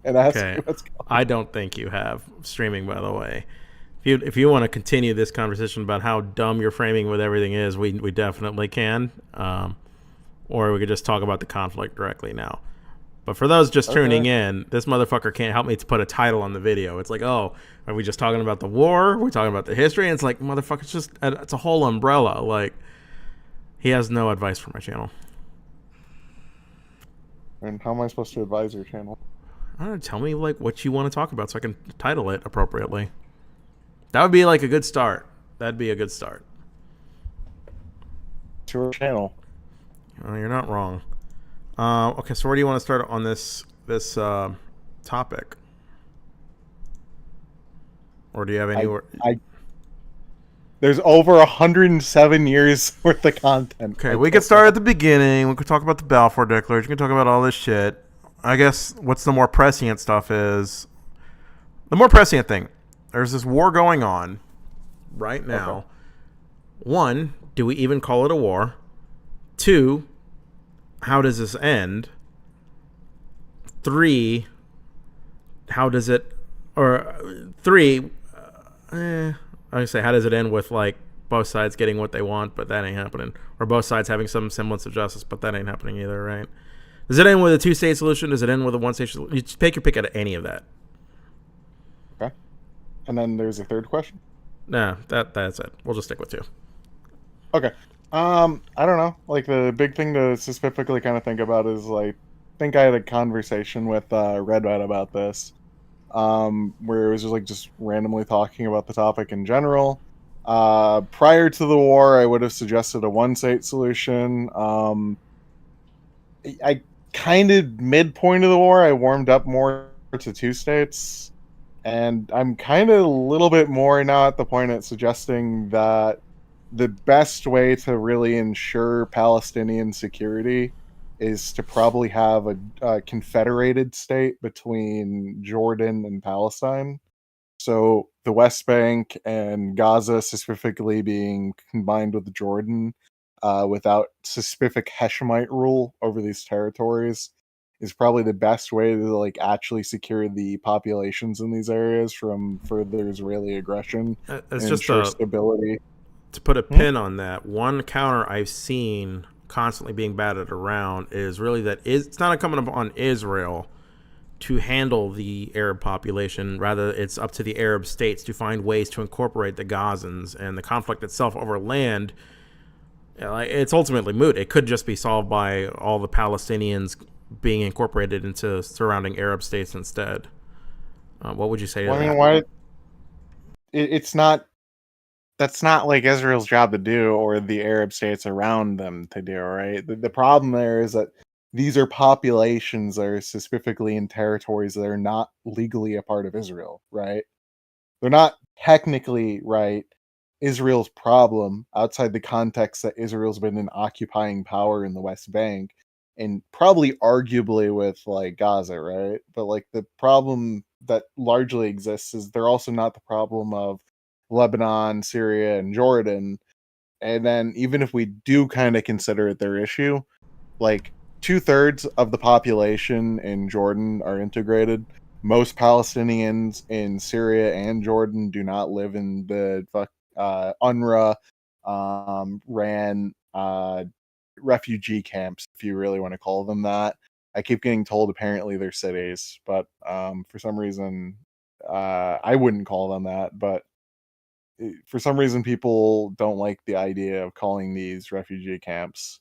and ask Okay. you what's going I don't think you have streaming, by the way. If you want to continue this conversation about how dumb your framing with everything is, we definitely can. Or we could just talk about the conflict directly now. But for those just on. tuning Okay. in, this motherfucker can't help me to put a title on the video. It's like, oh, are we just talking about the war? Are we talking about the history? And it's like, motherfucker, it's a whole umbrella. Like, he has no advice for my channel. And how am I supposed to advise your channel? I don't know, tell me like what you want to talk about so I can title it appropriately. That would be like a good start. That'd be a good start. It's your channel. You're not wrong. Okay, so where do you want to start on this topic? Or do you have I, anywhere? I, there's over 107 years worth of content. Okay, I we could don't start know. at the beginning. We could talk about the Balfour Declaration. We could talk about all this shit. I guess what's the more prescient stuff is the more prescient thing. There's this war going on right Okay. now. One, do we even call it a war? Two, how does this end? Three, how does it, or three, I say, how does it end with like both sides getting what they want, but that ain't happening, or both sides having some semblance of justice, but that ain't happening either, right? Does it end with a two-state solution? Does it end with a one-state solution? You take your pick at any of that. Okay. And then there's a third question. Nah, that's it. We'll just stick with two. Okay. I don't know. Like the big thing to specifically kind of think about is like, I think I had a conversation with Red about this, where it was just like just randomly talking about the topic in general. Prior to the war, I would have suggested a one-state solution. I kind of midpoint of the war, I warmed up more to two states, and I'm kind of a little bit more now at the point at suggesting that the best way to really ensure Palestinian security is to probably have a confederated state between Jordan and Palestine. So the West Bank and Gaza specifically being combined with Jordan, without specific Hashemite rule over these territories, is probably the best way to like actually secure the populations in these areas from further Israeli aggression It's and just ensure stability. to put a Hmm? pin on that. One counter I've seen constantly being batted around is really that it's not incumbent upon Israel to handle the Arab population. Rather, it's up to the Arab states to find ways to incorporate the Gazans, and the conflict itself over land, it's ultimately moot. It could just be solved by all the Palestinians being incorporated into surrounding Arab states instead. What would you say to Well, I mean, that? why? It's not. That's not like Israel's job to do, or the Arab states around them to do. Right. The problem there is that these are populations that are specifically in territories that are not legally a part of Israel. Right. They're not technically right Israel's problem outside the context that Israel's been an occupying power in the West Bank and probably arguably with like Gaza, right? But like the problem that largely exists is they're also not the problem of Lebanon, Syria, and Jordan. And then even if we do kind of consider it their issue, like two-thirds of the population in Jordan are integrated. Most Palestinians in Syria and Jordan do not live in the UNRWA ran refugee camps, if you really want to call them that. I keep getting told apparently they're cities, but for some reason I wouldn't call them that. But for some reason, people don't like the idea of calling these refugee camps.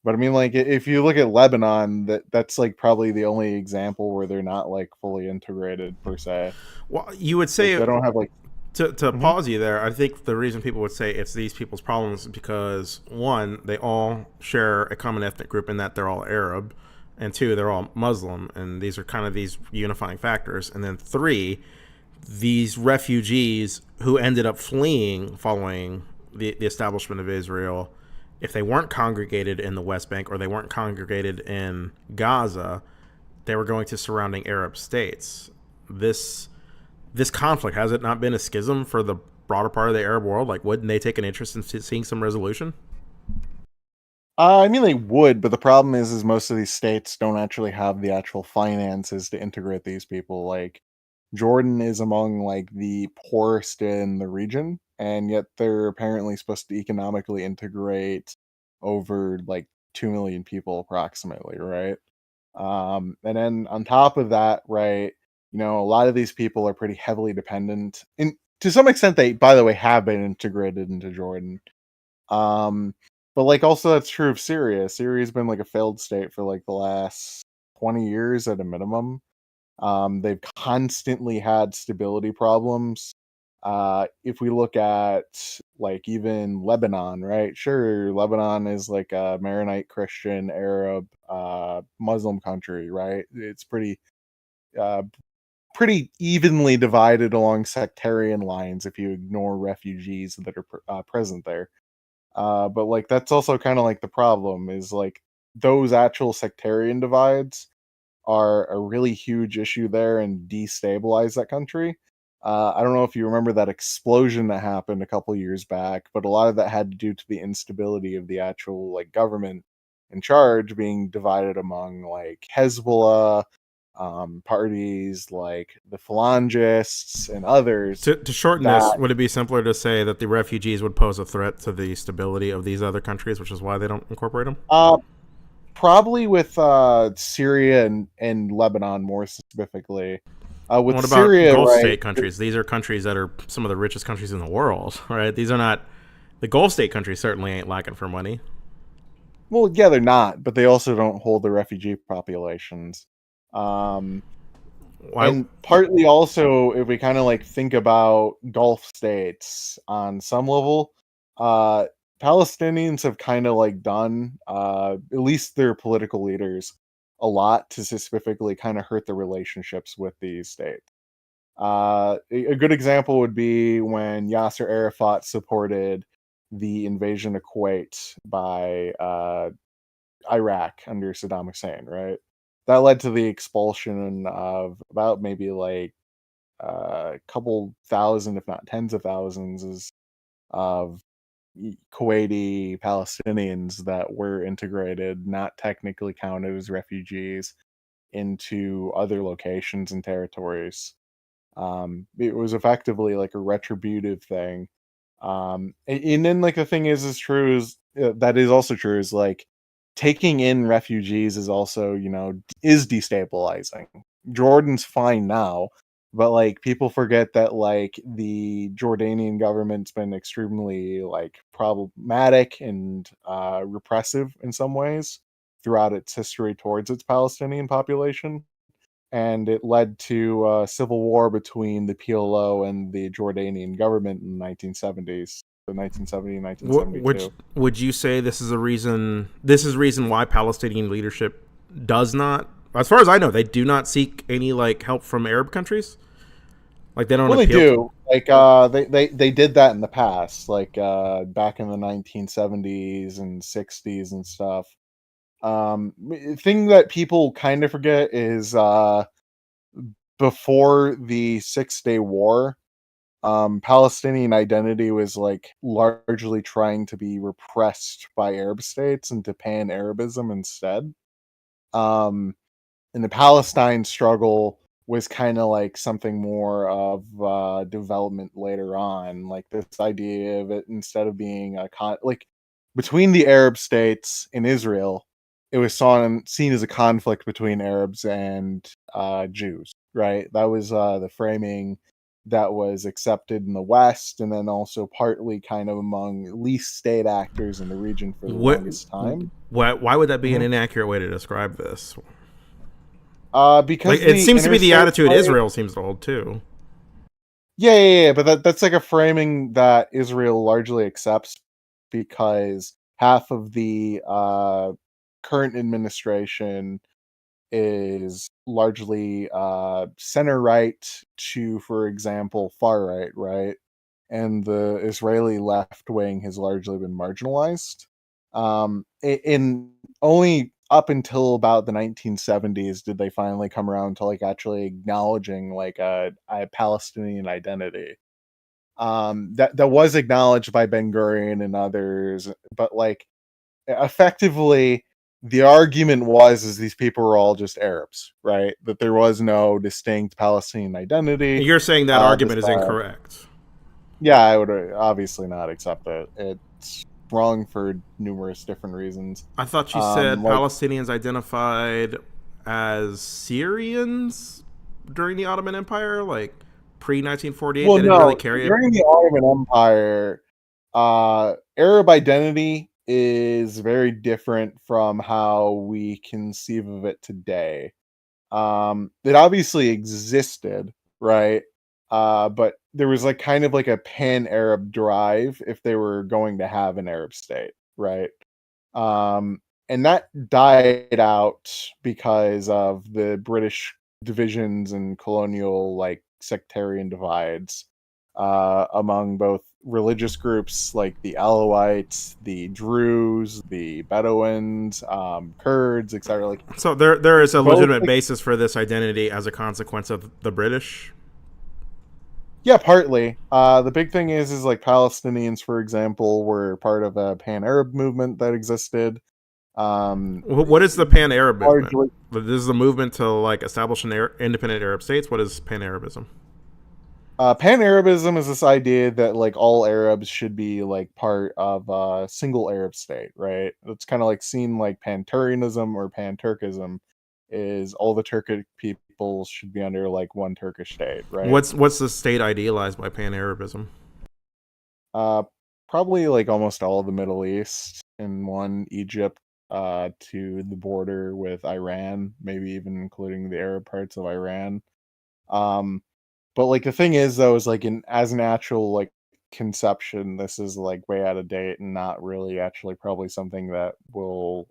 But I mean, like, if you look at Lebanon, that's like probably the only example where they're not like fully integrated per se. Well, you would Like, say they don't have like. to Mhm. pause you there. I think the reason people would say it's these people's problems is because one, they all share a common ethnic group in that they're all Arab, and two, they're all Muslim, and these are kind of these unifying factors. And then three, these refugees who ended up fleeing following the establishment of Israel, if they weren't congregated in the West Bank or they weren't congregated in Gaza, they were going to surrounding Arab states. This conflict, has it not been a schism for the broader part of the Arab world? Like, wouldn't they take an interest in seeing some resolution? I mean, they would, but the problem is most of these states don't actually have the actual finances to integrate these people. Like, Jordan is among like the poorest in the region, and yet they're apparently supposed to economically integrate over like 2 million people approximately, right? And then on top of that, right, a lot of these people are pretty heavily dependent, and to some extent, they, by the way, have been integrated into Jordan. Um, but like also that's true of Syria. Syria's been like a failed state for like the last 20 years at a minimum. They've constantly had stability problems. If we look at like even Lebanon, right? Sure, Lebanon is like a Maronite Christian Arab Muslim country, right? It's uh, pretty evenly divided along sectarian lines if you ignore refugees that are present there. But like that's also kind of like the problem is like those actual sectarian divides are a really huge issue there and destabilize that country. I don't know if you remember that explosion that happened a couple years back, but a lot of that had to do to the instability of the actual like government in charge being divided among like Hezbollah, parties like the Phalangists and others To shorten this, that would it be simpler to say that the refugees would pose a threat to the stability of these other countries, which is why they don't incorporate them? uh, probably with Syria and Lebanon more specifically. With What about Syria, Gulf right? state countries? These are countries that are some of the richest countries in the world, right? These are not the Gulf state countries. Certainly ain't lacking for money. Well, yeah, they're not, but they also don't hold the refugee populations. Um, Why? and partly also, if we kind of like think about Gulf states on some level, uh, Palestinians have kind of like done, at least their political leaders, a lot to specifically kind of hurt the relationships with these states. A good example would be when Yasser Arafat supported the invasion of Kuwait by Iraq under Saddam Hussein, right? That led to the expulsion of about maybe like a couple thousand, if not tens of thousands, of Kuwaiti Palestinians that were integrated, not technically counted as refugees, into other locations and territories. It was effectively like a retributive thing. And then like the thing is true is that is also true is like taking in refugees is also is destabilizing. Jordan's fine now, but like people forget that like the Jordanian government's been extremely like problematic and repressive in some ways throughout its history towards its Palestinian population, and it led to a civil war between the PLO and the Jordanian government in the 1970s, the 1970 and Which 1972. would you say this is a reason? This is reason why Palestinian leadership does not, as far as I know, they do not seek any like help from Arab countries. Like they don't Well, they appeal to. do. Like they did that in the past, like back in the 1970s and 60s and stuff. Thing that people kind of forget is before the 6 Day War, Palestinian identity was like largely trying to be repressed by Arab states and to pan Arabism instead. Um, and the Palestine struggle was kind of like something more of development later on, like this idea of it instead of being like between the Arab states and Israel, it was seen as a conflict between Arabs and Jews, right? That was the framing that was accepted in the West, and then also partly kind of among least state actors in the region for the What? longest time. Why would that be an Mhm. inaccurate way to describe this? Like Because it the seems to be the interstate attitude Israel seems to hold too. yeah, but that's like a framing that Israel largely accepts because half of the current administration is largely center right to, for example, far right, right? And the Israeli left wing has largely been marginalized. In only up until about the 1970s did they finally come around to like actually acknowledging like a Palestinian identity. That was acknowledged by Ben Gurion and others, but like effectively the argument was is these people were all just Arabs, right? That there was no distinct Palestinian And identity. you're saying that argument is Besides, incorrect. yeah, I would obviously not accept it. It's wrong for numerous different reasons. I thought you said Like, Palestinians identified as Syrians during the Ottoman Empire, like pre 1948. well, They didn't really no, carry a. during the Ottoman Empire, Arab identity is very different from how we conceive of it today. It obviously existed, right? But there was like kind of like a pan-Arab drive if they were going to have an Arab state, right? Um, and that died out because of the British divisions and colonial like sectarian divides among both religious groups like the Alawites, the Druze, the Bedouins, Kurds, etc. Like So there is a both legitimate like basis for this identity as a consequence of the British. yeah, partly. The big thing is like Palestinians, for example, were part of a pan-Arab movement that existed. Um, What is the Pan Arab movement? Largely, This is the movement to like establish an independent Arab states. What is Pan Arabism? pan-Arabism is this idea that like all Arabs should be like part of a single Arab state, right? It's kind of like seen like pan-Turianism or pan-Turkism is all the Turkic people should be under like one Turkish state, right? What's the state idealized by Pan Arabism? Uh, Probably like almost all of the Middle East and one Egypt to the border with Iran, maybe even including the Arab parts of Iran. Um, but like the thing is though, is like in as an actual like conception, this is like way out of date and not really actually probably something that will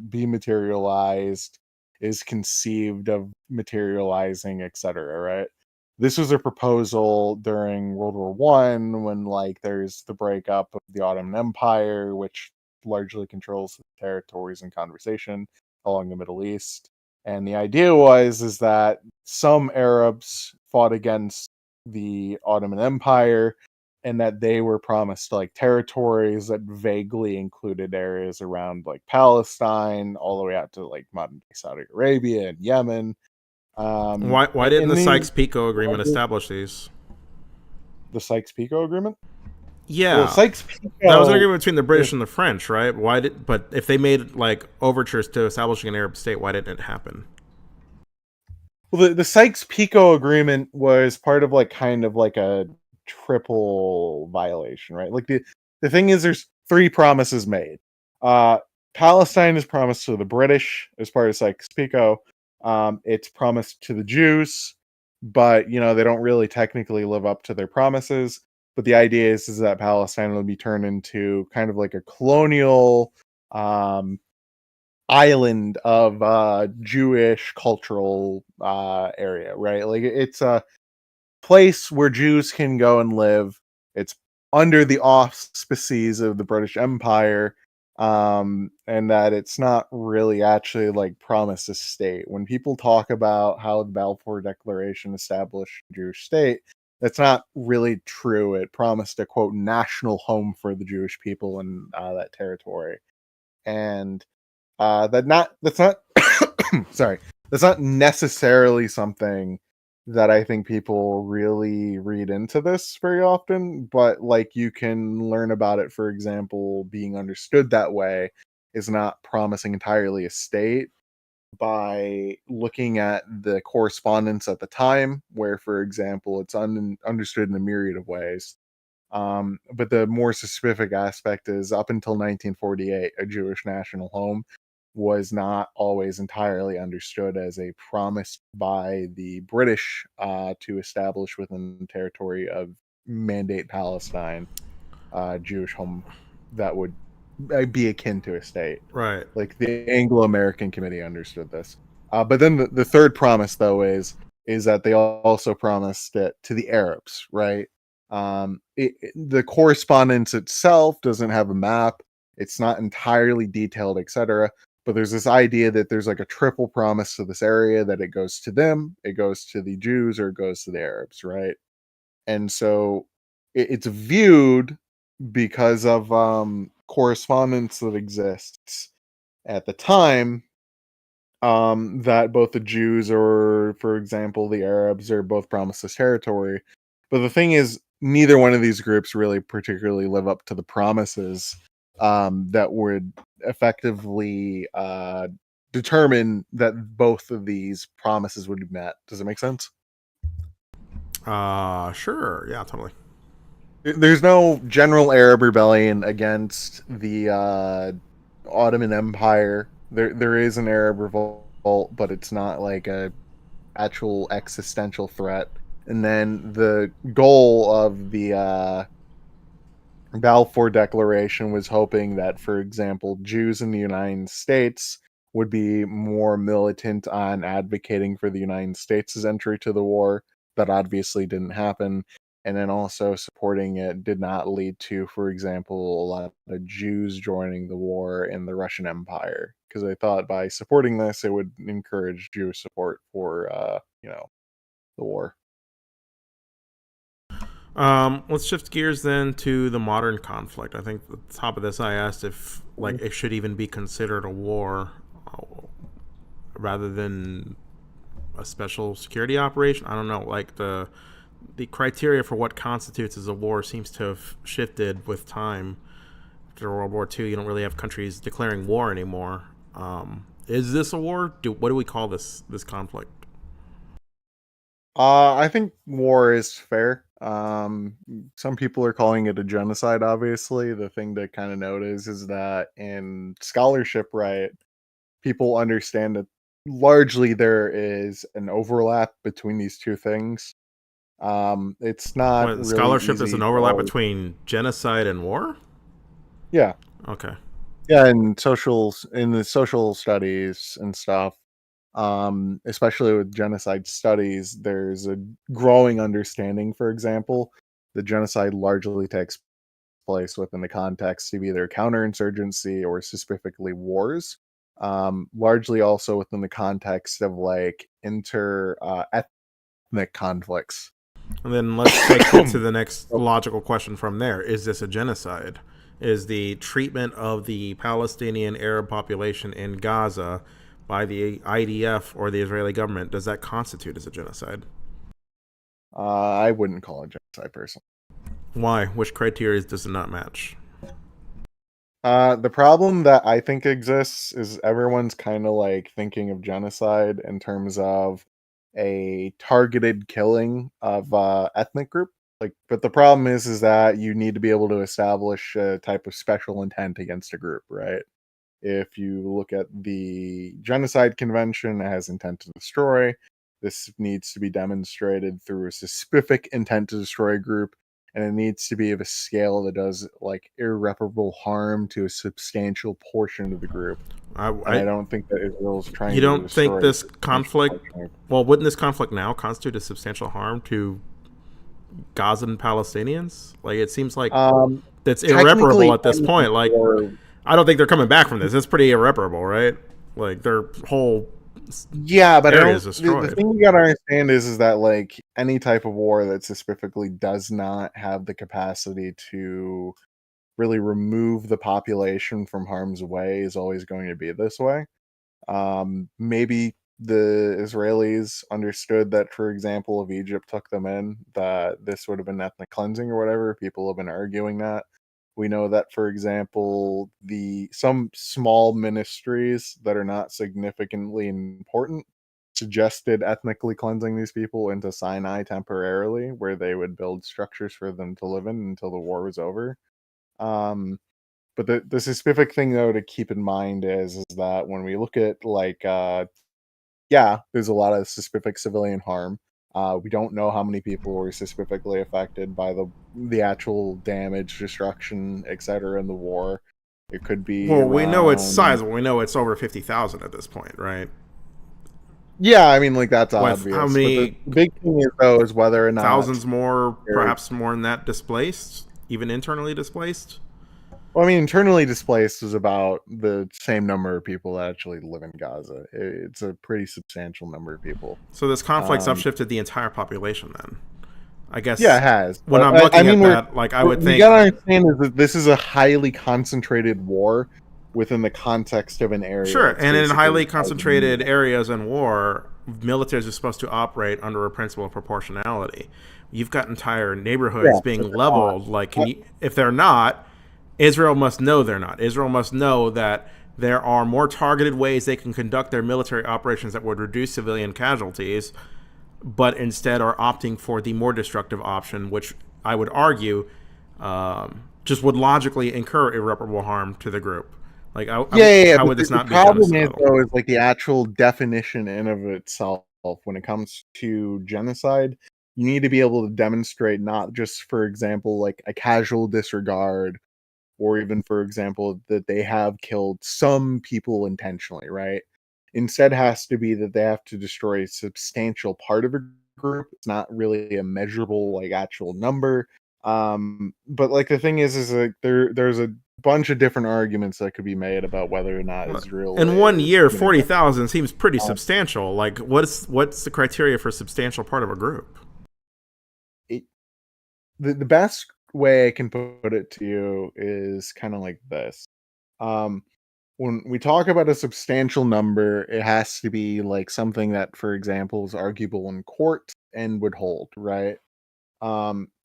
be materialized, is conceived of materializing, etc. Right? This was a proposal during World War One when like there's the breakup of the Ottoman Empire, which largely controls the territories and conversation along the Middle East. And the idea was is that some Arabs fought against the Ottoman Empire and that they were promised like territories that vaguely included areas around like Palestine all the way out to like modern day Saudi Arabia and Yemen. Why didn't And the these Sykes-Picot Agreement establish these? the Sykes-Picot Agreement. Well, Yeah, that was an Sykes-Picot agreement between the is British and the French, right? Why did? But if they made like overtures to establishing an Arab state, why didn't it happen? well, the Sykes-Picot Agreement was part of like kind of like a triple violation, right? Like the thing is, there's three promises made. Uh, Palestine is promised to the British as part of Sykes-Picot. It's promised to the Jews, but you know they don't really technically live up to their promises. But the idea is that Palestine will be turned into kind of like a colonial um, island of Jewish cultural area, right? Like it's a place where Jews can go and live. It's under the auspices of the British Empire, and that it's not really actually like promised a state. When people talk about how the Balfour Declaration established a Jewish state, that's not really true. It promised a quote national home for the Jewish people in that territory, and that's not sorry, that's not necessarily something that I think people really read into this very often, but like you can learn about it, for example, being understood that way is not promising entirely a state by looking at the correspondence at the time, where, for example, it's understood in a myriad of ways. But the more specific aspect is up until 1948, a Jewish national home was not always entirely understood as a promise by the British to establish within the territory of Mandate Palestine Jewish home that would be akin to a state. Right. Like the Anglo-American Committee understood this. But then the third promise, though, is that they also promised it to the Arabs, right? The correspondence itself doesn't have a map. It's not entirely detailed, etc. But there's this idea that there's like a triple promise to this area that it goes to them, it goes to the Jews, or it goes to the Arabs, right? And so it's viewed because of correspondence that exists at the time, that both the Jews or, for example, the Arabs are both promised this territory. But the thing is, neither one of these groups really particularly live up to the promises that would effectively determine that both of these promises would be met. Does it make sense? Sure. Yeah, totally. There's no general Arab rebellion against the Ottoman Empire. There is an Arab revolt, but it's not like a actual existential threat. And then the goal of the Balfour Declaration was hoping that, for example, Jews in the United States would be more militant on advocating for the United States' entry to the war. That obviously didn't happen. And then also supporting it did not lead to, for example, a lot of Jews joining the war in the Russian Empire. Because they thought by supporting this, it would encourage Jewish support for, the war. Let's shift gears then to the modern conflict. I think at the top of this, I asked if like it should even be considered a war rather than a special security operation. I don't know. Like the criteria for what constitutes as a war seems to have shifted with time. After World War II, you don't really have countries declaring war anymore. Is this a war? What do we call this conflict? I think war is fair. Some people are calling it a genocide. Obviously, the thing to kind of note is that in scholarship, right, people understand that largely there is an overlap between these two things. It's not What really scholarship is easy an to overlap always, between genocide and war? yeah, Okay. yeah, and in the social studies and stuff. Especially with genocide studies, there's a growing understanding, for example, that genocide largely takes place within the context of either counterinsurgency or specifically wars. Largely also within the context of like ethnic conflicts. And then let's take it to the next logical question from there. Is this a genocide? Is the treatment of the Palestinian Arab population in Gaza by the IDF or the Israeli government, does that constitute as a genocide? I wouldn't call it genocide personally. Why? Which criteria does it not match? The problem that I think exists is everyone's kind of like thinking of genocide in terms of a targeted killing of ethnic group. Like, but the problem is that you need to be able to establish a type of special intent against a group, right? If you look at the Genocide Convention, it has intent to destroy. This needs to be demonstrated through a specific intent to destroy a group, and it needs to be of a scale that does like irreparable harm to a substantial portion of the group. I, And I I don't think that Israel's you trying to don't think destroy a this substantial conflict? portion of Well, wouldn't this conflict now constitute a substantial harm to Gazan Palestinians? Like it seems like um that's irreparable technically at this any point. Like war. I don't think they're coming back from this. It's pretty irreparable, right? Like their whole Yeah, but I area is don't. The destroyed. thing you gotta understand is that like any type of war that specifically does not have the capacity to really remove the population from harm's way is always going to be this way. Maybe the Israelis understood that, for example, if Egypt took them in, that this would have been ethnic cleansing or whatever. People have been arguing that. We know that, for example, the some small ministries that are not significantly important suggested ethnically cleansing these people into Sinai temporarily, where they would build structures for them to live in until the war was over. Um, but the specific thing though to keep in mind is that when we look at like yeah, there's a lot of specific civilian harm. We don't know how many people were specifically affected by the actual damage, destruction, etc. in the war. It could be Well, we know it's around. sizable. We know it's over 50,000 at this point, right? Yeah, I mean, like that's With how obvious. But the many big thing is though is whether or not. thousands more, they're- perhaps more than that, displaced, even internally displaced? Well, I mean, internally displaced is about the same number of people that actually live in Gaza. It's a pretty substantial number of people. So this conflict's Um, upshifted the entire population then. I Yeah, it guess has. when I'm I looking mean, at that, like I would we think, gotta understand is that this is a highly concentrated war within the context of an area sure, that's and in basically highly concentrated areas in war, militaries are supposed to operate under a principle of proportionality. You've got entire yeah, neighborhoods but being they're not. leveled. Like, can you? If they're not, Israel must know they're not. Israel must know that there are more targeted ways they can conduct their military operations that would reduce civilian casualties, but instead are opting for the more destructive option, which I would argue just would logically incur irreparable harm to the group. Like, Yeah. how But would this the not be problem is genocidal? though is like the actual definition in of itself when it comes to genocide. You need to be able to demonstrate not just, for example, like a casual disregard, or even, for example, that they have killed some people intentionally, right? Instead, has to be that they have to destroy a substantial part of a group. It's not really a measurable, like, actual number. But like the thing is like there's a bunch of different arguments that could be made about whether or not Israel In one is year, gonna 40,000 seems pretty um, substantial. Like, what's the criteria for substantial part of a group? it, the best way I can put it to you is kind of like this. Um, when we talk about a substantial number, it has to be like something that, for example, is arguable in court and would hold, right?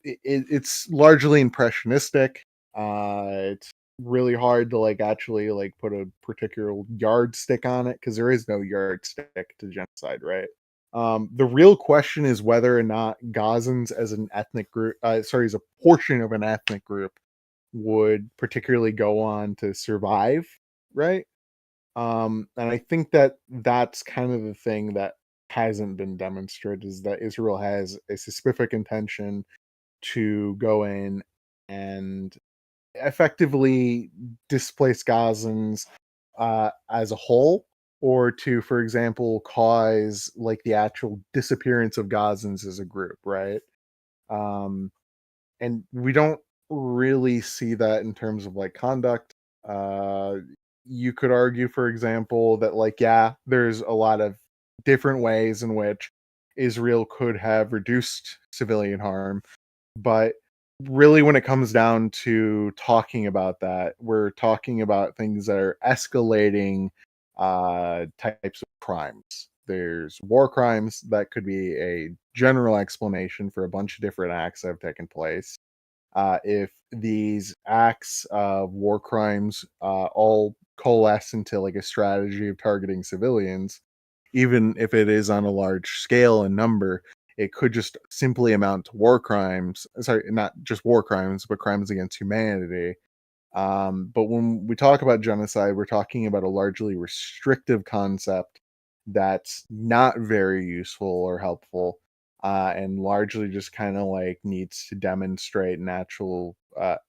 It's largely impressionistic. It's really hard to like actually like put a particular yardstick on it because there is no yardstick to genocide, right? The real question is whether or not Gazans as an ethnic group, sorry, as a portion of an ethnic group, would particularly go on to survive, right? And I think that that's kind of the thing that hasn't been demonstrated is that Israel has a specific intention to go in and effectively displace Gazans as a whole, or to, for example, cause like the actual disappearance of Gazans as a group, right? Um, and we don't really see that in terms of like conduct. Uh, you could argue, for example, that like yeah, there's a lot of different ways in which Israel could have reduced civilian harm, but really when it comes down to talking about that, we're talking about things that are escalating types of crimes. There's war crimes that could be a general explanation for a bunch of different acts that have taken place. If these acts of war crimes all coalesce into like a strategy of targeting civilians, even if it is on a large scale and number, it could just simply amount to war crimes. Sorry, not just war crimes, but crimes against humanity. But when we talk about genocide, we're talking about a largely restrictive concept that's not very useful or helpful, and largely just kind of like needs to demonstrate an actual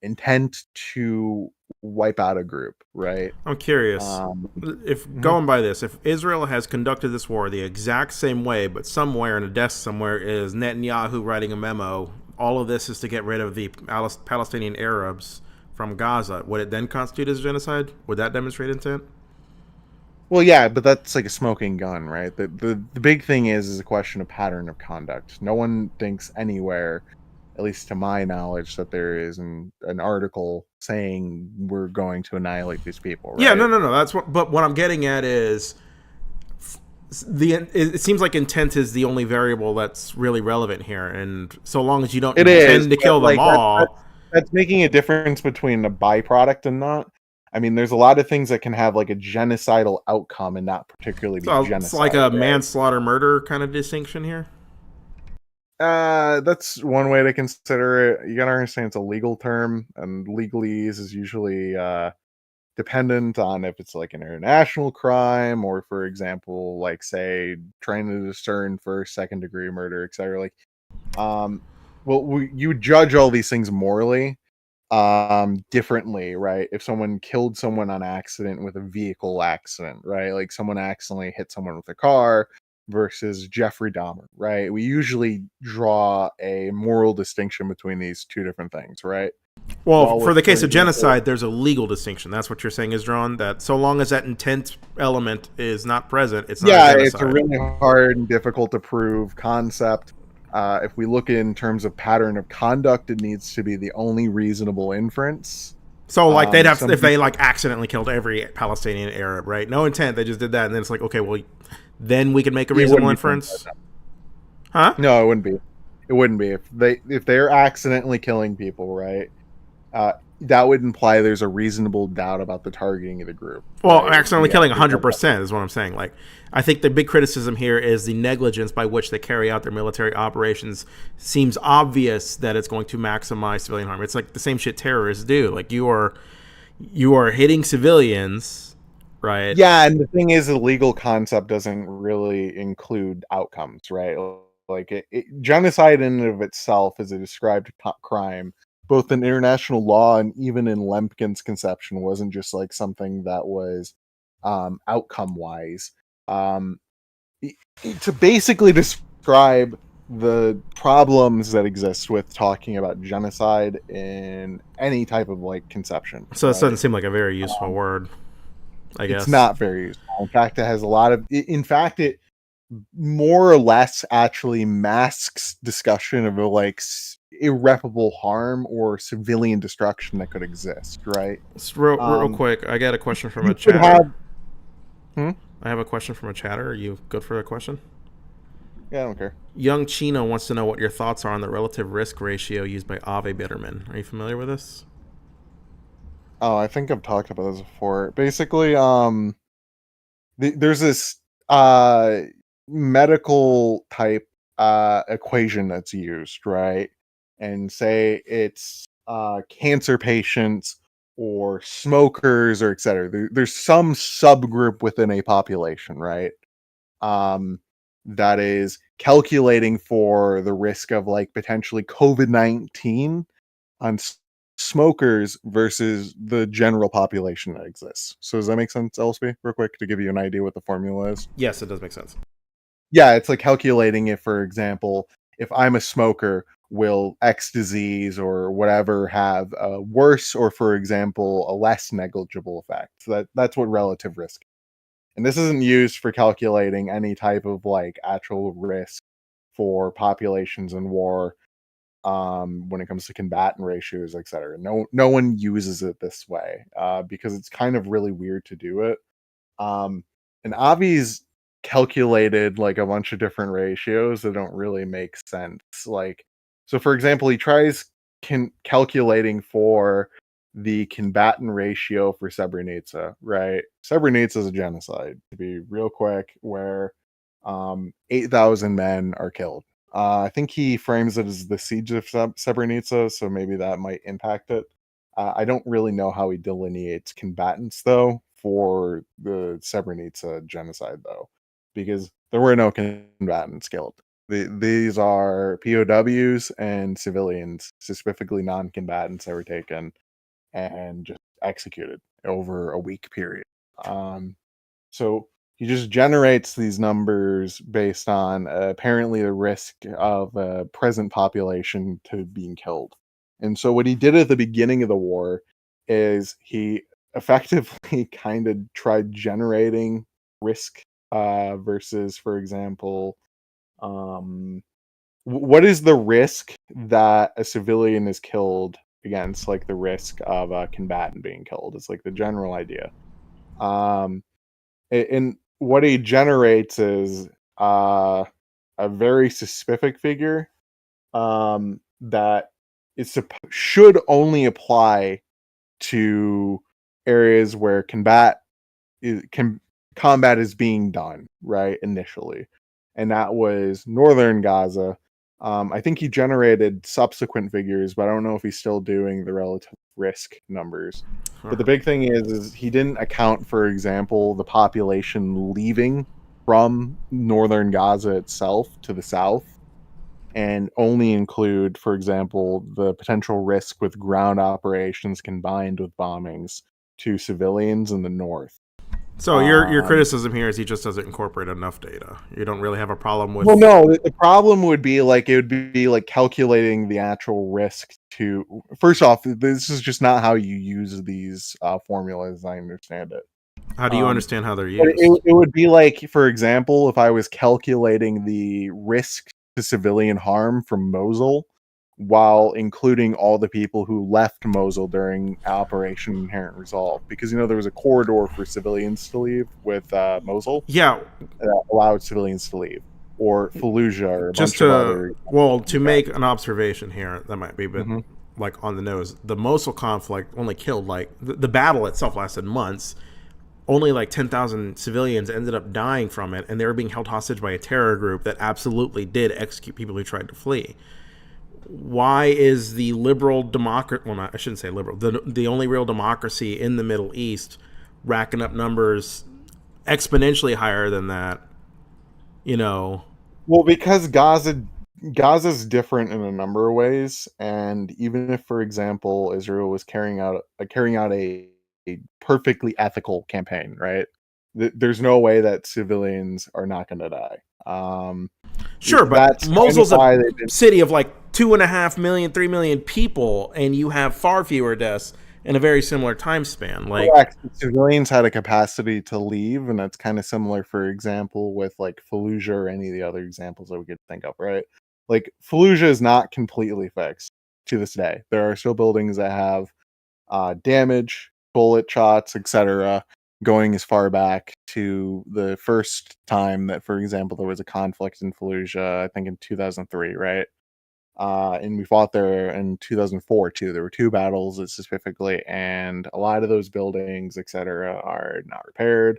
intent to wipe out a group, right? I'm curious. Um, If mhm. going by this, if Israel has conducted this war the exact same way, but somewhere in a desk somewhere is Netanyahu writing a memo, all of this is to get rid of the Palestinian Arabs from Gaza, would it then constitute as genocide? Would that demonstrate intent? Well, yeah, but that's like a smoking gun, right? The big thing is a question of pattern of conduct. No one thinks anywhere, at least to my knowledge, that there is an article saying we're going to annihilate these people, Yeah, no, right? no, no. That's what. But what I'm getting at is it seems like intent is the only variable that's really relevant here, and so long as you don't It is, intend to but kill them like all, that's making a difference between a byproduct and not. I mean, there's a lot of things that can have like a genocidal outcome and not particularly be so it's like genocide, a right? manslaughter murder kind of distinction here. That's one way to consider it. You gotta understand it's a legal term, and legalese is usually dependent on if it's like an international crime or, for example, like say trying to discern first, second degree murder, etc. Like, um, well, you judge all these things morally, differently, right? If someone killed someone on accident with a vehicle accident, right? Like someone accidentally hit someone with a car versus Jeffrey Dahmer, right? We usually draw a moral distinction between these two different things, right? Well, While for with, the for case of example, genocide, there's a legal distinction. That's what you're saying is drawn. That so long as that intent element is not present, it's not a yeah, it's a genocide. really hard and difficult to prove concept. If we look in terms of pattern of conduct, it needs to be the only reasonable inference. So like they'd have Some if they people, like accidentally killed every Palestinian Arab, right? No intent, they just did that, and then it's like, okay, well, then we can make a it wouldn't reasonable be done by inference, them. huh? No, it wouldn't be. It wouldn't be if they're accidentally killing people, right? That would imply there's a reasonable doubt about the targeting of the group, Well, right? accidentally The killing actual 100% is what I'm saying. Like, I think the big criticism here is the negligence by which they carry out their military operations. Seems obvious that it's going to maximize civilian harm. It's like the same shit terrorists do. Like you are hitting civilians, right? Yeah, and the thing is, the legal concept doesn't really include outcomes, right? Like genocide in and of itself is a described crime, both in international law and even in Lemkin's conception, wasn't just like something that was outcome wise. Um, to basically describe the problems that exist with talking about genocide in any type of like conception, So this doesn't right? seem like a very useful word, I It's guess. not very useful. In fact, it has a lot of. In fact, it more or less actually masks discussion of like irreparable harm or civilian destruction that could exist. Right? Real Um, quick, I got a question from a you could chatter. have. Hmm? I have a question from a chatter. Are you good for a question? Yeah, I don't care. Young Chino wants to know what your thoughts are on the relative risk ratio used by Ave Bitterman. Are you familiar with this? Oh, I think I've talked about this before. Basically, there's this medical type equation that's used, right? And say it's cancer patients or smokers or etc. There's some subgroup within a population, right? um, that is calculating for the risk of like potentially COVID-19 on smokers versus the general population that exists. So does that make sense, LSP? Real quick to give you an idea what the formula is. Yes, it does make sense. Yeah, it's like calculating if, for example, if I'm a smoker, will X disease or whatever have a worse or, for example, a less negligible effect. So that's what relative risk. And this isn't used for calculating any type of like actual risk for populations in war, when it comes to combatant ratios, etc. No one uses it this way because it's kind of really weird to do it. Um, and Avi's calculated like a bunch of different ratios that don't really make sense. Like, so for example, he tries calculating for the combatant ratio for Srebrenica, right? Srebrenica is a genocide, to be real quick, where 8,000 men are killed. I think he frames it as the siege of Srebrenica, so maybe that might impact it. I don't really know how he delineates combatants though for the Srebrenica genocide though, because there were no combatants killed. These are POWs and civilians, specifically non-combatants, that were taken and just executed over a week period. Um, so he just generates these numbers based on apparently the risk of a present population to being killed. And so what he did at the beginning of the war is he effectively kind of tried generating risk versus, for example, um, what is the risk that a civilian is killed against, like the risk of a combatant being killed? It's like the general idea. Um, and what he generates is a very specific figure that should only apply to areas where combat is being done right initially, and that was northern Gaza. I think he generated subsequent figures, but I don't know if he's still doing the relative risk numbers. But the big thing is he didn't account, for example, the population leaving from northern Gaza itself to the south, and only include, for example, the potential risk with ground operations combined with bombings to civilians in the north. So your Um, criticism here is he just doesn't incorporate enough data. You don't really have a problem well, with. no, the problem would be like it would be like calculating the actual risk to. First off, this is just not how you use these formulas, as I understand it. How do you Um, understand how they're but used? it would be like, for example, if I was calculating the risk to civilian harm from Mosul, while including all the people who left Mosul during Operation Inherent Resolve. Because, there was a corridor for civilians to leave with Mosul Yeah, that allowed civilians to leave, or Fallujah, or a just bunch of to other. to make an observation here that might be a bit Mm-hmm. like on the nose. The Mosul conflict only killed like the battle itself lasted months. Only like 10,000 civilians ended up dying from it, and they were being held hostage by a terror group that absolutely did execute people who tried to flee. Why is the liberal democracy, well, not, I shouldn't say liberal, the only real democracy in the Middle East racking up numbers exponentially higher than that? Well, because Gaza's different in a number of ways, and even if, for example, Israel was carrying out a perfectly ethical campaign, right? There's no way that civilians are not going to die. Sure, but That's kind of Mosul's why a they did. city of like 2.5 million, 3 million people, and you have far fewer deaths in a very similar time span. Like, Correct. Civilians had a capacity to leave, and that's kind of similar, for example, with like Fallujah or any of the other examples that we could think of, right? Like Fallujah is not completely fixed to this day. There are still buildings that have damage, bullet shots, etc., going as far back to the first time that, for example, there was a conflict in Fallujah, I think in 2003, right? And we fought there in 2004 too. There were two battles specifically, and a lot of those buildings, etc., are not repaired.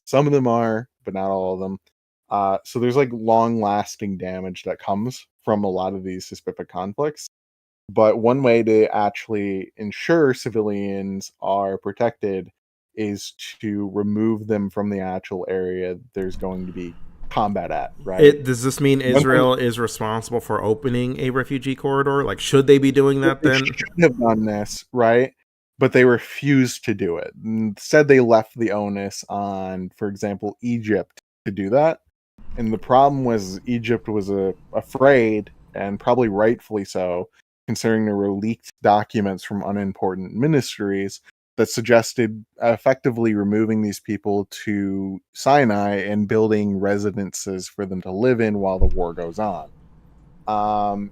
Some of them are, but not all of them. So there's like long-lasting damage that comes from a lot of these specific conflicts. But one way to actually ensure civilians are protected is to remove them from the actual area there's going to be combat at, right? does this mean One thing Israel is responsible for opening a refugee corridor? Like, should they be doing that they then? should have done this, right? But they refused to do it. Instead, they left the onus on, for example, Egypt to do that. And the problem was Egypt was afraid, and probably rightfully so, considering there were leaked documents from unimportant ministries that suggested effectively removing these people to Sinai and building residences for them to live in while the war goes on.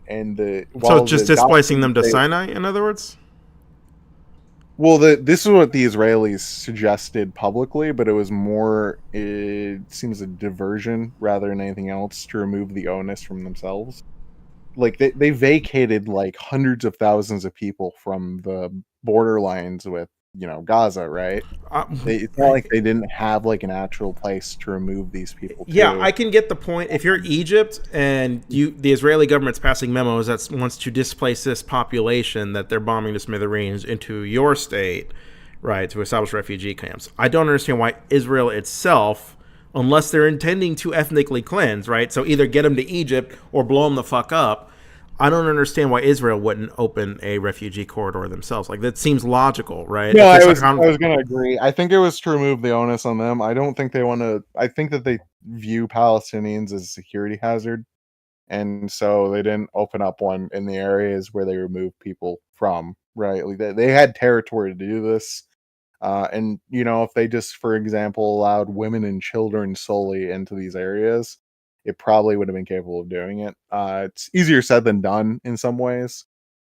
And So while just the displacing them documents to say, Sinai, in other words? well, this is what the Israelis suggested publicly, but it was more, it seems, a diversion rather than anything else to remove the onus from themselves. Like they vacated like hundreds of thousands of people from the borderlines with Gaza, right? Uh, It's not like they didn't have like an actual place to remove these people yeah, to. I can get the point. If you're Egypt and the Israeli government's passing memos that wants to displace this population that they're bombing to smithereens into your state, right, to establish refugee camps. I don't understand why Israel itself, unless they're intending to ethnically cleanse, right, so either get them to Egypt or blow them the fuck up. I don't understand why Israel wouldn't open a refugee corridor themselves. Like, that seems logical, right? No, If I it's a was I was gonna agree. I think it was to remove the onus on them. I don't think they want to. I think that they view Palestinians as a security hazard, and so they didn't open up one in the areas where they removed people from. Right, like they had territory to do this, and if they just, for example, allowed women and children solely into these areas, it probably would have been capable of doing it. It's easier said than done in some ways,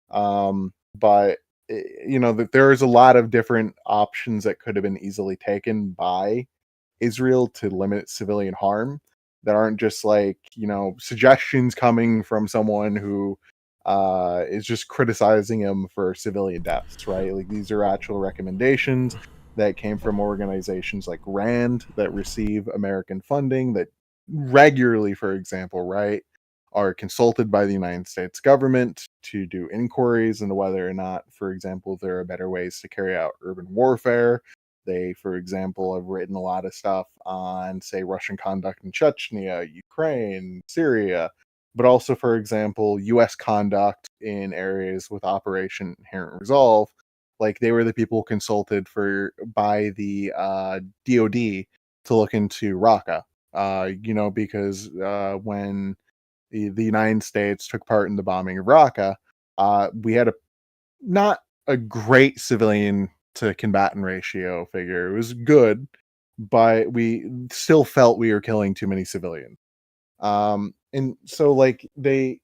but that there's a lot of different options that could have been easily taken by Israel to limit civilian harm that aren't just like suggestions coming from someone who is just criticizing him for civilian deaths, right? Like these are actual recommendations that came from organizations like RAND that receive American funding that regularly, for example, right, are consulted by the United States government to do inquiries into whether or not, for example, there are better ways to carry out urban warfare. They, for example, have written a lot of stuff on, say, Russian conduct in Chechnya, Ukraine, Syria, but also, for example, U.S. conduct in areas with Operation Inherent Resolve. Like they were the people consulted by the DoD to look into Raqqa. Because when the United States took part in the bombing of Raqqa, we had not a great civilian to combatant ratio figure. It was good, but we still felt we were killing too many civilians. And so like they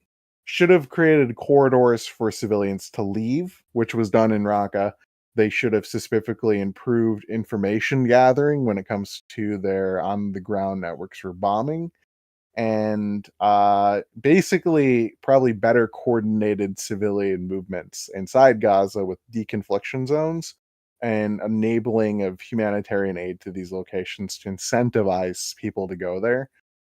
should have created corridors for civilians to leave, which was done in Raqqa. They should have specifically improved information gathering when it comes to their on the ground networks for bombing, and basically probably better coordinated civilian movements inside Gaza with deconfliction zones and enabling of humanitarian aid to these locations to incentivize people to go there.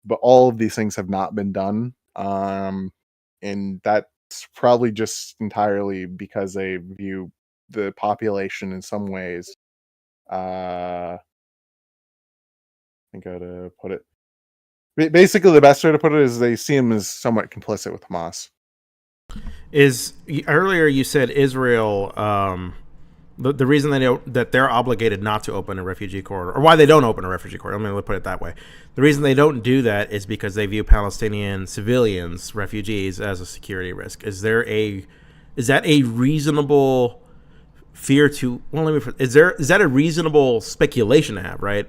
But all of these things have not been done, and that's probably just entirely because they view the population in some ways. I think how to put it. Basically, the best way to put it is they see him as somewhat complicit with Hamas. Is earlier you said Israel, the reason that they're obligated not to open a refugee corridor, or why they don't open a refugee corridor. Let me put it that way. The reason they don't do that is because they view Palestinian civilians, refugees, as a security risk. Is that a reasonable fear to? Well, is that a reasonable speculation to have, right?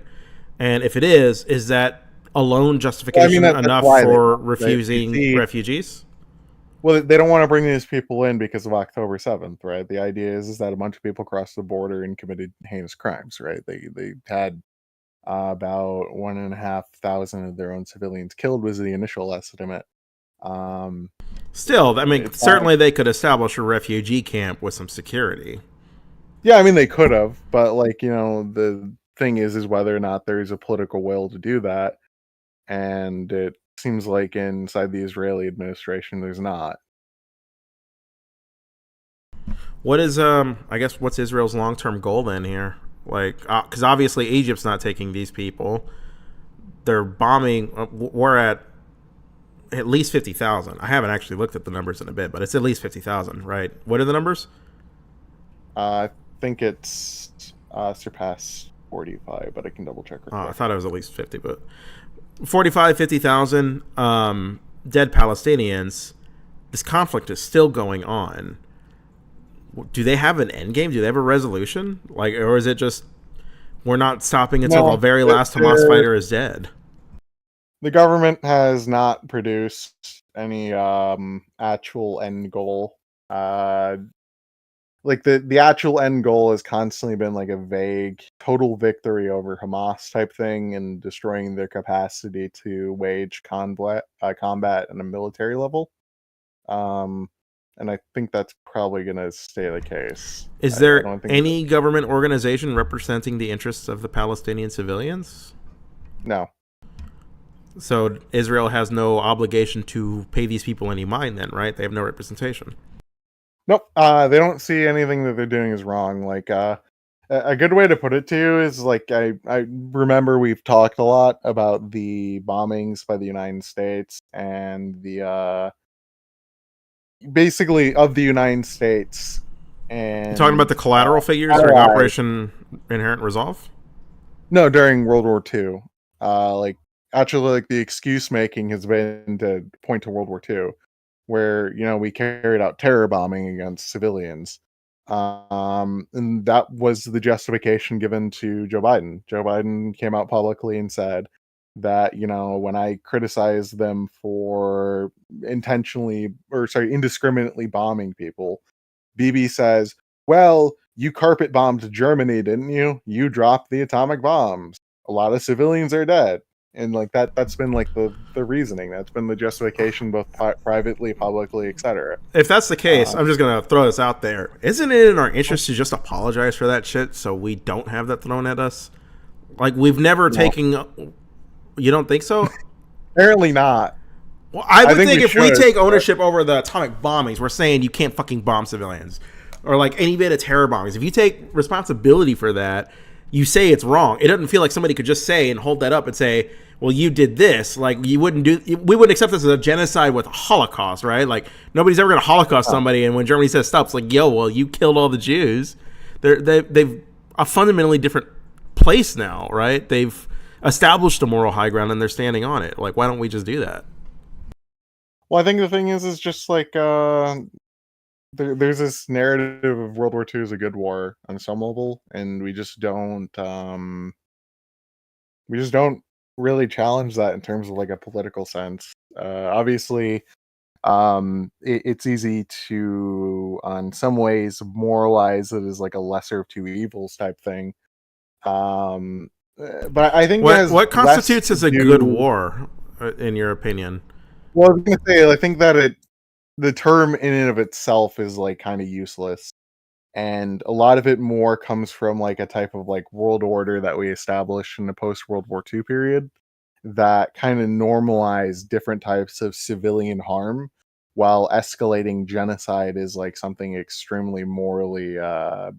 And if it is that alone justification That's enough why for you refusing see, refugees? well, they don't want to bring these people in because of October 7th, right? The idea is that a bunch of people crossed the border and committed heinous crimes, right? They had about 1,500 of their own civilians killed was the initial estimate. Um, Still, I mean, it's not, certainly they could establish a refugee camp with some security. yeah, I mean they could have, but like the thing is whether or not there is a political will to do that, and it seems like inside the Israeli administration there's not. What is I guess what's Israel's long term goal then here? Like, because obviously Egypt's not taking these people. They're bombing. We're at least 50,000. I haven't actually looked at the numbers in a bit, but it's at least 50,000, right? What are the numbers? I think it's surpassed 45, but I can double check real I quick. thought it was at least 50, but 45, 50,000 dead Palestinians. This conflict is still going on. Do they have an end game? Do they have a resolution? Like, or is it just we're not stopping until the No, very last Hamas fighter is dead? the government has not produced any actual end goal. Like the actual end goal has constantly been like a vague total victory over Hamas type thing and destroying their capacity to wage combat at a military level. Um, and I think that's probably going to stay the case. Is I there don't think any government organization representing the interests of the Palestinian civilians? no. So Israel has no obligation to pay these people any mind, then, right? They have no representation. Nope. They don't see anything that they're doing is wrong. Like a good way to put it to you is like I remember we've talked a lot about the bombings by the United States and the basically of the United States You talking about and the collateral figures during allies. Operation Inherent Resolve? No, during World War II. Like actually like the excuse making has been to point to World War II, where we carried out terror bombing against civilians. And that was the justification given to Joe Biden. Joe Biden came out publicly and said that, when I criticized them for indiscriminately bombing people, BB says, well, you carpet bombed Germany, didn't you? You dropped the atomic bombs. A lot of civilians are dead. And like that's been like the reasoning. That's been the justification, both privately, publicly, etc. If that's the case, Uh, I'm just gonna throw this out there. Isn't it in our interest to just apologize for that shit so we don't have that thrown at us? Like we've never no, taken. You don't think so? apparently not. Well, I I would think think we if we should, take but ownership over the atomic bombings, we're saying you can't fucking bomb civilians, or like any bit of terror bombings. If you take responsibility for that, you say it's wrong. It doesn't feel like somebody could just say and hold that up and say, "Well, you did this." Like you wouldn't do. We wouldn't accept this as a genocide with a Holocaust, right? Like nobody's ever going to Holocaust uh, somebody. And when Germany says stop, it's like, "Yo, well, you killed all the Jews." They've a fundamentally different place now, right? They've established a moral high ground and they're standing on it. Like, why don't we just do that? well, I think the thing is just like there's this narrative of World War II as a good war on some level, and we just don't really challenge that in terms of like a political sense. Obviously, it's easy to, on some ways, moralize it as like a lesser of two evils type thing. But I think it has What less constitutes to as a good do. war, in your opinion? Well, I was gonna say, I think that the term in and of itself is like kind of useless, and a lot of it more comes from like a type of like world order that we established in the post World War II period that kind of normalize different types of civilian harm, while escalating genocide is like something extremely morally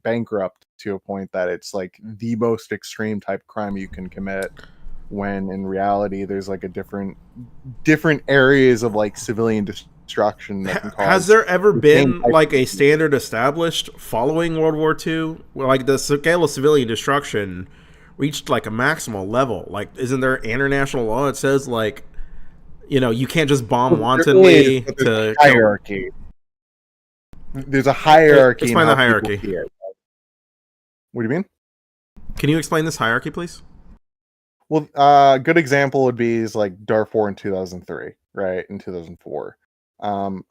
bankrupt to a point that it's like the most extreme type crime you can commit, when in reality there's like a different areas of like civilian destruction that can Has cause there ever the same been type like a of. standard established following World War II? Like the scale of civilian destruction reached like a maximal level. Like, isn't there international law that says like, you can't just bomb Well, there is, wantonly but there's to a kill? hierarchy. There's a hierarchy in Explain the how people hierarchy. see it. What do you mean? Can you explain this hierarchy, please? Well, a good example would be is like Darfur in 2003, right? In 2004. I'm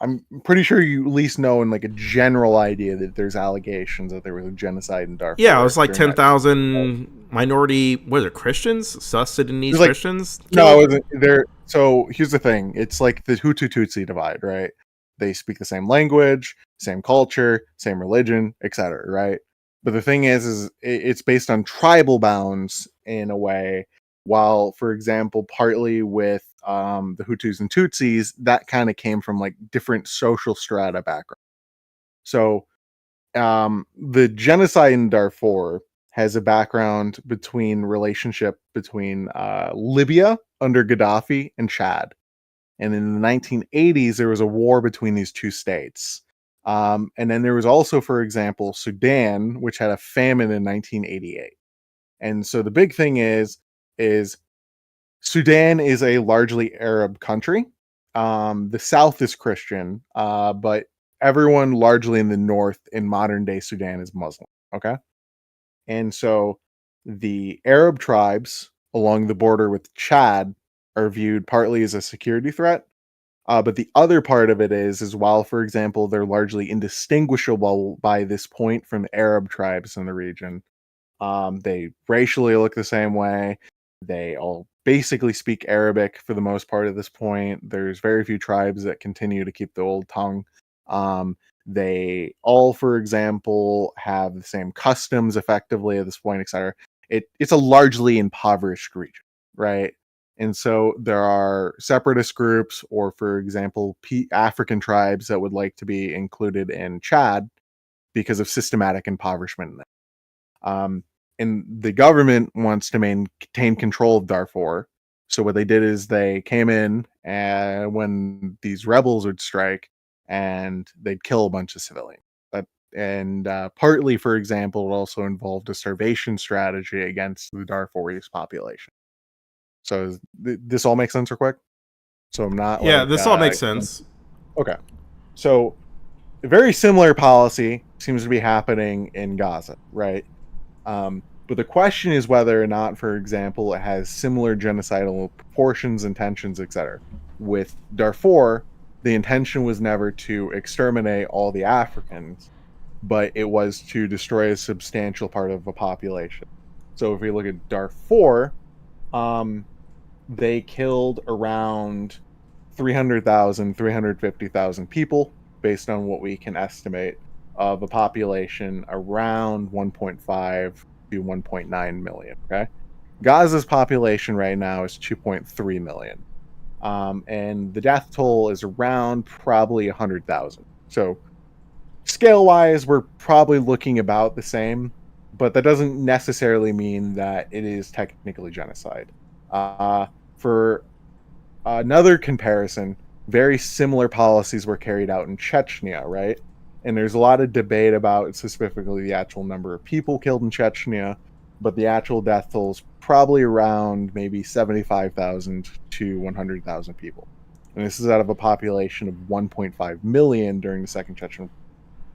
pretty sure you at least know in like a general idea that there's allegations that there was a genocide in Yeah, it Darfur was like during ten that time. thousand minority. Was it Christians? Sudanese There's like Christians no, killed. it wasn't there. So here's the thing: it's like the Hutu Tutsi divide, right? They speak the same language, same culture, same religion, etc. Right? But the thing is it's based on tribal bounds in a way. While, for example, partly with the Hutus and Tutsis, that kind of came from like different social strata background. So the genocide in Darfur has a background between relationship between Libya under Gaddafi and Chad. And in the 1980s, there was a war between these two states. And then there was also, for example, Sudan, which had a famine in 1988. And so the big thing is Sudan is a largely Arab country. The South is Christian, but everyone largely in the North in modern day Sudan is Muslim. Okay. And so the Arab tribes along the border with Chad are viewed partly as a security threat. But the other part of it is while, for example, they're largely indistinguishable by this point from Arab tribes in the region, they racially look the same way. They all basically speak Arabic for the most part at this point. There's very few tribes that continue to keep the old tongue. Um, they all, for example, have the same customs effectively at this point, etc. It's a largely impoverished region, right? And so there are separatist groups, or for example, African tribes that would like to be included in Chad because of systematic impoverishment. Um, and the government wants to maintain control of Darfur. So what they did is they came in and when these rebels would strike, and they'd kill a bunch of civilians. But and partly, for example, it also involved a starvation strategy against the Darfurese population. So this all makes sense real quick. So I'm not Yeah, like this all makes sense. okay. So a very similar policy seems to be happening in Gaza, right? But the question is whether or not, for example, it has similar genocidal proportions, intentions, etc. With Darfur, the intention was never to exterminate all the Africans, but it was to destroy a substantial part of a population. So if we look at Darfur, um, they killed around 300,000, 350,000 people, based on what we can estimate of a population around 1.5 to 1.9 million. Okay. Gaza's population right now is 2.3 million. And the death toll is around probably 100,000. So, scale wise, we're probably looking about the same, but that doesn't necessarily mean that it is technically genocide. For another comparison, very similar policies were carried out in Chechnya, right? And there's a lot of debate about specifically the actual number of people killed in Chechnya, but the actual death toll is probably around maybe 75,000 to 100,000 people. And this is out of a population of 1.5 million during the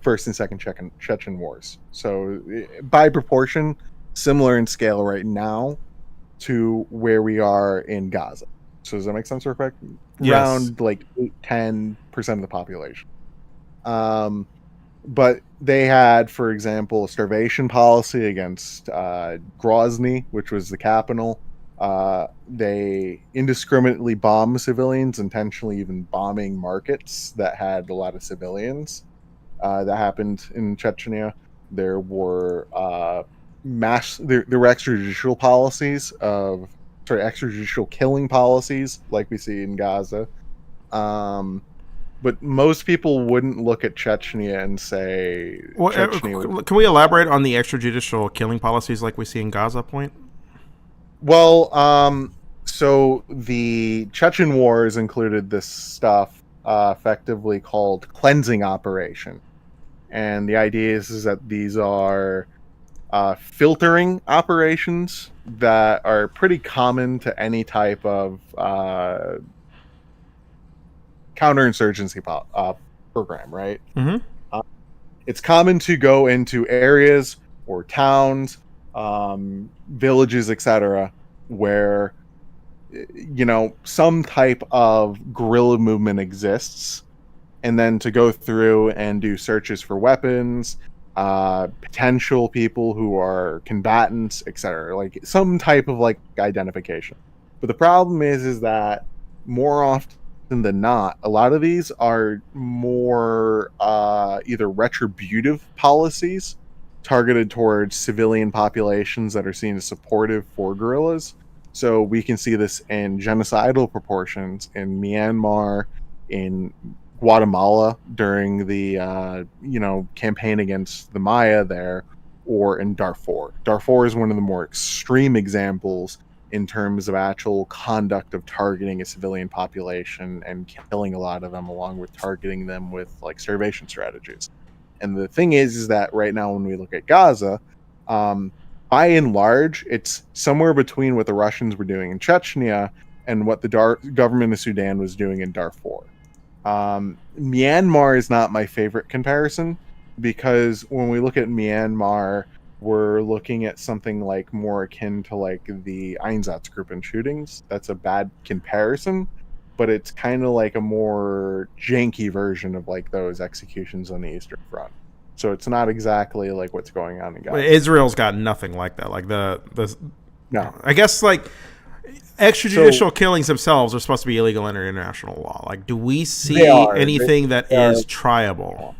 first and second Chechen wars. So by proportion, similar in scale right now to where we are in Gaza. So does that make sense real quick? Yes. Around like 8-10% of the population. Um, but they had, for example, a starvation policy against Grozny, which was the capital. They indiscriminately bomb civilians, intentionally even bombing markets that had a lot of civilians. That happened in Chechnya. There were there were extrajudicial policies of extrajudicial killing policies like we see in Gaza. Um, but most people wouldn't look at Chechnya and say Well, Chechnya was. can we elaborate on the extrajudicial killing policies like we see in Gaza? Point. Well, so the Chechen Wars included this stuff effectively called cleansing operation, and the idea is that these are filtering operations that are pretty common to any type of counterinsurgency program, right? Mm-hmm. Uh, it's common to go into areas or towns, villages, etc., where some type of guerrilla movement exists, and then to go through and do searches for weapons, potential people who are combatants, etc., like some type of like identification. But the problem is that more often than not, a lot of these are more either retributive policies targeted towards civilian populations that are seen as supportive for guerrillas. So we can see this in genocidal proportions in Myanmar, in Guatemala during the campaign against the Maya there, or in Darfur. Darfur is one of the more extreme examples in terms of actual conduct of targeting a civilian population and killing a lot of them, along with targeting them with like starvation strategies. And the thing is that right now when we look at Gaza, um, by and large, it's somewhere between what the Russians were doing in Chechnya and what the government of Sudan was doing in Darfur. Myanmar is not my favorite comparison because when we look at Myanmar, we're looking at something like more akin to like the Einsatzgruppen shootings. That's a bad comparison, but it's kind of like a more janky version of like those executions on the Eastern Front. So it's not exactly like what's going on in Gaza. Israel's got nothing like that. Like the No. I guess like extrajudicial So killings themselves are supposed to be illegal under international law. Like, do we they see are. anything that They are is triable?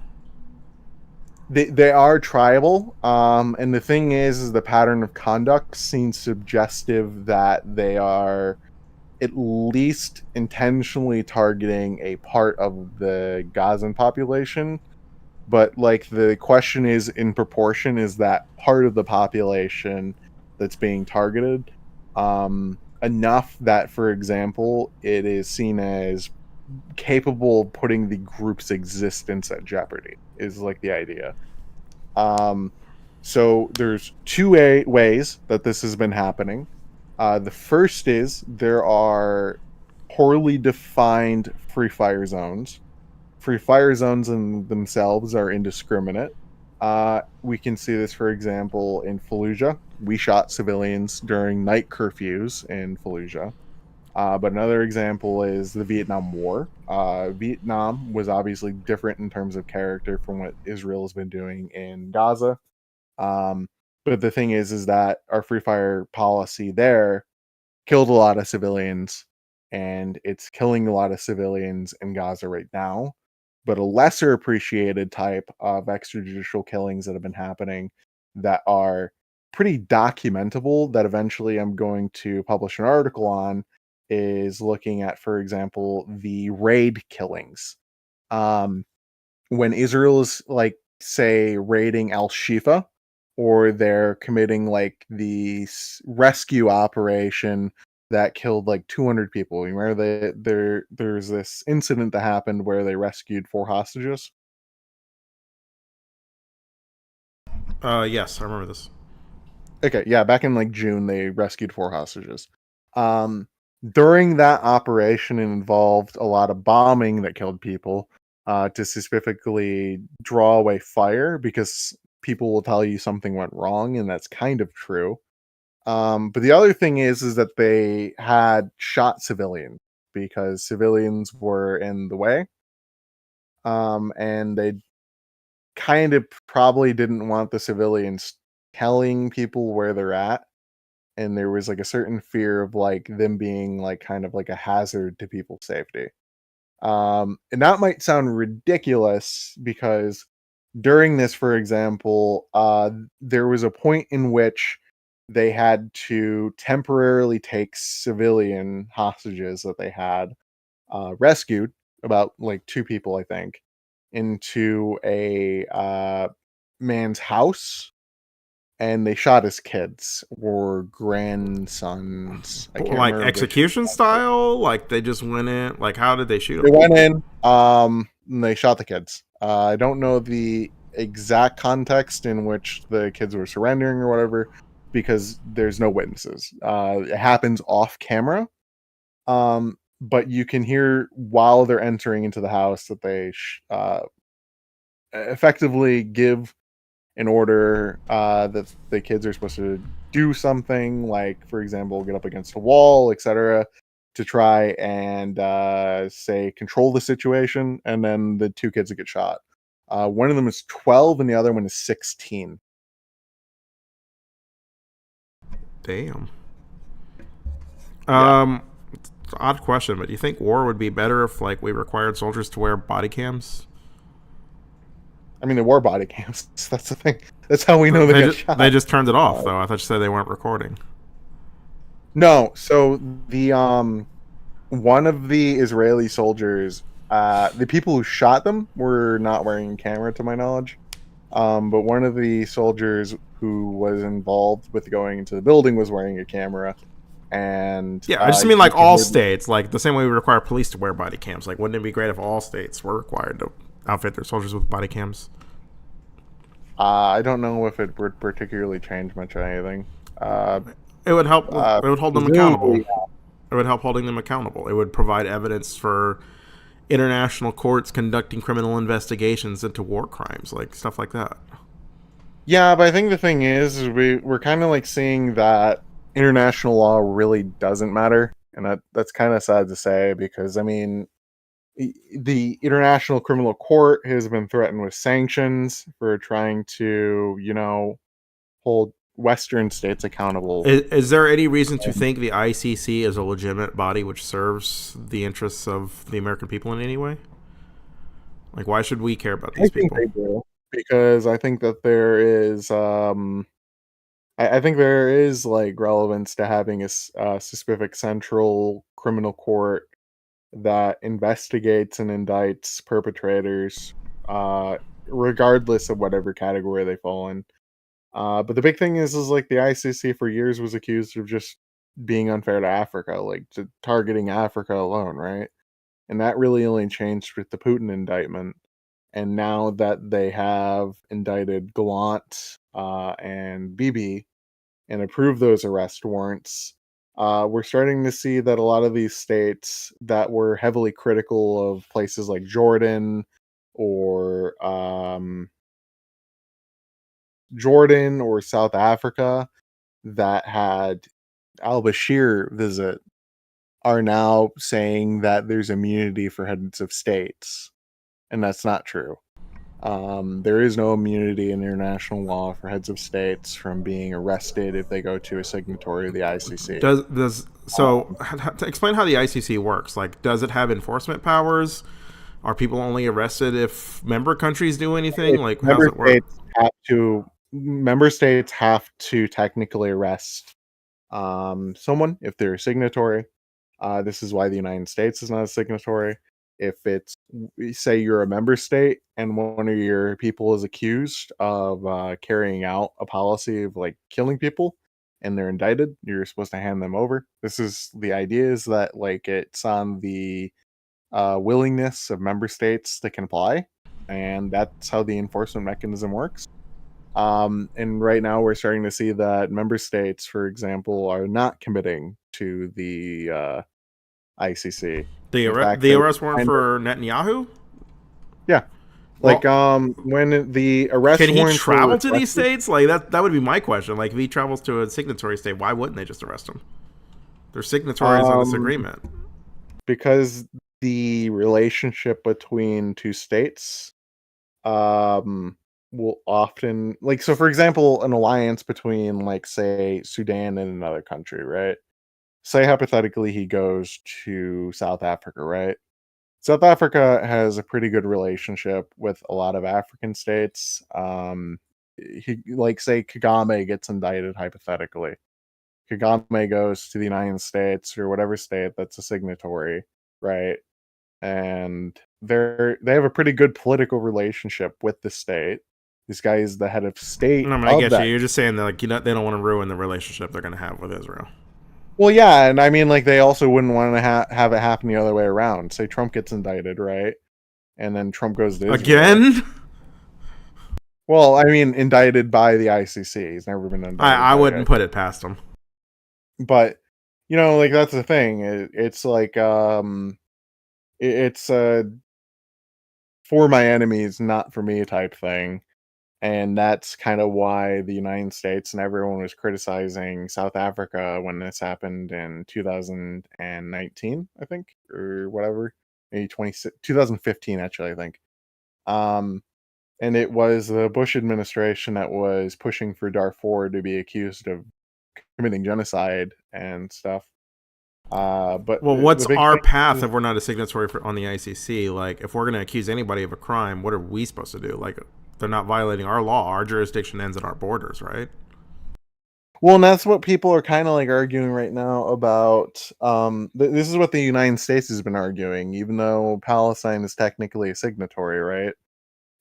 they are tribal, and the thing is the pattern of conduct seems suggestive that they are at least intentionally targeting a part of the Gazan population. But like the question is, in proportion, is that part of the population that's being targeted enough that, for example, it is seen as capable of putting the group's existence at jeopardy? Is like the idea. Um, so there's two ways that this has been happening. The first is there are poorly defined free fire zones. Free fire zones in themselves are indiscriminate. We can see this, for example, in Fallujah. We shot civilians during night curfews in Fallujah. But another example is the Vietnam War. Vietnam was obviously different in terms of character from what Israel has been doing in Gaza. Um, but the thing is that our free fire policy there killed a lot of civilians, and it's killing a lot of civilians in Gaza right now. But a lesser appreciated type of extrajudicial killings that have been happening that are pretty documentable, that eventually I'm going to publish an article on, is looking at, for example, the raid killings. Um, when Israel is like, say, raiding Al Shifa, or they're committing like the rescue operation that killed like 200 people. You remember there's this incident that happened where they rescued 4 hostages. Yes, I remember this. Okay, yeah, back in like June they rescued 4 hostages. Um, During that operation, it involved a lot of bombing that killed people, to specifically draw away fire because people will tell you something went wrong, and that's kind of true. But the other thing is that they had shot civilians because civilians were in the way, and they kind of probably didn't want the civilians telling people where they're at, and there was like a certain fear of like them being like kind of like a hazard to people's safety. And that might sound ridiculous because during this, for example, there was a point in which they had to temporarily take civilian hostages that they had rescued, about like two people, I think, into a man's house, and they shot his kids or grandsons. I can't Like remember which execution exactly. style? Like they just went in? Like how did they shoot They them? went in, and they shot the kids. I don't know the exact context in which the kids were surrendering or whatever, because there's no witnesses. It happens off camera, but you can hear while they're entering into the house that they effectively give an order that the kids are supposed to do something, like, for example, get up against a wall, etc., to try and say control the situation. And then the two kids that get shot. One of them is 12, and the other one is 16. Damn. Yeah, It's an odd question, but do you think war would be better if like we required soldiers to wear body cams? I mean, they wore body cams. That's the thing. That's how we know they got They shot. just turned it off Uh, though. I thought you said they weren't recording. no, so the one of the Israeli soldiers, the people who shot them were not wearing a camera, to my knowledge. But one of the soldiers who was involved with going into the building was wearing a camera, and Yeah, I just mean you like can all hear. states, like the same way we require police to wear body cams. Like, wouldn't it be great if all states were required to outfit their soldiers with body cams? I don't know if it would particularly change much of anything. Uh, It would help. It would hold them accountable. Presumably, It would help holding them accountable. It would provide evidence for international courts conducting criminal investigations into war crimes, like stuff like that. yeah. But I think the thing is we're kind of like seeing that international law really doesn't matter, and that's kind of sad to say, because I mean, the International Criminal Court has been threatened with sanctions for trying to, hold Western states accountable. Is there any reason to think the ICC is a legitimate body which serves the interests of the American people in any way? Like, why should we care about I these think people? they do, because I think that there is, I think there is like relevance to having a specific central criminal court that investigates and indicts perpetrators, uh, regardless of whatever category they fall in. But the big thing is like the ICC for years was accused of just being unfair to Africa, like targeting Africa alone, right? And that really only changed with the Putin indictment. And now that they have indicted Gallant and Bibi and approved those arrest warrants, we're starting to see that a lot of these states that were heavily critical of places like Jordan or South Africa that had al Bashir visit are now saying that there's immunity for heads of states, and that's not true. There is no immunity in international law for heads of states from being arrested if they go to a signatory of the ICC. Does so? To explain how the ICC works. Like, does it have enforcement powers? Are people only arrested if member countries do anything? If Like, how's it work? member states have to technically arrest someone if they're a signatory. This is why the United States is not a signatory. If it's, say, you're a member state and one of your people is accused of carrying out a policy of like killing people and they're indicted, you're supposed to hand them over. This is the idea, is that like it's on the willingness of member states to comply, and that's how the enforcement mechanism works. And right now, we're starting to see that member states, for example, are not committing to the ICC. In fact, The they arrest warrant kind of, for Netanyahu? yeah, Like, Well, when the arrest can he warrants were travel to these requested, states? Like that would be my question. Like if he travels to a signatory state, why wouldn't they just arrest him? They're signatories of this um, agreement. because the relationship between two states, um, will often, like, so for example, an alliance between, like, say, Sudan and another country, right? Say hypothetically he goes to South Africa, right? South Africa has a pretty good relationship with a lot of African states. Like, say Kagame gets indicted hypothetically. Kagame goes to the United States or whatever state that's a signatory, right? And they have a pretty good political relationship with the state. This guy is the head of state I mean, I of get you. that. You're just saying that like they don't want to ruin the relationship they're going to have with Israel. Well, yeah, and I mean, like, they also wouldn't want to have it happen the other way around. Say Trump gets indicted, right? And then Trump goes to Israel. Again, Well, I mean, indicted by the ICC. He's never been indicted I by the wouldn't put ICC. it past them. But like, that's the thing. It's like, it's a for my enemies, not for me type thing. And that's kind of why the United States and everyone was criticizing South Africa when this happened in 2019, I think, or whatever, maybe 2015, actually, I think. Um, and it was the Bush administration that was pushing for Darfur to be accused of committing genocide and stuff. But Well, the what's big our thing path is, if we're not a signatory on the ICC? Like, if we're going to accuse anybody of a crime, what are we supposed to do? Like, they're not violating our law. Our jurisdiction ends at our borders, right? well, and that's what people are kind of like arguing right now about. This is what the United States has been arguing, even though Palestine is technically a signatory, right?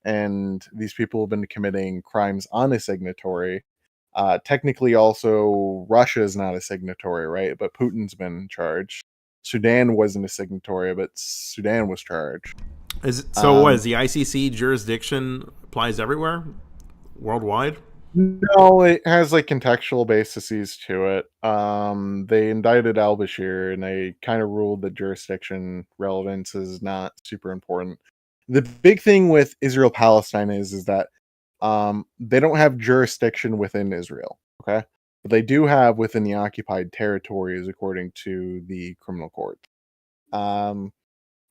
And these people have been committing crimes on a signatory. Technically, also, Russia is not a signatory, right? But Putin's been charged. Sudan wasn't a signatory, but Sudan was charged. Is so? What Um, is the ICC jurisdiction applies everywhere, worldwide? no, it has like contextual bases to it. They indicted Al Bashir and they kind of ruled that jurisdiction relevance is not super important. The big thing with Israel Palestine is that they don't have jurisdiction within Israel, okay? But they do have within the occupied territories according to the criminal court. Um,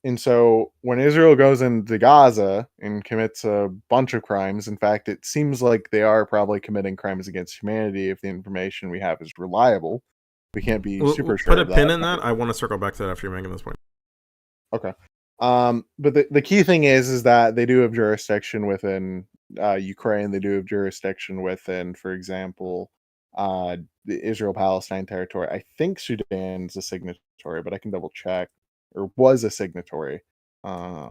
and so when Israel goes into Gaza and commits a bunch of crimes, in fact, it seems like they are probably committing crimes against humanity if the information we have is reliable. We can't be super Put sure a of that. pin in that. I want to circle back to that after you're making this point. Okay. But the key thing is that they do have jurisdiction within Ukraine. They do have jurisdiction within, for example, the Israel-Palestine territory. I think Sudan's a signatory, but I can double check. Or was a signatory. Uh,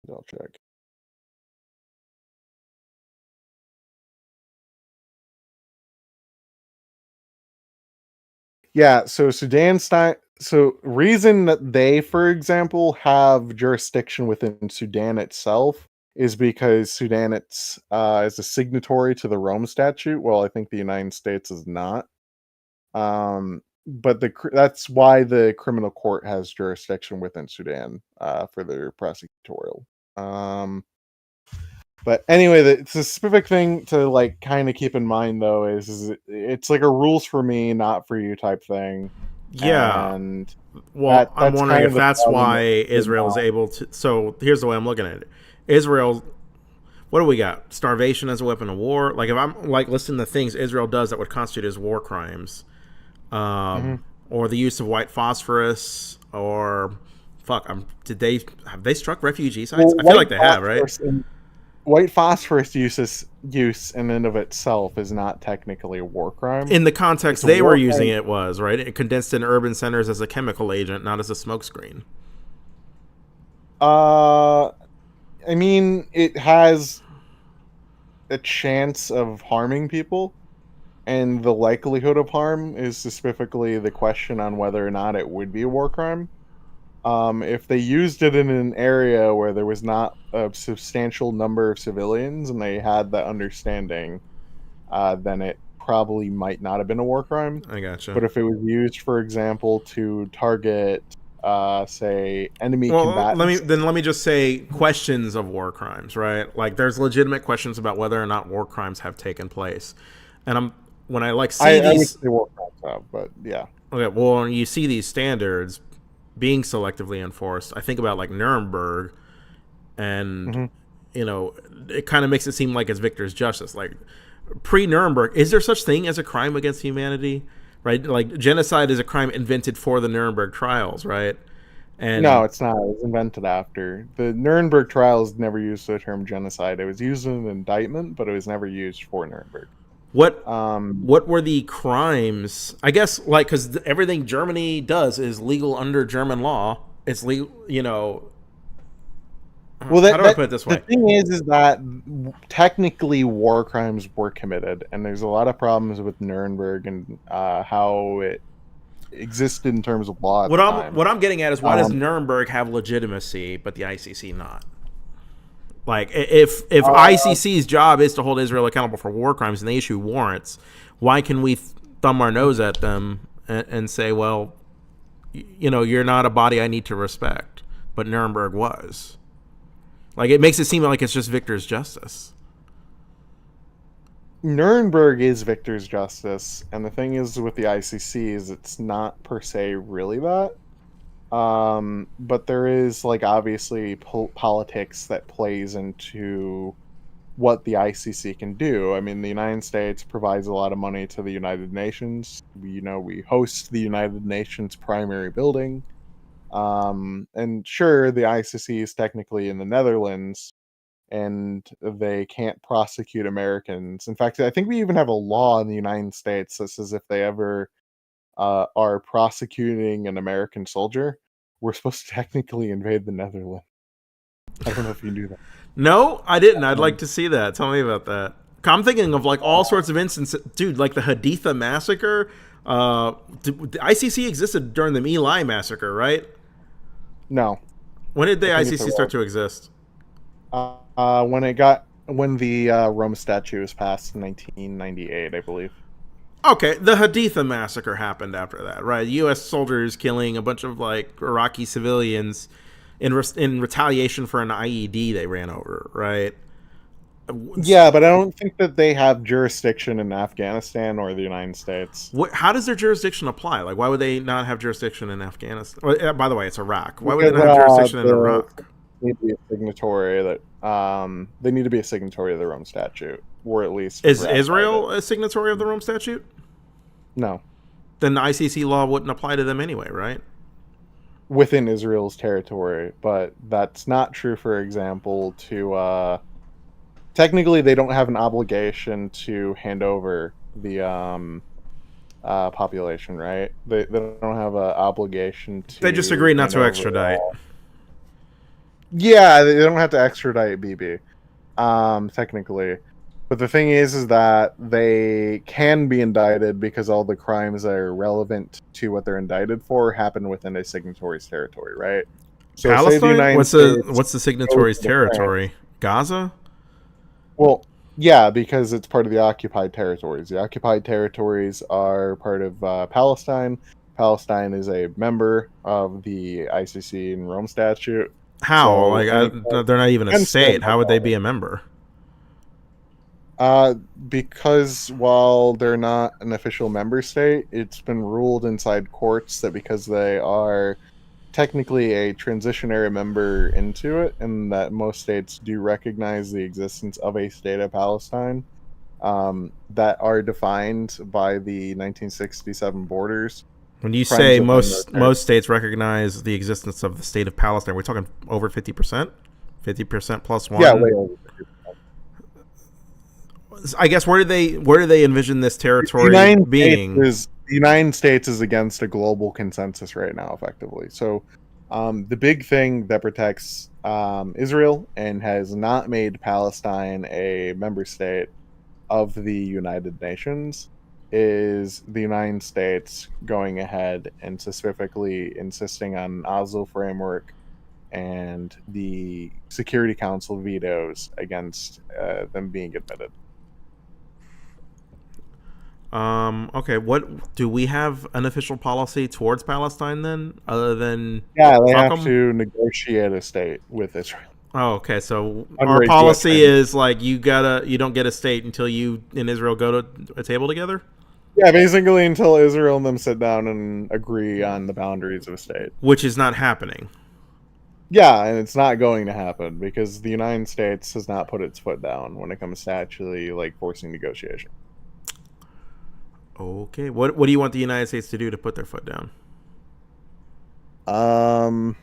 I'll check. Yeah, so so reason that they, for example, have jurisdiction within Sudan itself is because Sudan is a signatory to the Rome Statute. Well, I think the United States is not. But that's why the criminal court has jurisdiction within Sudan for their prosecutorial. But anyway, the specific thing to like kind of keep in mind though is it's like a rules for me, not for you type thing, Yeah. and Well, I'm that's wondering kind if of the that's problem why with Israel is not. able to. So here's the way I'm looking at it. Israel, what do we got? Starvation as a weapon of war. Like if I'm like listing the things Israel does that would constitute as war crimes, Mhm. or the use of white phosphorus, or fuck, did they have they struck refugee sites? Well, I feel like they have, right? white phosphorus use in and of itself is not technically a war crime. In the context It's a they were war using crime. it was right. It condensed in urban centers as a chemical agent, not as a smokescreen. Uh, I mean, it has a chance of harming people, and the likelihood of harm is specifically the question on whether or not it would be a war crime. If they used it in an area where there was not a substantial number of civilians and they had that understanding, then it probably might not have been a war crime. I gotcha. But if it was used, for example, to target say enemy Well, combatants. let me just say questions of war crimes, right? Like there's legitimate questions about whether or not war crimes have taken place, and I'm when I like see I would these. say war crimes have, but yeah. Okay, well, when you see these standards being selectively enforced, I think about like Nuremberg, and Hmm. you know, it kind of makes it seem like it's victor's justice. Like pre Nuremberg, is there such thing as a crime against humanity? Right, like genocide is a crime invented for the Nuremberg trials, right? No, And it's not. It was invented after. The Nuremberg trials never used the term genocide. It was used in an indictment, but it was never used for Nuremberg. what Um, what were the crimes? I guess like because everything Germany does is legal under German law. It's legal, you know. well, How do I put it this the way? thing is that technically war crimes were committed, and there's a lot of problems with Nuremberg and how it existed in terms of law at the time. What I'm getting at is why does Um, Nuremberg have legitimacy but the ICC not? Like if uh, ICC's job is to hold Israel accountable for war crimes and they issue warrants, why can we thumb our nose at them and say, well, you know, you're not a body I need to respect, but Nuremberg was. Like it makes it seem like it's just victor's justice. Nuremberg is victor's justice, and the thing is with the ICC is it's not per se really that. But there is like obviously politics that plays into what the ICC can do. I mean, the United States provides a lot of money to the United Nations. We host the United Nations primary building. And sure, the ICC is technically in the Netherlands, and they can't prosecute Americans. In fact, I think we even have a law in the United States that says if they ever are prosecuting an American soldier, we're supposed to technically invade the Netherlands. I don't know if you knew that. No, I didn't. I'd like Um, to see that. Tell me about that. I'm thinking of like all sorts of instances, dude. Like the Haditha massacre. The ICC existed during the My Lai massacre, right? no, When did I the think it's ICC start irrelevant. to exist? When the Rome Statute was passed in 1998, I believe. Okay, the Haditha massacre happened after that, right? U.S. soldiers killing a bunch of like Iraqi civilians in retaliation for an IED they ran over, right? Yeah, but I don't think that they have jurisdiction in Afghanistan or the United States. How does their jurisdiction apply? Like, why would they not have jurisdiction in Afghanistan? Well, by the way, it's Iraq. Why would they Because not have jurisdiction in the Iraq? need to be a signatory that they need to be a signatory of the Rome Statute, or at least Is ratify it. Israel a signatory of the Rome Statute? No, Then the ICC law wouldn't apply to them anyway, right? within Israel's territory, but that's not true. For example, to technically they don't have an obligation to hand over the population, right? They don't have an obligation They just to agree not hand to over. extradite. Yeah, they don't have to extradite BB. Technically. But the thing is that they can be indicted because all the crimes that are relevant to what they're indicted for happen within a signatory's territory, right? So, say the Palestine? United States What's the goes signatory's to France. territory? Gaza? Well, yeah, because it's part of the occupied territories. The occupied territories are part of Palestine. Palestine is a member of the ICC and Rome Statute. How? So, Like, any claim they're not even a against them state. are How would they be relevant. a member? Because while they're not an official member state, it's been ruled inside courts that because they are technically a transitionary member into it, and that most states do recognize the existence of a state of Palestine that are defined by the 1967 borders. When you Crimes say within those most territories. states recognize the existence of the state of Palestine, we're talking over 50%, 50% plus Yeah, way one. over. I guess where do they envision this territory being? The United States is against a global consensus right now, effectively. So, the big thing that protects Israel and has not made Palestine a member state of the United Nations is the United States going ahead and specifically insisting on an Oslo framework and the Security Council vetoes against them being admitted. Okay. What do we have an official policy towards Palestine then, other than Yeah, they fuck have them? to negotiate a state with Israel Oh, okay. So under our a U.S. policy framework. is like you don't get a state until you and Israel go to a table together, Yeah, basically until Israel and them sit down and agree on the boundaries of a state. which is not happening. Yeah, and it's not going to happen because the United States has not put its foot down when it comes to actually like forcing negotiation. Okay. What do you want the United States to do to put their foot down? Um,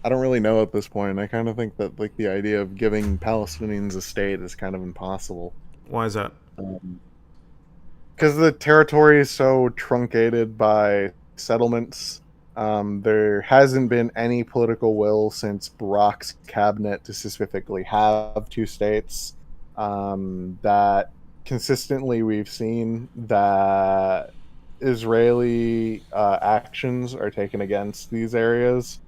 I don't really know at this point. I kind of think that like the idea of giving Palestinians a state is kind of impossible. Why is that? Because the territory is so truncated by settlements. There hasn't been any political will since Barack's cabinet to specifically have two states. That consistently we've seen that Israeli actions are taken against these areas.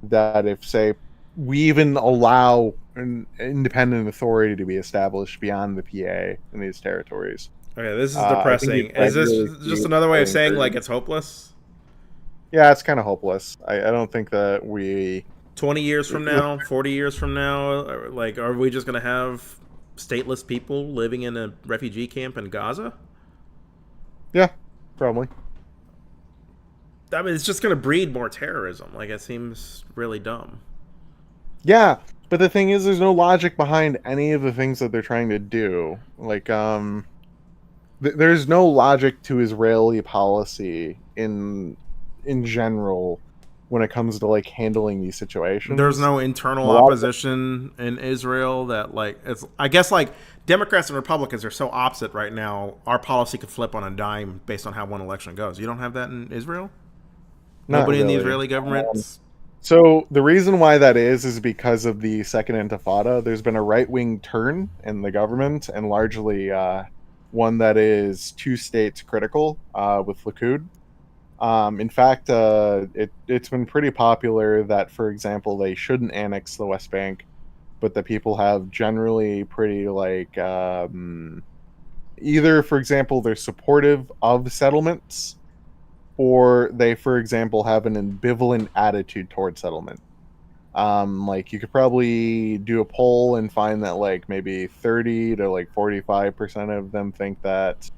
That if, say, we even allow an independent authority to be established beyond the PA in these territories, Okay, this is I think depressing. you'd Is this regularly just see another way of fighting saying like for. it's hopeless? Yeah, it's kind of hopeless. I don't think that we. 20 years from now, 40 years from now, like, are we just gonna have stateless people living in a refugee camp in Gaza? Yeah, probably. I mean, it's just gonna breed more terrorism. Like, it seems really dumb. Yeah, but the thing is, there's no logic behind any of the things that they're trying to do. Like, there's no logic to Israeli policy in general when it comes to like handling these There's situations. no A internal lot of opposition in Israel that like it's. I guess like Democrats and Republicans are so opposite right now. Our policy could flip on a dime based on how one election goes. You don't have that in Israel. not Nobody in the really. Israeli government. So the reason why that is because of the Second Intifada. There's been a right wing turn in the government, and largely one that is two states critical with Likud. In fact, it's been pretty popular that, for example, they shouldn't annex the West Bank, but the people have generally pretty like either, for example, they're supportive of settlements, or they, for example, have an ambivalent attitude towards settlement. Like you could probably do a poll and find that like maybe 30 to like 45% of them think that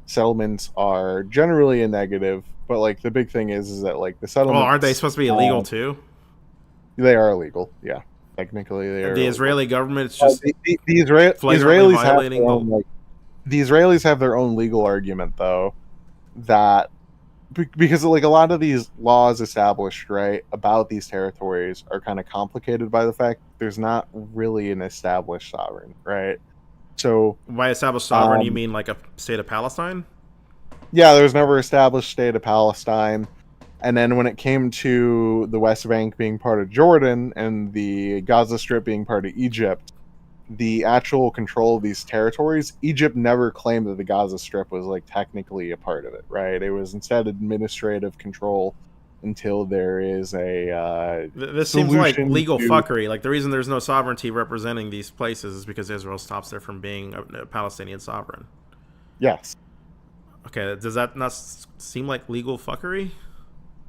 settlements are generally a negative, but like the big thing is that like the Well, aren't they settlements supposed to be illegal too? they are illegal. Yeah, technically they are The illegal. Israeli government is just flagrantly Israelis have violating their the. own like the Israelis have their own legal argument though that because like a lot of these laws established right about these territories are kind of complicated by the fact there's not really an established sovereign, right? So By established sovereign, you um mean like a state of Palestine? yeah, there's never established state of Palestine. And then when it came to the West Bank being part of Jordan and the Gaza Strip being part of Egypt, the actual control of these territories, Egypt never claimed that the Gaza Strip was like technically a part of it, right? It was instead administrative control until there is a This seems like solution legal to. fuckery. Like the reason there's no sovereignty representing these places is because Israel stops there from being a Palestinian sovereign. Yes, Okay, does that not seem like legal fuckery?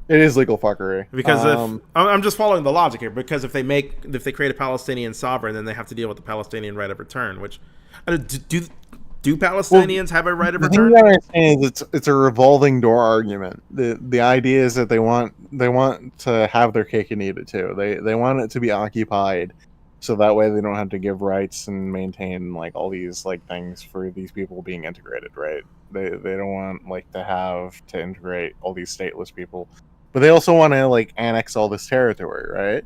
it is legal fuckery. Because if I'm just following the logic here, because if they create a Palestinian sovereign, then they have to deal with the Palestinian right of return. Which do Well, Palestinians have a right of the thing you return? gotta understand is it's a revolving door argument. The idea is that they want to have their cake and eat it too. They want it to be occupied, so that way they don't have to give rights and maintain like all these like things for these people being integrated. Right? They don't want like to have to integrate all these stateless people, but they also want to like annex all this territory. Right?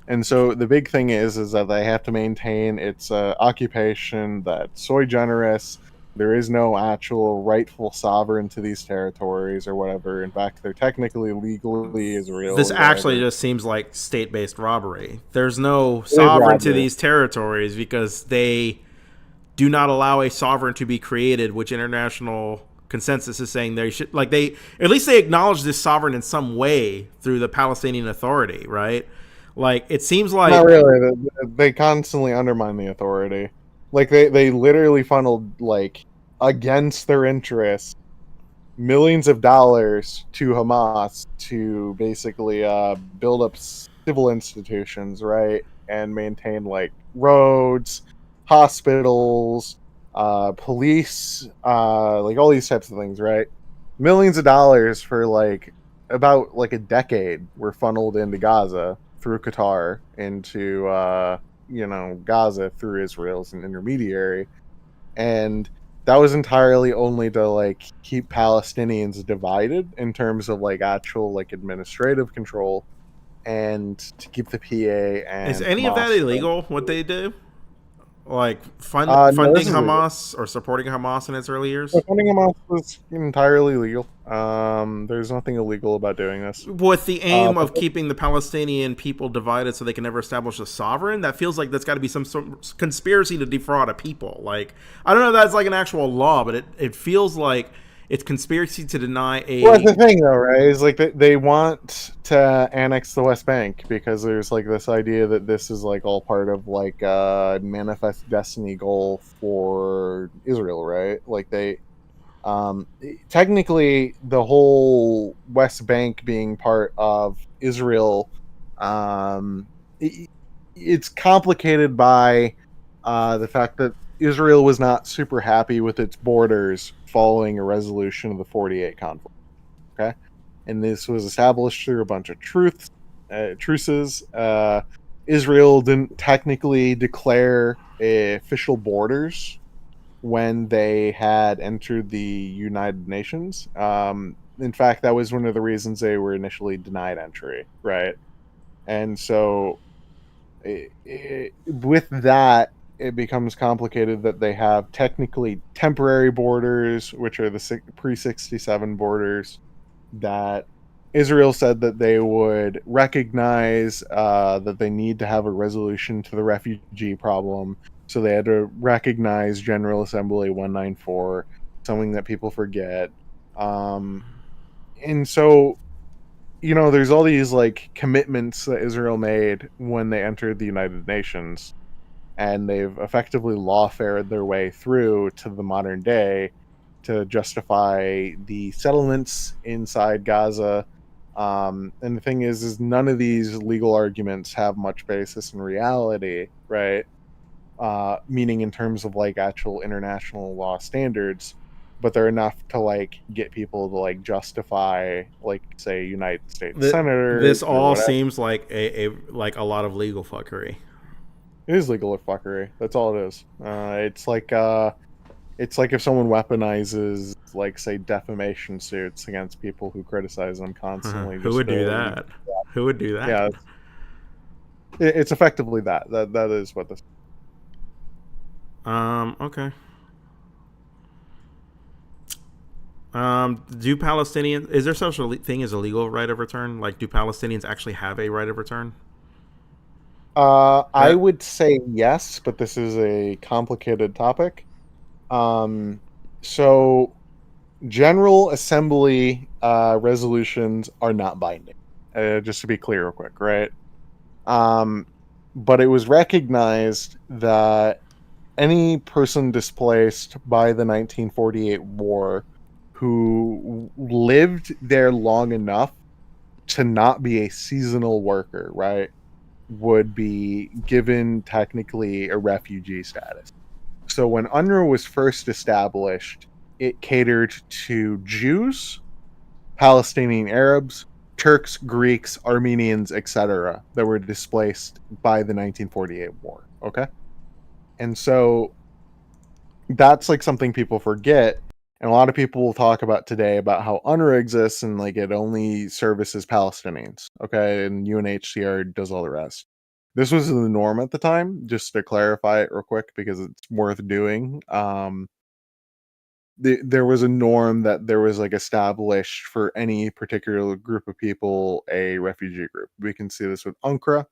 And so the big thing is that they have to maintain its occupation that's sui generis. There is no actual rightful sovereign to these territories or whatever. In fact, they're technically legally Israel This or actually whatever. just seems like state-based robbery. There's no It is sovereign to robbery. these territories because they do not allow a sovereign to be created, which international consensus is saying they should. Like they, at least they acknowledge this sovereign in some way through the Palestinian Authority, right? Like it seems Not like really. They constantly undermine the authority. Like they literally funneled like against their interests, millions of dollars to Hamas to basically build up civil institutions, right, and maintain like roads, hospitals, police, like all these types of things, right? Millions of dollars for like about like a decade were funneled into Gaza through Qatar into Gaza through Israel as an intermediary, and that was entirely only to like keep Palestinians divided in terms of like actual like administrative control, and to keep the PA Is and any of that Hamas from. illegal? What they do, like No, this funding is legal. Hamas or supporting Hamas in its early years? Defending Hamas was entirely legal. There's nothing illegal about doing this. With the Uh, aim but of keeping the Palestinian people divided so they can never establish a sovereign, that feels like that's got to be some sort of conspiracy to defraud a people. Like, I don't know if that's like an actual law, but it feels like it's conspiracy to deny well, that's a. the thing, though, right? Is like they want to annex the West Bank because there's like this idea that this is like all part of like a manifest destiny goal for Israel, right? Like technically the whole West Bank being part of Israel, um, it, it's complicated by the fact that Israel was not super happy with its borders following a resolution of the 48 conflict. Okay, and this was established through a bunch of truces. Israel didn't technically declare official borders when they had entered the United Nations. In fact, that was one of the reasons they were initially denied entry, right? And so, with that, it becomes complicated that they have technically temporary borders, which are the pre 67 borders that Israel said that they would recognize that they need to have a resolution to the refugee problem. So they had to recognize General Assembly 194, something that people forget. Um, and so, there's all these like commitments that Israel made when they entered the United Nations, and they've effectively lawfared their way through to the modern day to justify the settlements inside Gaza. And the thing is none of these legal arguments have much basis in reality, right? Meaning in terms of like actual international law standards, but they're enough to like get people to like justify, like, say, United States senators This or all whatever. seems like a lot of legal fuckery. It is legal fuckery. That's all it is. It's like if someone weaponizes, like, say, defamation suits against people who criticize them constantly, Who just would do to, that? Who would do that? yeah, it's effectively that. That is what this. Okay. Do Palestinians, is there such a thing as a legal right of return? Like, do Palestinians actually have a right of return? I That would say yes, but this is a complicated topic. Um, so General Assembly resolutions are not binding. Just to be clear, real quick, right? Um, but it was recognized that any person displaced by the 1948 war who lived there long enough to not be a seasonal worker, right, would be given technically a refugee status. So when UNRWA was first established, it catered to Jews, Palestinian Arabs, Turks, Greeks, Armenians, etc., that were displaced by the 1948 war. Okay. And so that's like something people forget. And a lot of people will talk about today about how UNRWA exists and like it only services Palestinians. Okay. And UNHCR does all the rest. This was the norm at the time, just to clarify it real quick because it's worth doing. There was a norm that there was like established for any particular group of people a refugee group. We can see this with UNCRA,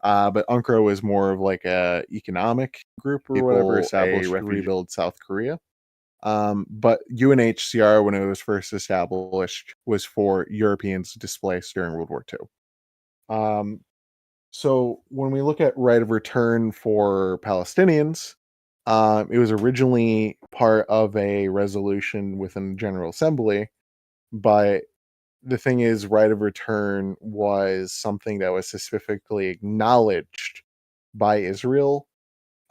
but UNCRA was more of like a economic group or whatever people established to rebuild South Korea. But UNHCR, when it was first established, was for Europeans displaced during World War II. So when we look at right of return for Palestinians, It was originally part of a resolution within the General Assembly, but the thing is, right of return was something that was specifically acknowledged by Israel.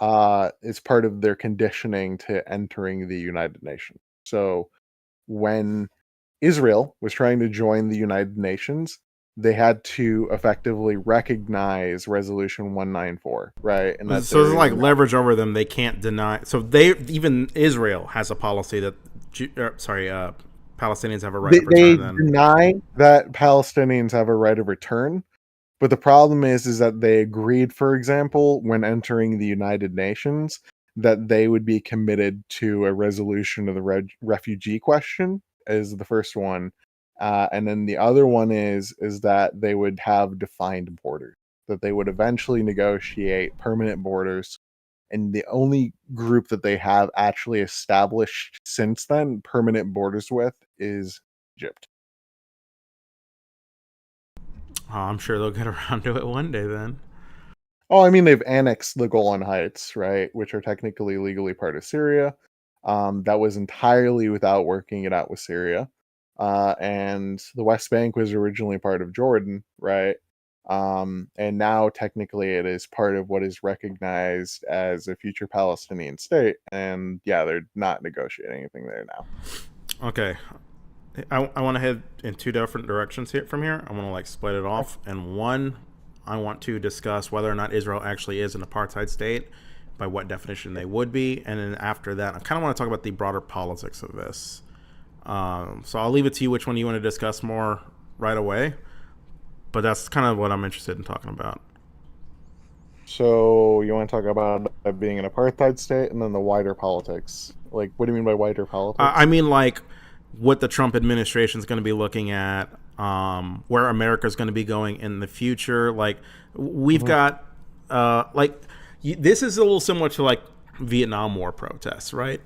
It's part of their conditioning to entering the United Nations. So when Israel was trying to join the United Nations, they had to effectively recognize Resolution 194, right? And that So there there's is like an leverage over them. They can't deny. So they even Israel has a policy that Palestinians have a right of they return. Then deny that Palestinians have a right of return, but the problem is that they agreed, for example, when entering the United Nations, that they would be committed to a resolution of the refugee question, is the first one, and then the other one is that they would have defined borders, that they would eventually negotiate permanent borders, and the only group that they have actually established since then permanent borders with is Egypt. I'm sure they'll get around to it one day. Then Oh, I mean, they've annexed the Golan Heights, right, which are technically legally part of Syria. That was entirely without working it out with Syria. And the West Bank was originally part of Jordan, right? And now technically it is part of what is recognized as a future Palestinian state. And yeah, they're not negotiating anything there now. okay, I want to head in two different directions here. From here, I want to like split it off. And one, I want to discuss whether or not Israel actually is an apartheid state, by what definition they would be, and then after that, I kind of want to talk about the broader politics of this. So I'll leave it to you which one you want to discuss more right away. But that's kind of what I'm interested in talking about. So you want to talk about it being an apartheid state and then the wider politics. Like, what do you mean by wider I politics? mean, like, what the Trump administration is going to be looking at, where America is going to be going in the future. Like, we've Mhm. got, like, this is a little similar to like Vietnam War protests, right?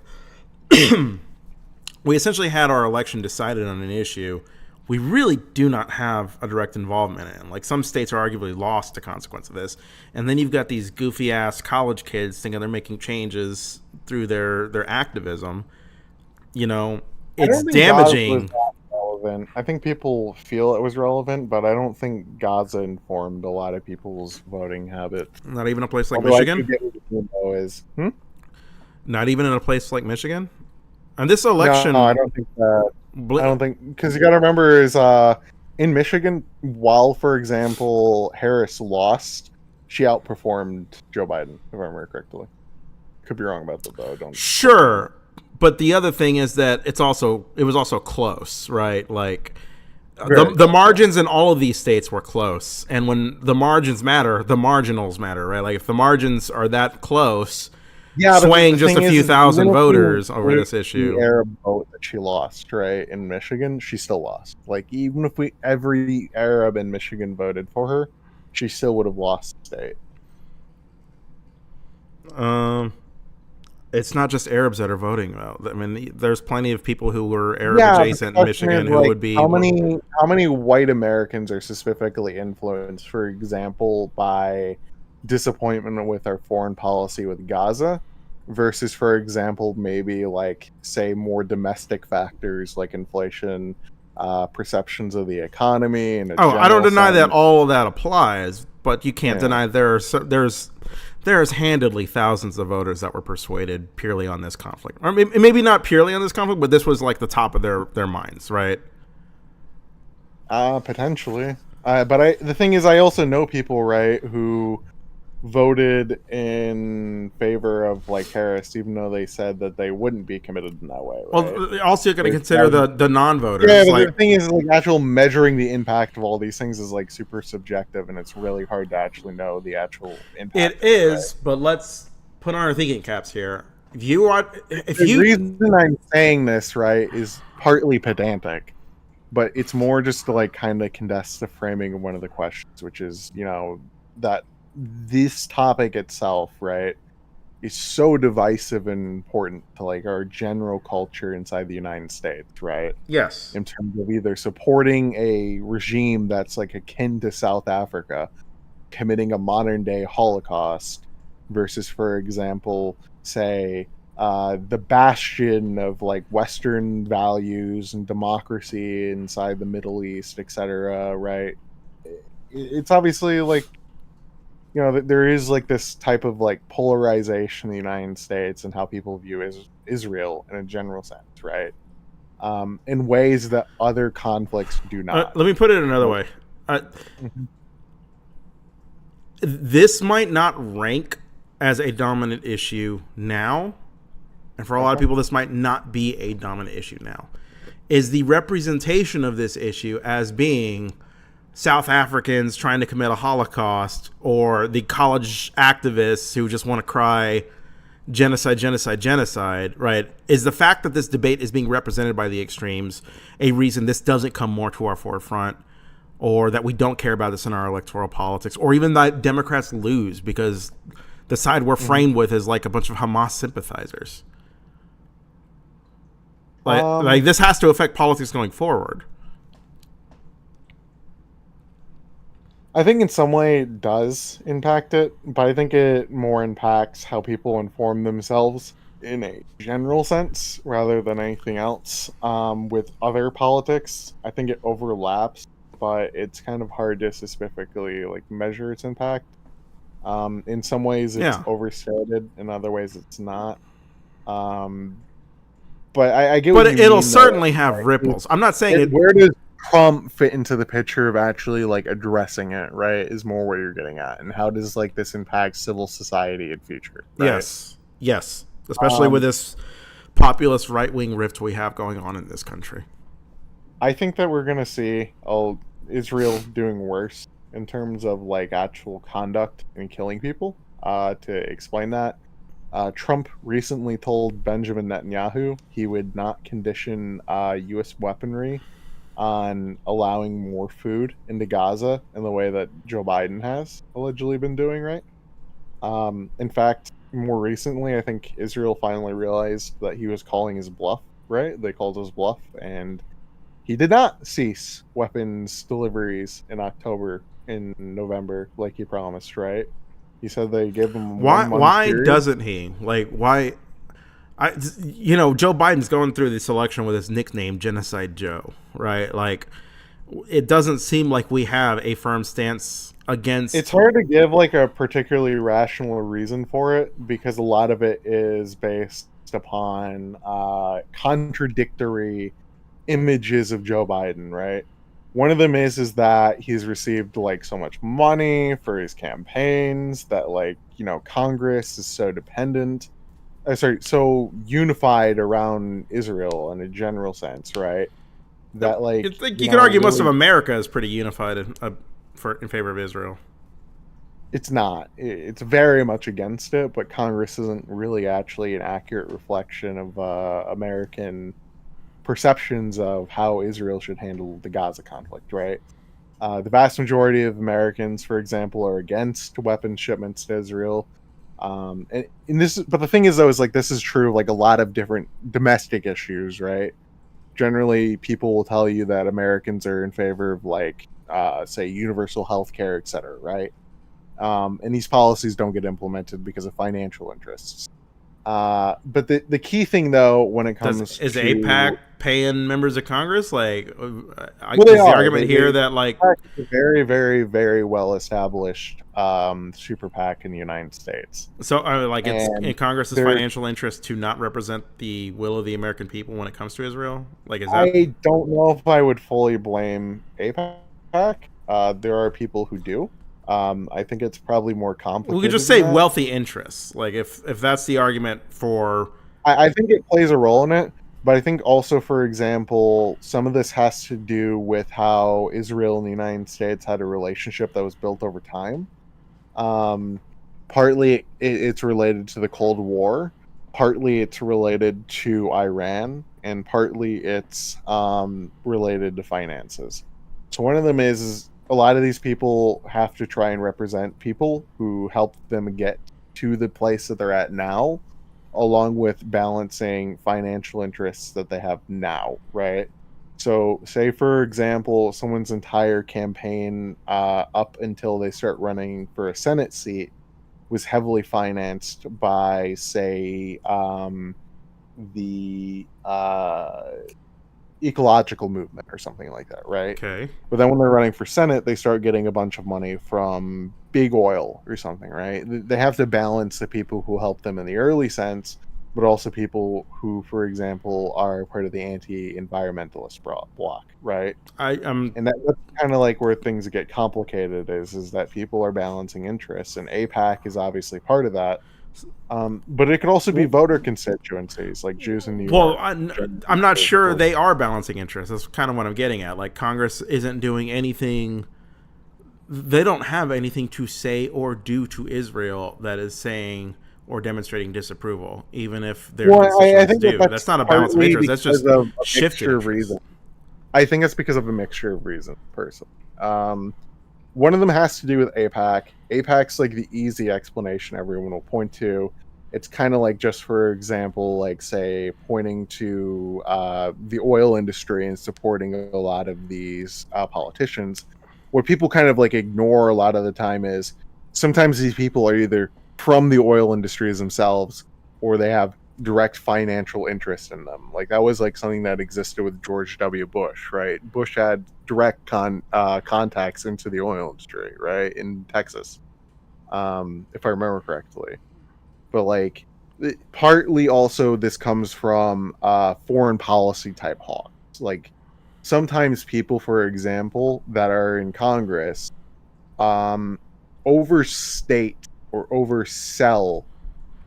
We essentially had our election decided on an issue we really do not have a direct involvement in. Like some states are arguably lost to consequence of this, and then you've got these goofy ass college kids thinking they're making changes through their activism. You know, I it's don't think Gaza was damaging. that relevant. I think people feel it was relevant, but I don't think Gaza informed a lot of people's voting habits. Not even a place like Although I Michigan. do get what the Jimbo is. Not even in a place like Michigan. And this No, I election, don't think that. I bl- don't think because you got to remember is in Michigan, while for example Harris lost, she outperformed Joe Biden, if I remember correctly. Could be wrong about that though. Don't quote me on that. sure, but the other thing is that it was also close, right? Like Very the close, yeah. margins in all of these states were close, and when the margins matter, the marginals matter, right? Like if the margins are that close, Yeah, but swaying the just thing a few is even thousand if you voters over include this the issue. Arab vote that she lost, right, in Michigan, she still lost. Like even if we every Arab in Michigan voted for her, she still would have lost the state. Um, it's not just Arabs that are voting though. I mean, there's plenty of people who were Arab Yeah, but the adjacent in question is Michigan who like would be. how many white Americans are specifically influenced, for example, by disappointment with our foreign policy with Gaza versus, for example, maybe like say more domestic factors like inflation, perceptions of the economy in a Oh, I don't general deny that sense. all of that applies, but you can't Yeah. deny there's handedly thousands of voters that were persuaded purely on this conflict, or maybe not purely on this conflict, but this was like the top of their minds, right? Potentially. But the thing is I also know people, right, who voted in favor of like Harris, even though they said that they wouldn't be committed in that way, right? Well, also you got to There's consider the yeah, non-voters. but the Like thing is, like, actual measuring the impact of all these things is like super subjective, and it's really hard to actually know the actual it impact of it, right? is, but let's put on our thinking caps here. If you want, if The you reason I'm saying this, right, is partly pedantic, but it's more just to like kind of condense the framing of one of the questions, which is, that this topic itself, right, is so divisive and important to like our general culture inside the United States, right? yes, In terms of either supporting a regime that's like akin to South Africa, committing a modern day Holocaust, versus, for example, say the bastion of like Western values and democracy inside the Middle East, etc. Right? It's obviously like, there is like this type of like polarization in the United States and how people view Israel in a general sense, right? In ways that other conflicts do not. Let me put it another Right? way. Mhm. This might not rank as a dominant issue now, and for a lot of Okay. people, this might not be a dominant issue now. Is the representation of this issue as being South Africans trying to commit a Holocaust, or the college activists who just want to cry genocide, genocide, genocide, right? Is the fact that this debate is being represented by the extremes a reason this doesn't come more to our forefront, or that we don't care about this in our electoral politics, or even that Democrats lose because the side we're Mhm. framed with is like a bunch of Hamas sympathizers? Like Um, this has to affect politics going forward. I think in some way it does impact it, but I think it more impacts how people inform themselves in a general sense rather than anything else. With other politics, I think it overlaps, but it's kind of hard to specifically like measure its impact. In some ways, it's Yeah, overstated. In other ways, it's not. Um, but I get what but you it'll mean, though. certainly have Right? ripples. I'm not saying it. Where does Trump fit into the picture of actually like addressing it? Right, is more what you're getting at, and how does like this impact civil society in future? Right. Yes, yes, especially with Um, this populist right wing rift we have going on in this country. I think that we're gonna see Israel doing worse in terms of like actual conduct and killing people. To explain that, Trump recently told Benjamin Netanyahu he would not condition U.S. weaponry on allowing more food into Gaza in the way that Joe Biden has allegedly been doing, right? In fact, more recently, I think Israel finally realized that he was calling his bluff, right? They called his bluff, and he did not cease weapons deliveries in October, in November, like he promised, right? He said they gave him a Why? 1 month Why period. doesn't he? Like, why? Joe Biden's going through this election with his nickname Genocide Joe, right? Like, it doesn't seem like we have a firm stance It's against. hard to give like a particularly rational reason for it because a lot of it is based upon contradictory images of Joe Biden, right? One of them is that he's received like so much money for his campaigns that like, Congress is so dependent, sorry, so unified around Israel in a general sense, right? That You like, think you could argue most of really America is pretty unified in favor of Israel. it's not. It's very much against it, but Congress isn't really actually an accurate reflection of American perceptions of how Israel should handle the Gaza conflict, right? The vast majority of Americans, for example, are against weapons shipments to Israel. But the thing is, though, is like this is true of like a lot of different domestic issues, right? Generally, people will tell you that Americans are in favor of like, say, universal health care, et cetera, right? And these policies don't get implemented because of financial interests. But the key thing, though, when it Does comes is to, APAC paying members of Congress? Like, well, they is the are argument here that like, a very, very, very well established super PAC in the United States, so like it's in and Congress's there, financial interest to not represent the will of the American people when it comes to Israel? Like, is that I don't know if I would fully blame APAC. There are people who do. I think it's probably more we could just complicated than say that. wealthy interests? Like, if that's the argument for I think it plays a role in it, but I think also, for example, some of this has to do with how Israel and the United States had a relationship that was built over time. Um, Partly it's related to the Cold War, partly it's related to Iran, and partly it's related to finances. So one of them is a lot of these people have to try and represent people who helped them get to the place that they're at now, along with balancing financial interests that they have now, right? So, say for example, someone's entire campaign up until they start running for a Senate seat was heavily financed by, say, the ecological movement or something like that, right? Okay. But then when they're running for Senate, they start getting a bunch of money from big oil or something, right? They have to balance the people who help them in the early sense, but also people who, for example, are part of the anti-environmentalist bloc, right? I'm And that's kind of like where things get complicated is that people are balancing interests, and APAC is obviously part of that. But it could also be voter constituencies like Jews in New well, York, I'm not sure Georgia. they are balancing interests. That's kind of what I'm getting at. Like Congress isn't doing anything. They don't have anything to say or do to Israel that is saying or demonstrating disapproval, even if their Well, I constituents think that do. that's That's not a balance of partly interest. That's because just of a shifted mixture of interests. reasons. I think it's because of a mixture of reasons, personally. Um, One of them has to do with APAC. APAC's like the easy explanation everyone will point to. It's kind of like, just for example, like say pointing to the oil industry and supporting a lot of these politicians. What people kind of like ignore a lot of the time is sometimes these people are either from the oil industries themselves or they have direct financial interest in them. Like that was like something that existed with George W. Bush, right? Bush had direct contacts into the oil industry, right, in Texas, if I remember correctly. But like, partly also this comes from foreign policy type hawks. Like sometimes people, for example, that are in Congress, um, overstate or oversell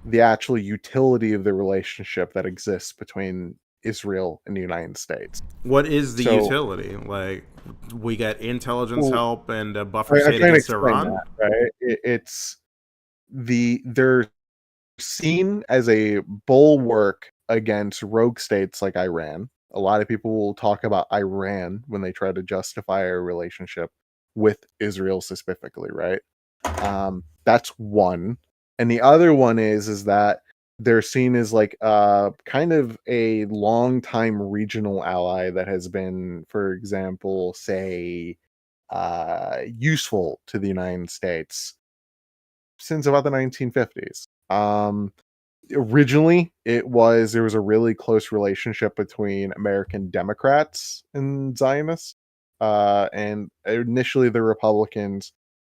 the actual utility of the relationship that exists between Israel and the United States. What is the So, utility? Like, we get intelligence well, help and a buffer I state try and against explain Iran. that, right? It's they're seen as a bulwark against rogue states like Iran. A lot of people will talk about Iran when they try to justify a relationship with Israel specifically, right? That's one. And the other one is that they're seen as like kind of a long time regional ally that has been, for example, say useful to the United States since about the 1950s. Originally, there was a really close relationship between American Democrats and Zionists, and initially the Republicans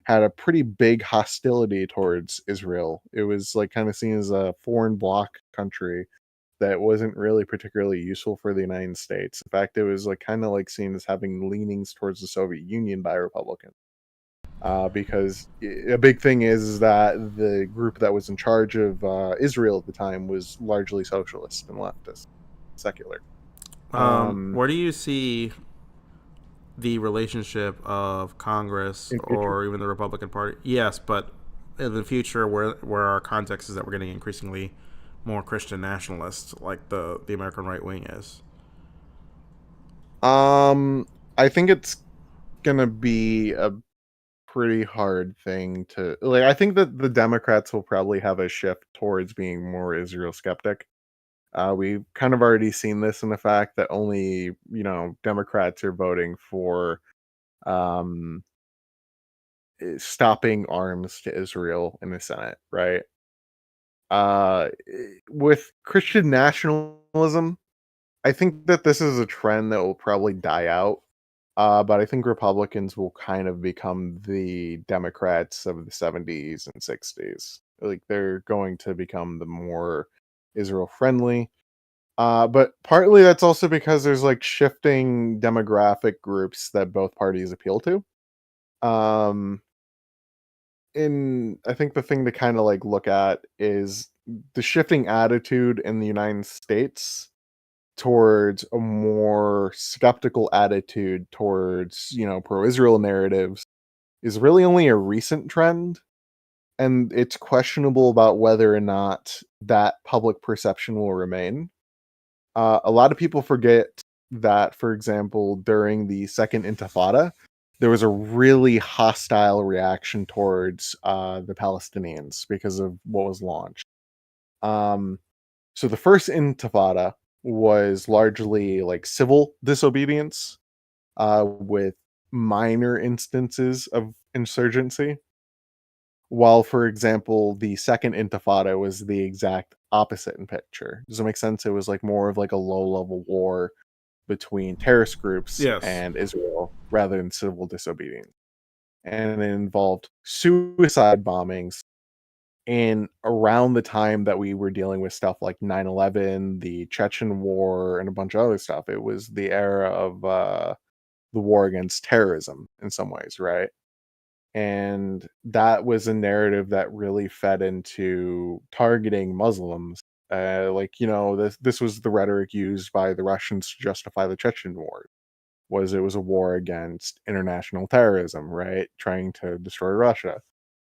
had a pretty big hostility towards Israel. It was like kind of seen as a foreign bloc country that wasn't really particularly useful for the United States. In fact, it was like kind of like seen as having leanings towards the Soviet Union by Republicans. Because a big thing is that the group that was in charge of Israel at the time was largely socialist and leftist, secular. Um, Where do you see the relationship of Congress in future, or even the Republican Party? Yes, but in the future, where our context is that we're getting increasingly more Christian nationalists, like the American right wing is. um, I think it's gonna be a pretty hard thing to like. I think that the Democrats will probably have a shift towards being more Israel skeptic. We've kind of already seen this in the fact that only Democrats are voting for um stopping arms to Israel in the Senate, right? With Christian nationalism, I think that this is a trend that will probably die out. But I think Republicans will kind of become the Democrats of the 70s and 60s. Like they're going to become the more Israel friendly. But partly that's also because there's like shifting demographic groups that both parties appeal to. Um, I think the thing to kind of like look at is the shifting attitude in the United States towards a more skeptical attitude towards, pro-Israel narratives is really only a recent trend, and it's questionable about whether or not that public perception will remain. A lot of people forget that, for example, during the Second Intifada, there was a really hostile reaction towards the Palestinians because of what was launched. Um, so the first Intifada was largely like civil disobedience, with minor instances of insurgency. while, for example, the second Intifada was the exact opposite in picture. Does it make sense? It was like more of like a low-level war between terrorist groups Yes. and Israel rather than civil disobedience. And it involved suicide bombings in around the time that we were dealing with stuff like 9/11, the Chechen War, and a bunch of other stuff. It was the era of the war against terrorism in some ways, right? And that was a narrative that really fed into targeting Muslims. Like, this was the rhetoric used by the Russians to justify the Chechen War. Was it was a war against international terrorism, right? Trying to destroy Russia.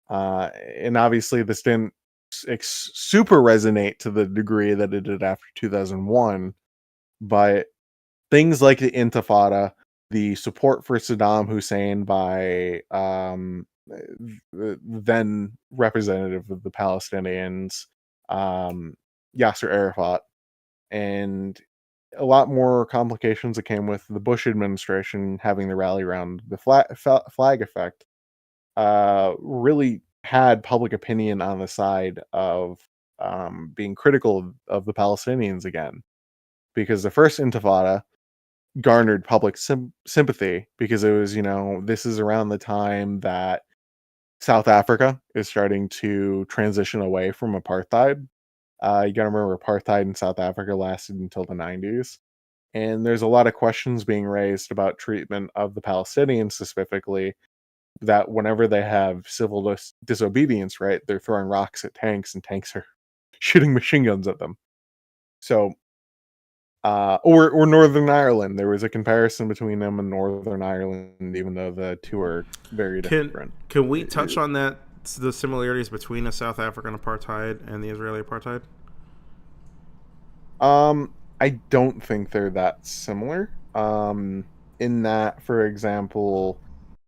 And obviously, this didn't super resonate to the degree that it did after 2001. But things like the Intifada, the support for Saddam Hussein by the then representative of the Palestinians, um, Yasser Arafat, and a lot more complications that came with the Bush administration having the rally around the flag effect, really had public opinion on the side of being critical of the Palestinians again. Because the first Intifada garnered public sympathy because it was, this is around the time that South Africa is starting to transition away from apartheid. You got to remember, apartheid in South Africa lasted until the 90s. And there's a lot of questions being raised about treatment of the Palestinians specifically, that whenever they have civil disobedience, right, they're throwing rocks at tanks and tanks are shooting machine guns at them. So, or Northern Ireland, there was a comparison between them and Northern Ireland, even though the two are very Can different. can we touch on that, the similarities between the South African apartheid and the Israeli apartheid? I don't think they're that similar. In that, for example,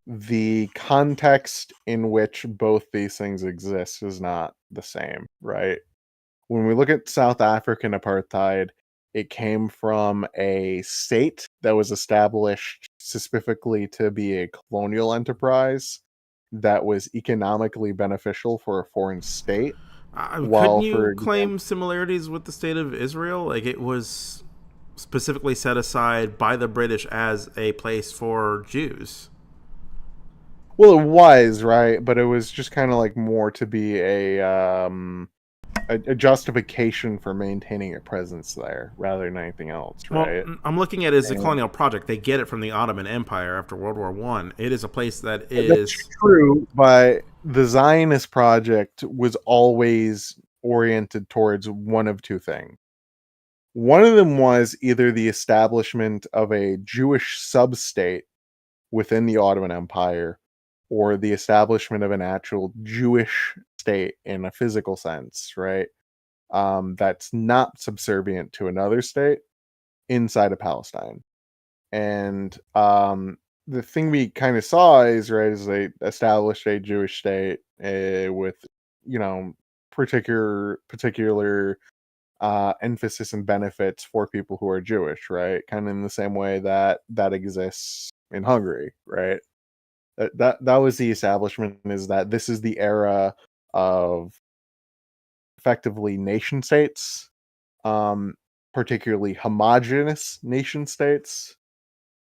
the context in which both these things exist is not the same, right? When we look at South African apartheid, it came from a state that was established specifically to be a colonial enterprise that was economically beneficial for a foreign state. Couldn't While, for you example, claim similarities with the state of Israel? Like, it was specifically set aside by the British as a place for Jews. well, it was right, but it was just kind of like more to be a justification for maintaining a presence there rather than anything else, Well, right? I'm looking at it as a And colonial project. They get it from the Ottoman Empire after World War One. It is a place that that's is. true, but the Zionist project was always oriented towards one of two things. One of them was either the establishment of a Jewish sub-state within the Ottoman Empire, or the establishment of an actual Jewish state in a physical sense, right? That's not subservient to another state inside of Palestine. And the thing we kind of saw is, right, is they established a Jewish state with, you know, particular emphasis and benefits for people who are Jewish, right? Kind of in the same way that that exists in Hungary, right? That was the establishment. Is that this is the era of effectively nation states, um, particularly homogenous nation states,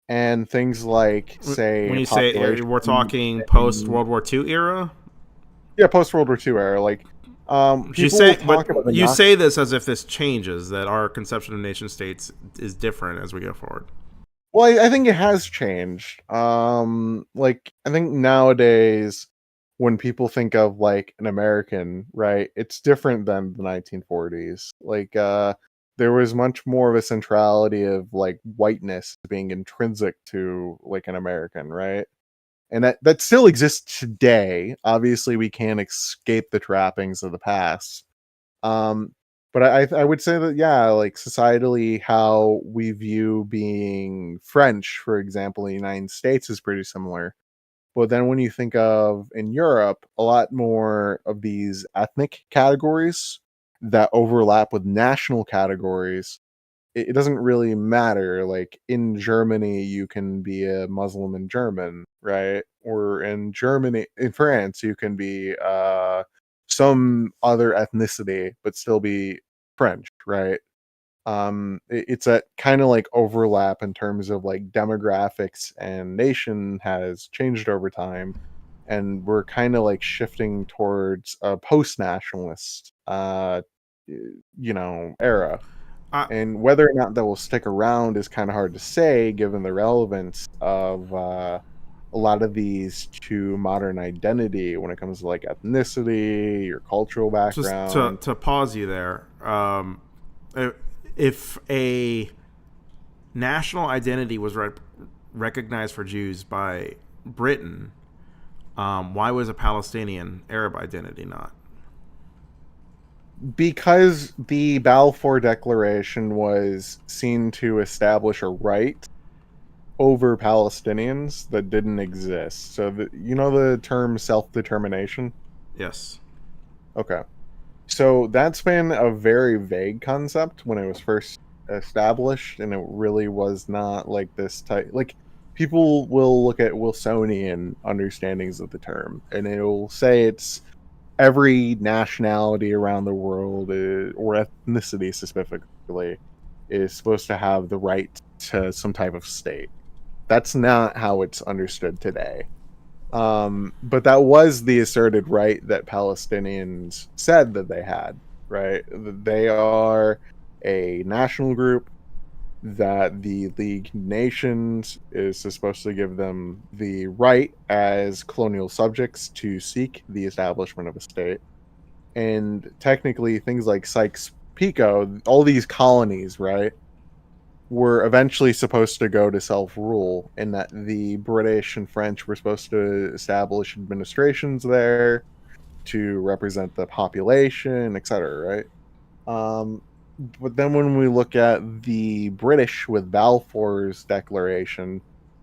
and things like, When say, you say population. we're talking post World War II era, Yeah, post World War II era. Like, you people will say, but talk about the you Nazi. say this as if this changes, that our conception of nation states is different as we go forward. Well, I think it has changed. Like, I think nowadays, when people think of like an American, right, it's different than the 1940s. Like, there was much more of a centrality of like whiteness being intrinsic to like an American, right? And that still exists today. Obviously, we can't escape the trappings of the past. Um, but I would say that, yeah, like societally, how we view being French, for example, in the United States is pretty similar. But then when you think of in Europe, a lot more of these ethnic categories that overlap with national categories it doesn't really matter. Like in Germany, you can be a Muslim in German, right? Or in Germany, in France, you can be some other ethnicity, but still be French, right? It's that kind of like overlap in terms of like demographics and nation has changed over time, and we're kind of like shifting towards a post-nationalist, era, I, and whether or not that will stick around is kind of hard to say, given the relevance of a lot of these to modern identity when it comes to like ethnicity, your cultural just to background. pause you there. If a national identity was recognized for Jews by Britain, why was a Palestinian Arab identity not? Because the Balfour Declaration was seen to establish a right over Palestinians that didn't exist. So, the term self determination? Yes. Okay. So, that's been a very vague concept when it was first established, and it really was not like this type. Like, people will look at Wilsonian understandings of the term, and it'll say it's every nationality around the world, or ethnicity specifically, is supposed to have the right to some type of state. That's not how it's understood today. But that was the asserted right that Palestinians said that they had, right? They are a national group, that the League of Nations is supposed to give them the right as colonial subjects to seek the establishment of a state. And technically, things like Sykes-Picot, all these colonies, right, were eventually supposed to go to self-rule, and that the British and French were supposed to establish administrations there to represent the population, etc., right? Um, but then when we look at the British with Balfour's declaration,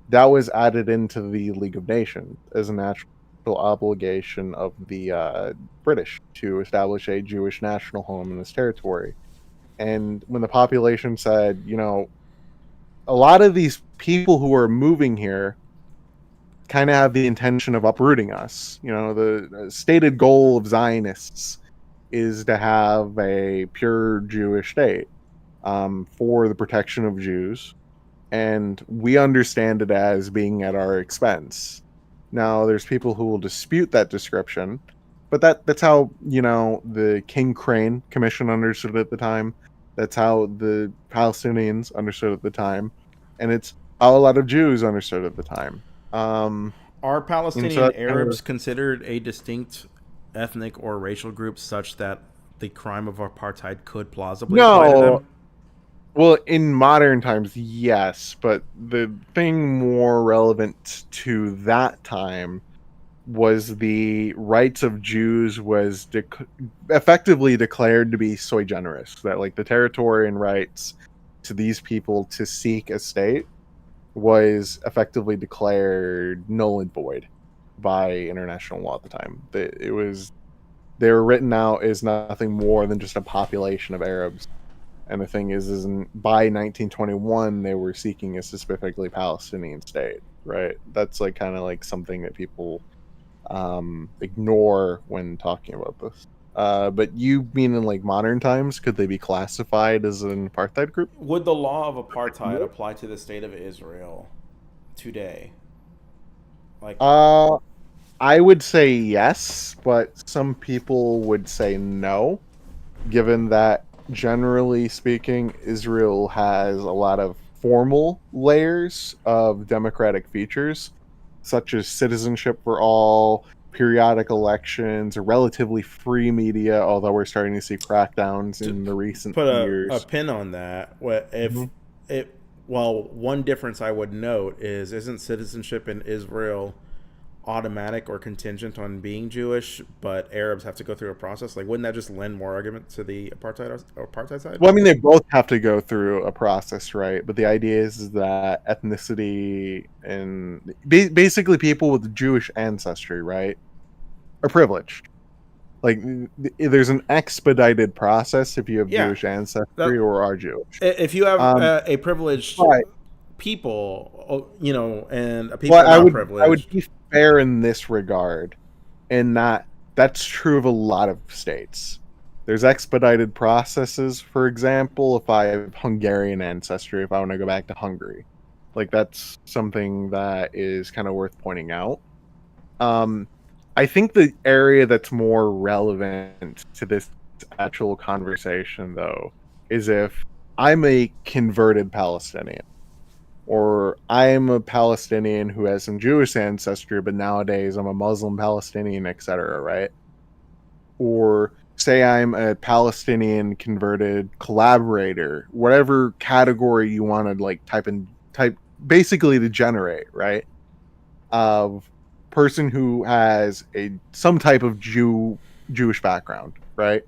that was added into the League of Nations as a natural obligation of the British to establish a Jewish national home in this territory. And when the population said, a lot of these people who are moving here kind of have the intention of uprooting us. The stated goal of Zionists is to have a pure Jewish state, for the protection of Jews, and we understand it as being at our expense. Now, there's people who will dispute that description, but that's how the King Crane Commission understood it at the time. That's how the Palestinians understood it at the time, and it's how a lot of Jews understood it at the time. Um, Are and so Palestinian that's kind of Arabs considered a distinct ethnic or racial group such that the crime of apartheid could plausibly apply to no. them? Well, in modern times, yes, but the thing more relevant to that time was the rights of Jews was effectively declared to be sui generis. That like the territory and rights to these people to seek a state was effectively declared null and void by international law at the time. They were written out as nothing more than just a population of Arabs. And the thing is by 1921 they were seeking a specifically Palestinian state, right? That's like kind of like something that people ignore when talking about this. But you mean in like modern times, could they be classified as an apartheid group? Would the law of apartheid apply to the state of Israel today? Like, Uh, I would say yes, but some people would say no, given that generally speaking, Israel has a lot of formal layers of democratic features, such as citizenship for all, periodic elections, a relatively free media, although we're starting to see crackdowns to in the recent put a years. pin on that, what if Mhm. it? Well, one difference I would note is isn't citizenship in Israel automatic or contingent on being Jewish, but Arabs have to go through a process? Like, wouldn't that just lend more argument to the apartheid side? Well, I mean, they both have to go through a process, right? But the idea is that ethnicity and basically people with Jewish ancestry, right, are privileged. Like, there's an expedited process if you have Yeah. Jewish ancestry That, or are Jewish. if you have Um, a privileged but people, and people well, I not would privileged. be fair in this regard, in that that's true of a lot of states. There's expedited processes. For example, if I have Hungarian ancestry, if I want to go back to Hungary, like that's something that is kind of worth pointing out. Um, I think the area that's more relevant to this actual conversation, though, is if I'm a converted Palestinian, or I'm a Palestinian who has some Jewish ancestry, but nowadays I'm a Muslim Palestinian, etc., right? Or say I'm a Palestinian converted collaborator, whatever category you want to like type basically to generate, right? Of person who has a some type of Jewish background, right?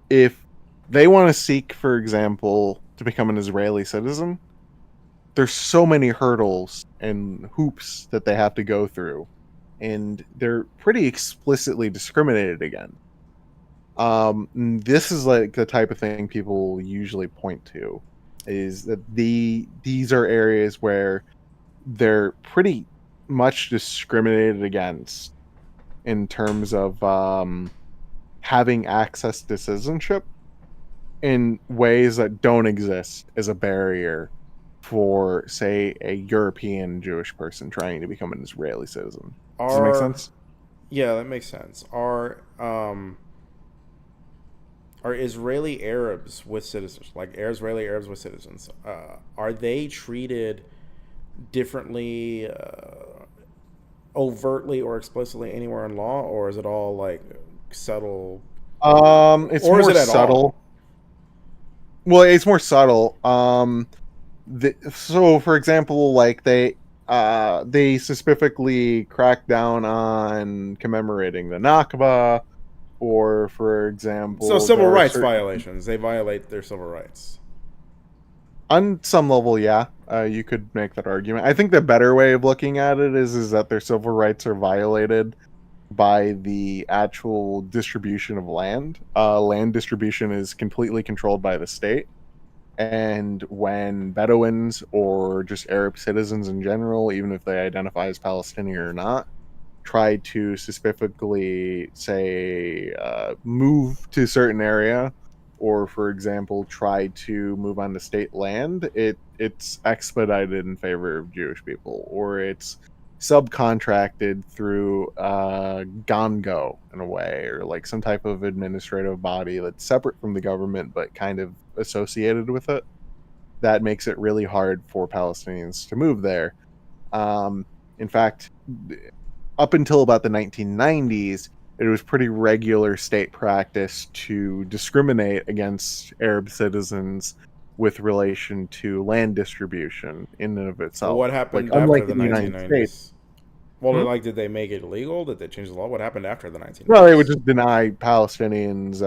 If they want to seek, for example, to become an Israeli citizen, there's so many hurdles and hoops that they have to go through, and they're pretty explicitly discriminated against. This is like the type of thing people usually point to, is that these are areas where they're pretty much discriminated against in terms of having access to citizenship in ways that don't exist as a barrier for, say, a European Jewish person trying to become an Israeli citizen. Does that make Are sense? Yeah, that makes sense. Are Israeli Arabs with citizens, like Israeli Arabs with citizens, are they treated differently, overtly or explicitly anywhere in law, or is it all like subtle, It's or is more it at subtle. all? Well, it's more subtle. So for example, like they specifically crack down on commemorating the Nakba, or for So example, civil there are rights certain violations, they violate their civil rights. on some level, yeah, you could make that argument. I think the better way of looking at it is that their civil rights are violated by the actual distribution of land. Land distribution is completely controlled by the state. And when Bedouins or just Arab citizens in general, even if they identify as Palestinian or not, try to specifically say move to a certain area, or for example try to move on to state land, it's expedited in favor of Jewish people, or it's subcontracted through gongo in a way, or like some type of administrative body that's separate from the government but kind of associated with it, that makes it really hard for Palestinians to move there. In fact, up until about the 1990s, it was pretty regular state practice to discriminate against Arab citizens with relation to land distribution in and of Well, itself. what Like, happened unlike after the in the United States, 1990s? Well, hmm? did they make it illegal? Did they change the law? What happened after the Well, they would 1990s? just deny Palestinians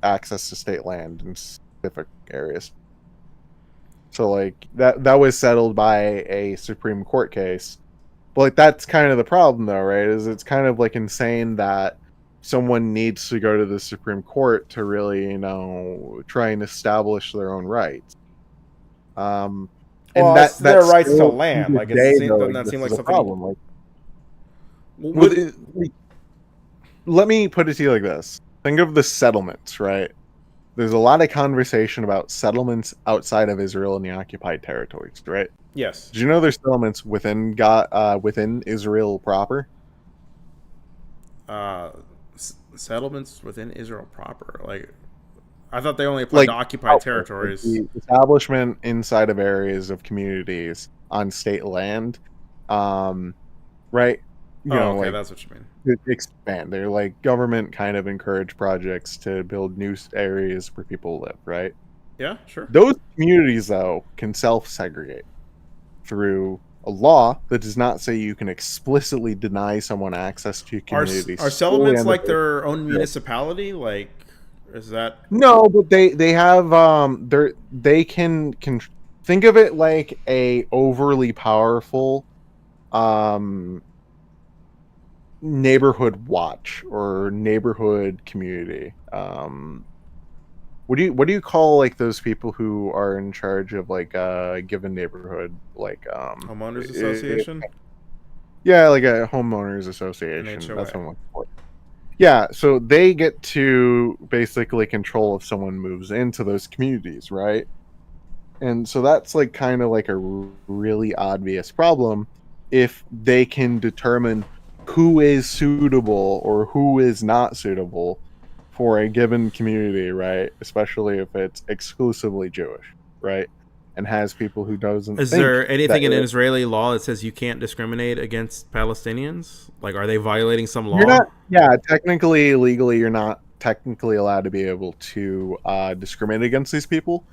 access to state land in specific areas. So, like that was settled by a Supreme Court case. But like that's kind of the problem though, right? Is it's kind of like insane that someone needs to go to the Supreme Court to really, try and establish their own rights. Um and Well, it's that their rights to still to land. this Like, day though doesn't that seem exists like as a something? problem. Like, with Would like, let me put it to you like this. Think of the settlements, right? There's a lot of conversation about settlements outside of Israel and the occupied territories, right? Yes, Did you know there's settlements within Israel proper? uh, settlements within Israel proper. Like, I thought they only applied to Like occupied outposts, like territories. the establishment inside of areas of communities on state land, um, right? Oh, okay, Like that's what you mean. expand. They're like government kind of encourage projects to build new areas where people live, right? Yeah, sure. Those communities, though, can self-segregate through a law that does not say you can explicitly deny someone access to Are communities solely settlements on the like basis their own of. municipality? Like, is that? No, but they have they can think of it like a overly powerful um neighborhood watch or neighborhood community. What do you call like those people who are in charge of like a given neighborhood? Like Homeowners Association, yeah, like a homeowners an association. That's HOA. what I'm looking for. Yeah, so they get to basically control if someone moves into those communities, right? And so that's like kind of like a really obvious problem if they can determine who is suitable or who is not suitable for a given community, right? Especially if it's exclusively Jewish, right? And has people who doesn't Is think there that anything in Israeli law that says you can't discriminate against Palestinians? Like, are they violating some you're law? not, yeah, technically, legally, you're not technically allowed to be able to discriminate against these people.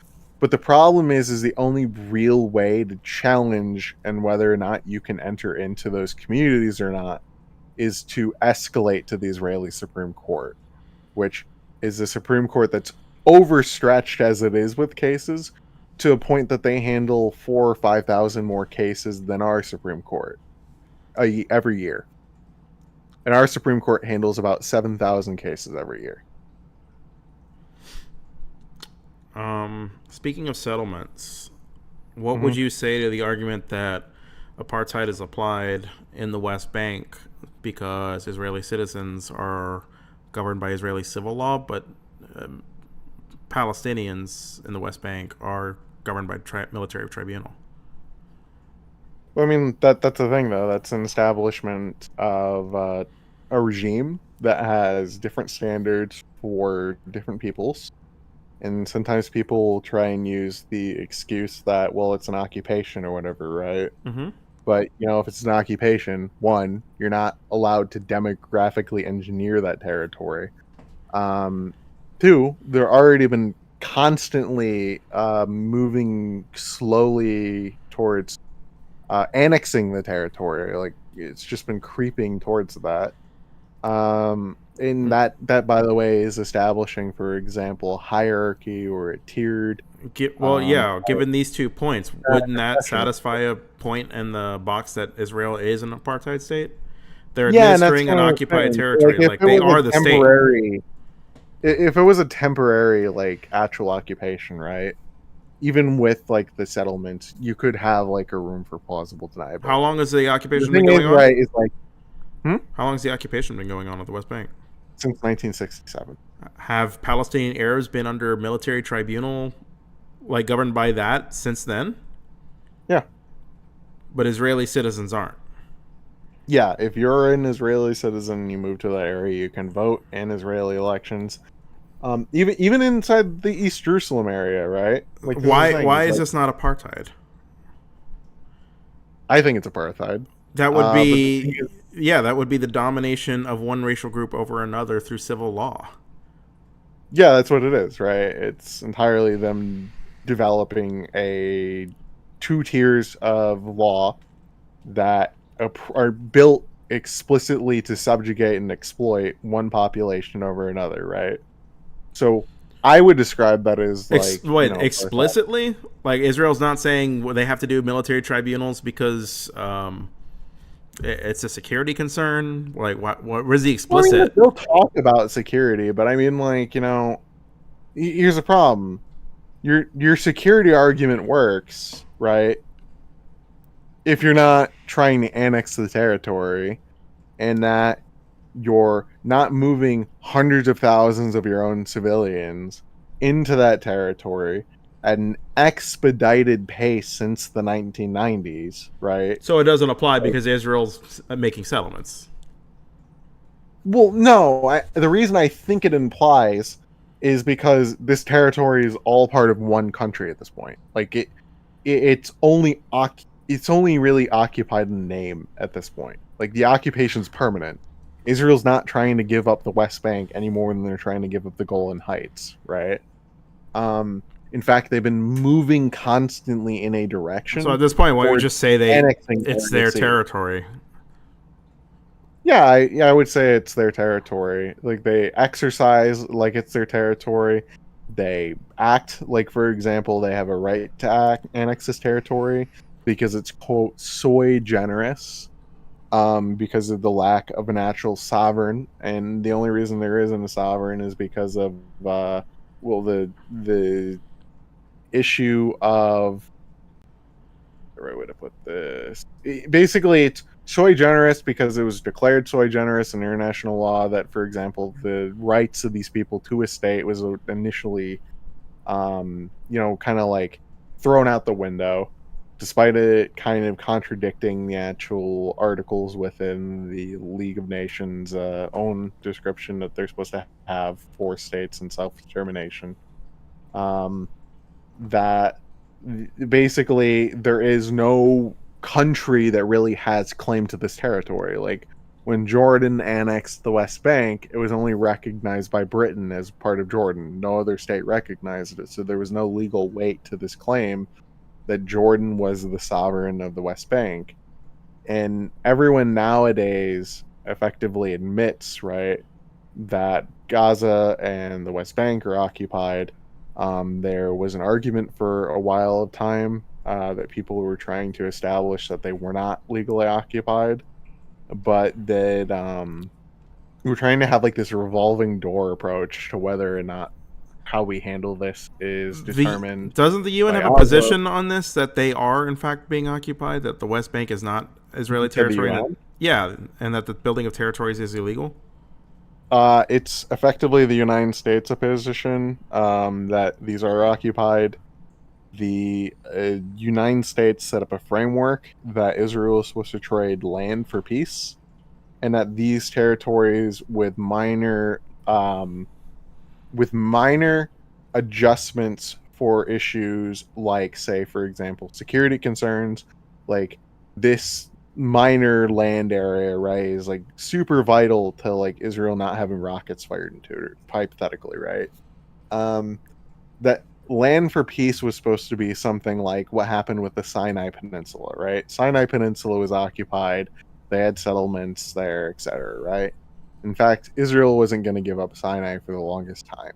But the problem is the only real way to challenge and whether or not you can enter into those communities or not is to escalate to the Israeli Supreme Court, which is a Supreme Court that's overstretched as it is with cases to a point that they handle 4 or 5 thousand more cases than our Supreme Court every year. And our Supreme Court handles about 7,000 cases every year. Speaking of settlements, what would Hmm. you say to the argument that apartheid is applied in the West Bank because Israeli citizens are governed by Israeli civil law, but um, Palestinians in the West Bank are governed by military tribunal? I mean, that's the thing, though. That's an establishment of a regime that has different standards for different peoples. And sometimes people try and use the excuse that, well, it's an occupation or whatever, right? Mm-hmm. But, if it's an occupation, one, you're not allowed to demographically engineer that territory. Um, Two, they're already been constantly moving slowly towards annexing the territory. Like it's just been creeping towards that. And that by the way is establishing, for example, a hierarchy or a tiered Well, um, yeah. Given these 2 points, wouldn't that succession. satisfy a point in the box that Israel is an apartheid state? They're Yeah, and that's administering an one of the occupied things. Like territory. Like they are the state. if it was a temporary like actual occupation, right? Even with like the settlements, you could have like a room for plausible How deniability. long has the The occupation been thing is, going on? right, is like hmm? How long has the occupation been going on at the West Bank? Since 1967. Have Palestinian Arabs been under military tribunal, like governed by that since then? Yeah. But Israeli citizens aren't. Yeah, if you're an Israeli citizen and you move to that area, you can vote in Israeli elections. Even inside the East Jerusalem area, right? Like this is the Why? thing. Why Is is like this not apartheid? I think it's apartheid. That would But the thing be, is, yeah, that would be the domination of one racial group over another through civil law. yeah, that's what it is, right? It's entirely them developing a two tiers of law that are built explicitly to subjugate and exploit one population over another, right? So I would describe that as like, Wait, apartheid. explicitly? Like Israel's not saying they have to do military tribunals because it's a security concern. Like, where's the Well, I mean, explicit? they'll talk about security, but I mean, like, here's the problem. Your security argument works, right? If you're not trying to annex the territory and that you're not moving hundreds of thousands of your own civilians into that territory at an expedited pace since the 1990s, right? So it doesn't apply because Israel's making settlements. Well, no. The reason I think it implies is because this territory is all part of one country at this point. Like it's only really occupied in name at this point. Like the occupation's permanent. Israel's not trying to give up the West Bank any more than they're trying to give up the Golan Heights, right? In fact, they've been moving constantly in a So direction at this point, why don't you towards just say annexing it's Area their C. territory? Yeah, I would say it's their territory. Like they exercise like it's their territory. They act like, for example, they have a right to annex this territory because it's quote soy generous. because of the lack of a natural sovereign, and the only reason there isn't a sovereign is because of the issue of the right way to put this. Basically, it's sui generis because it was declared sui generis in international law that, for example, the rights of these people to a state was initially, kind of like thrown out the window, despite it kind of contradicting the actual articles within the League of Nations' own description that they're supposed to have for states and self determination. Um, that basically there is no country that really has claim to this territory. Like when Jordan annexed the West Bank, it was only recognized by Britain as part of Jordan. No other state recognized it. So there was no legal weight to this claim that Jordan was the sovereign of the West Bank. And everyone nowadays effectively admits, right, that Gaza and the West Bank are occupied. There was an argument for a while of time that people were trying to establish that they were not legally occupied, but that we're trying to have like this revolving door approach to whether or not how we handle this is The determined doesn't the UN by have a Oslo position on this that they are in fact being occupied, that the West Bank is not Israeli to the territory, and UN. yeah, and that the building of territories is illegal? It's effectively the United States position that these are occupied. The United States set up a framework that Israel is supposed to trade land for peace, and that these territories with minor adjustments for issues like, say, for example, security concerns, like this minor land area, right, is like super vital to like Israel not having rockets fired into it, hypothetically, right? Um, that land for peace was supposed to be something like what happened with the Sinai Peninsula, right? Sinai Peninsula was occupied, they had settlements there, etc., right? In fact, Israel wasn't going to give up Sinai for the longest time.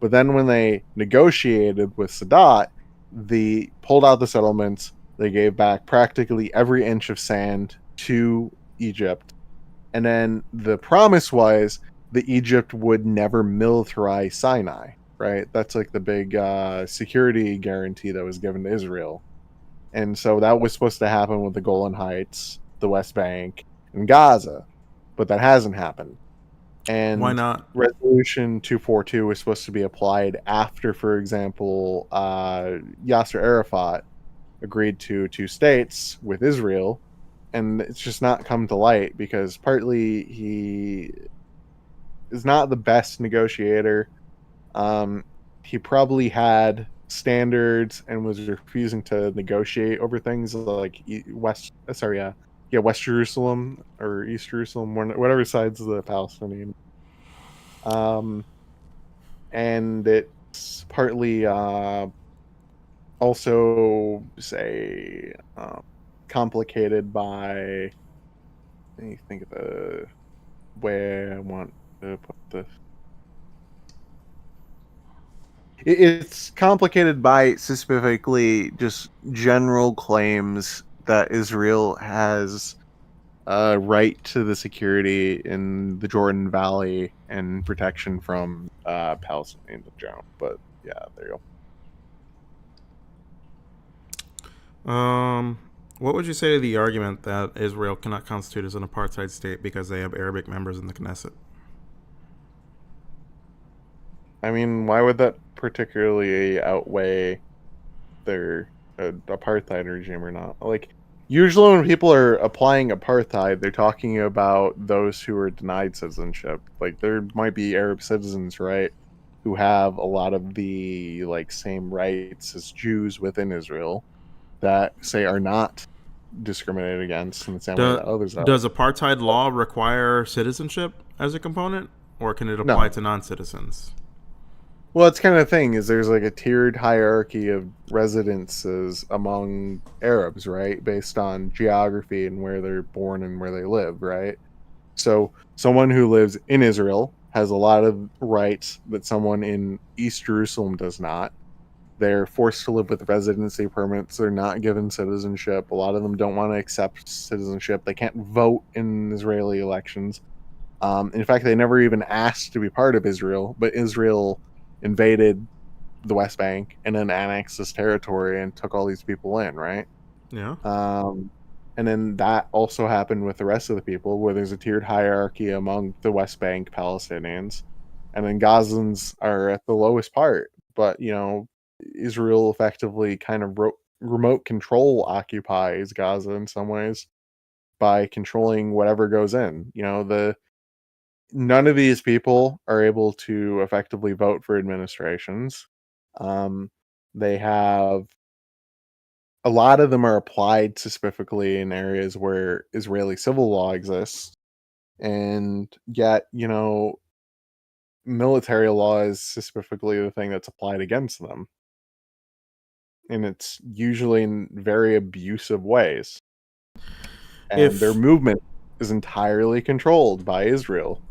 But then when they negotiated with Sadat, they pulled out the settlements, they gave back practically every inch of sand to Egypt. And then the promise was that Egypt would never militarize Sinai, right? That's like the big security guarantee that was given to Israel. And so that was supposed to happen with the Golan Heights, the West Bank, and Gaza. But that hasn't happened. Why And not? Resolution 242 was supposed to be applied after, for example, Yasser Arafat agreed to two states with Israel. And it's just not come to light because partly he is not the best negotiator. Um, he probably had standards and was refusing to negotiate over things like West Jerusalem or East Jerusalem, whatever side's the Palestinian. Um, and it's partly also say complicated by. Let me think of the way I want to put this. It's complicated by specifically just general claims that Israel has a right to the security in the Jordan Valley and protection from Palestinians in general. But yeah, there you Um, what would you say to the argument that Israel cannot constitute as an apartheid state because they have Arabic members in the Knesset? go. I mean, why would that particularly outweigh their apartheid regime or not? Like, usually when people are applying apartheid, they're talking about those who are denied citizenship. Like, there might be Arab citizens, right, who have a lot of the like same rights as Jews within Israel that say are not discriminated against in the same way Do, that others are. does apartheid law require citizenship as a component, or can it apply No. to non-citizens? Well, it's kind of thing is there's like a tiered hierarchy of residences among Arabs, right? Based on geography and where they're born and where they live, right? So someone who lives in Israel has a lot of rights that someone in East Jerusalem does not. They're forced to live with residency permits. They're not given citizenship. A lot of them don't want to accept citizenship. They can't vote in Israeli elections. In fact, they never even asked to be part of Israel, but Israel invaded the West Bank and then annexed this territory and took all these people in, right? Yeah. Um, and then that also happened with the rest of the people, where there's a tiered hierarchy among the West Bank Palestinians, and then Gazans are at the lowest part. But Israel effectively kind of remote control occupies Gaza in some ways by controlling whatever goes in. The none of these people are able to effectively vote for administrations. Um, they have a lot of them are applied specifically in areas where Israeli civil law exists, and yet, military law is specifically the thing that's applied against them. And it's usually in very abusive ways. And their If movement is entirely controlled by Israel.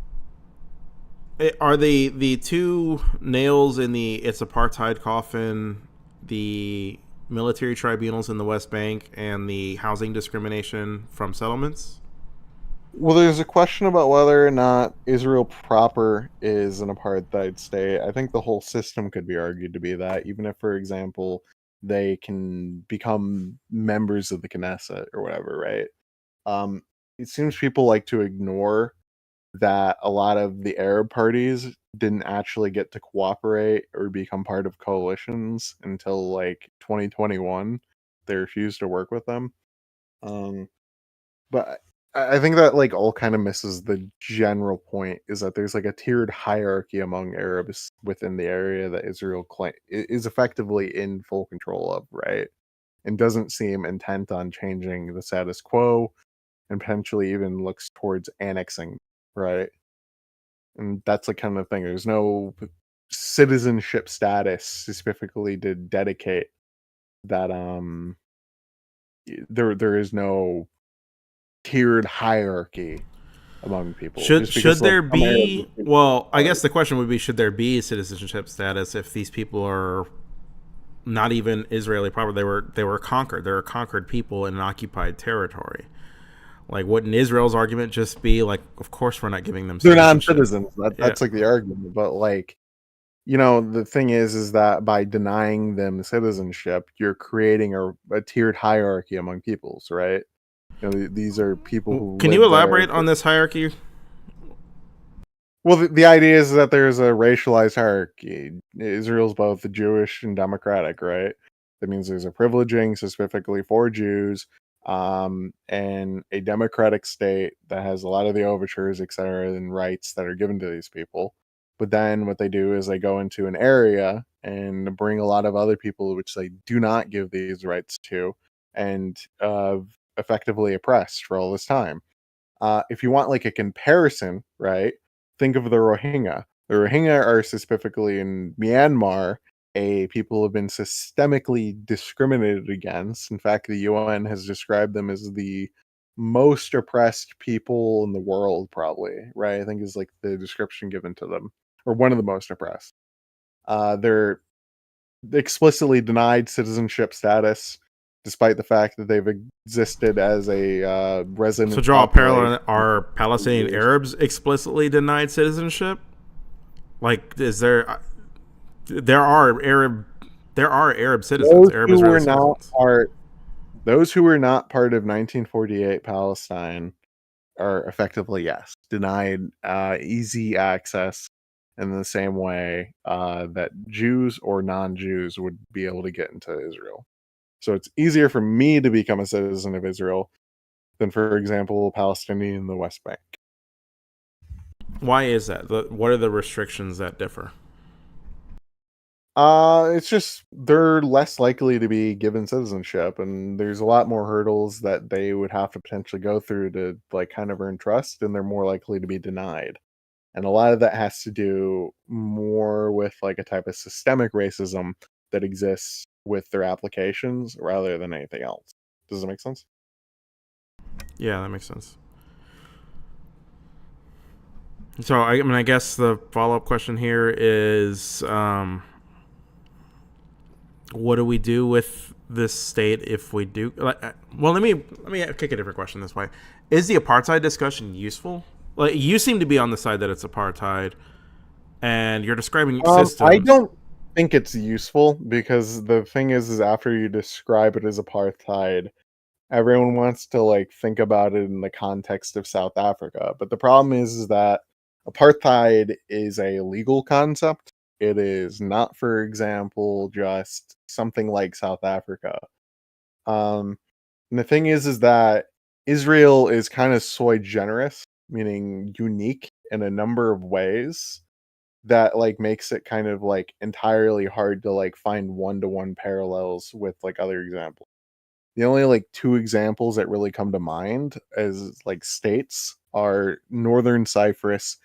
are the two nails in the it's apartheid coffin, the military tribunals in the West Bank, and the housing discrimination from settlements? Well, there's a question about whether or not Israel proper is an apartheid state. I think the whole system could be argued to be that, even if, for example, they can become members of the Knesset or whatever, right? Um, it seems people like to ignore that a lot of the Arab parties didn't actually get to cooperate or become part of coalitions until like 2021. They refused to work with them. Um, but I think that like all kind of misses the general point is that there's like a tiered hierarchy among Arabs within the area that Israel is effectively in full control of, right? And doesn't seem intent on changing the status quo and potentially even looks towards annexing, right? And that's the kind of thing. There's no citizenship status specifically to dedicate that there is no tiered hierarchy among people Should just because should like there some Arabs be? are Well, I hard. guess the question would be: should there be citizenship status if these people are not even Israeli proper? They were conquered. They're a conquered people in an occupied territory. Like, wouldn't Israel's argument just be like, of course we're not giving them They're citizenship? non-citizens. That Yeah. that's like the argument. But like, the thing is that by denying them citizenship, you're creating a tiered hierarchy among peoples, right? These are people who Can you live there. elaborate on this hierarchy? Well, the idea is that there's a racialized hierarchy. Israel's both Jewish and democratic, right? That means there's a privileging specifically for Jews, and a democratic state that has a lot of the overtures, etc., and rights that are given to these people. But then what they do is they go into an area and bring a lot of other people, which they do not give these rights to, and effectively oppressed for all this time. If you want like a comparison, right? Think of the Rohingya. The Rohingya are specifically in Myanmar, a people who have been systemically discriminated against. In fact, the UN has described them as the most oppressed people in the world, probably, right? I think is like the description given to them, or one of the most oppressed. They're explicitly denied citizenship status, despite the fact that they've existed as a So resident draw a population parallel. Are for Palestinian years. Arabs explicitly denied citizenship? Like, is there? There are Arab. There are Arab citizens, Those Arab who Israeli were not citizens. part, those who were not part of 1948 Palestine are effectively yes denied easy access in the same way that Jews or non-Jews would be able to get into Israel. So it's easier for me to become a citizen of Israel than, for example, a Palestinian in the West Bank. Why is that? What are the restrictions that differ? It's just they're less likely to be given citizenship, and there's a lot more hurdles that they would have to potentially go through to like kind of earn trust, and they're more likely to be denied. And a lot of that has to do more with like a type of systemic racism that exists with their applications rather than anything else. Does that make sense? Yeah, that makes sense. So I mean, I guess the follow up question here is, What do we do with this state if we do? Well, let me kick a different question this way: is the apartheid discussion useful? Like, you seem to be on the side that it's apartheid, and you're describing I systems. don't think it's useful because the thing is after you describe it as apartheid, everyone wants to like think about it in the context of South Africa. But the problem is that apartheid is a legal concept. It is not, for example, just something like South Africa. Um, and the thing is that Israel is kind of sui generis, meaning unique in a number of ways that like makes it kind of like entirely hard to like find one-to-one parallels with like other examples. The only like two examples that really come to mind as like states are Northern Cyprus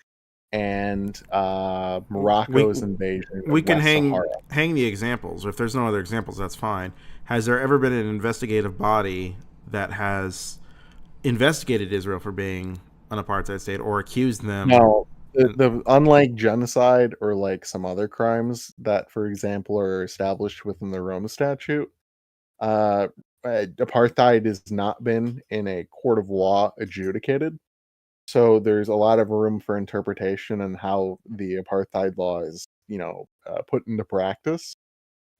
and We Morocco's invasion we of can West Sahara. hang the examples. If there's no other examples, that's fine. Has there ever been an investigative body that has investigated Israel for being an apartheid state or accused them? Now, the unlike genocide or like some other crimes that, for example, are established within the Rome Statute, uh, apartheid has not been in a court of law adjudicated. So there's a lot of room for interpretation on how the apartheid law is, put into practice.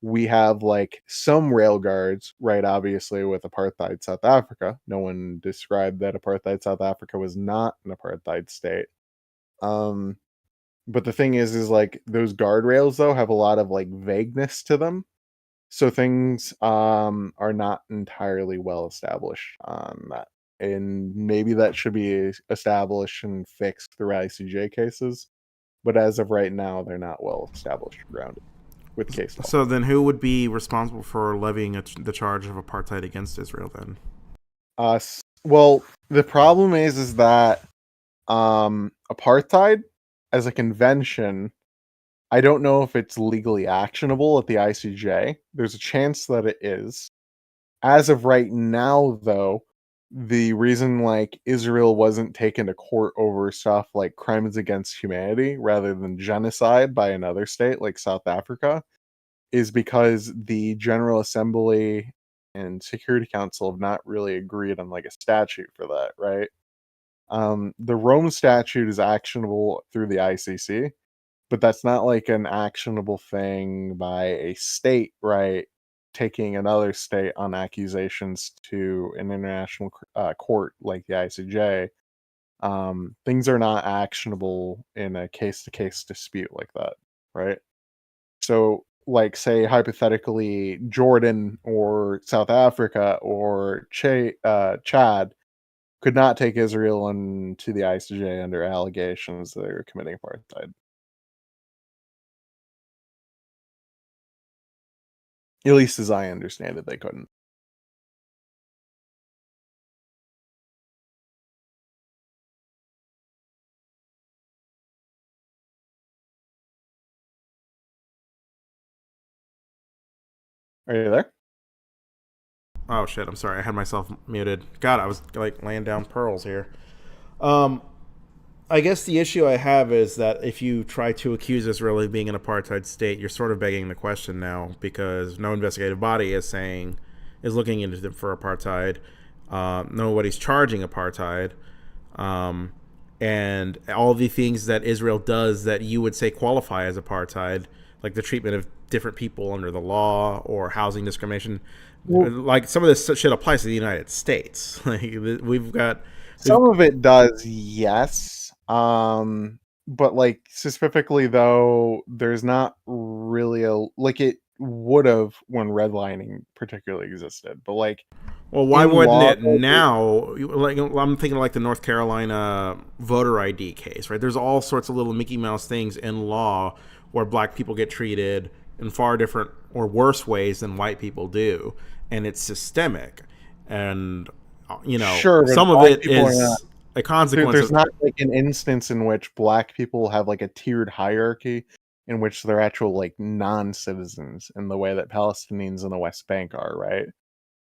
We have like some rail guards, right? Obviously, with apartheid South Africa, no one described that apartheid South Africa was not an apartheid state. Um, but the thing is like those guardrails though have a lot of like vagueness to them, so things are not entirely well established on that. And maybe that should be established and fixed through ICJ cases. But as of right now, they're not well established or grounded with case law. So then, who would be responsible for levying the charge of apartheid against Israel? Then, Well, the problem is that apartheid as a convention, I don't know if it's legally actionable at the ICJ. There's a chance that it is. As of right now, though, the reason like Israel wasn't taken to court over stuff like crimes against humanity rather than genocide by another state like South Africa is because the General Assembly and Security Council have not really agreed on like a statute for that, right? The Rome statute is actionable through the ICC, but that's not like an actionable thing by a state, right? Taking another state on accusations to an international court like the ICJ. Things are not actionable in a case to case dispute like that, right? So, like, say hypothetically, Jordan or South Africa or Chad could not take Israel into the ICJ under allegations that they were committing apartheid. At least as I understand it, they couldn't. Are you there? oh shit, I'm sorry, I had myself muted. God, I was like laying down pearls here. Um, I guess the issue I have is that if you try to accuse Israel of being an apartheid state, you're sort of begging the question now because no investigative body is looking into it for apartheid. Nobody's charging apartheid, um, and all the things that Israel does that you would say qualify as apartheid, like the treatment of different people under the law or housing discrimination, Well, like some of this shit applies to the United States. Like we've got, we've some of it does, yes. But like specifically though, there's not really a like it would have when redlining particularly existed. But like Well, why in wouldn't law, it now? Like I'm thinking like the North Carolina voter ID case, right? There's all sorts of little Mickey Mouse things in law where black people get treated in far different or worse ways than white people do, and it's systemic. And sure, but some of black it people are not. is a consequence There's of. not like an instance in which black people have like a tiered hierarchy in which they're actual like non-citizens in the way that Palestinians in the West Bank are, right?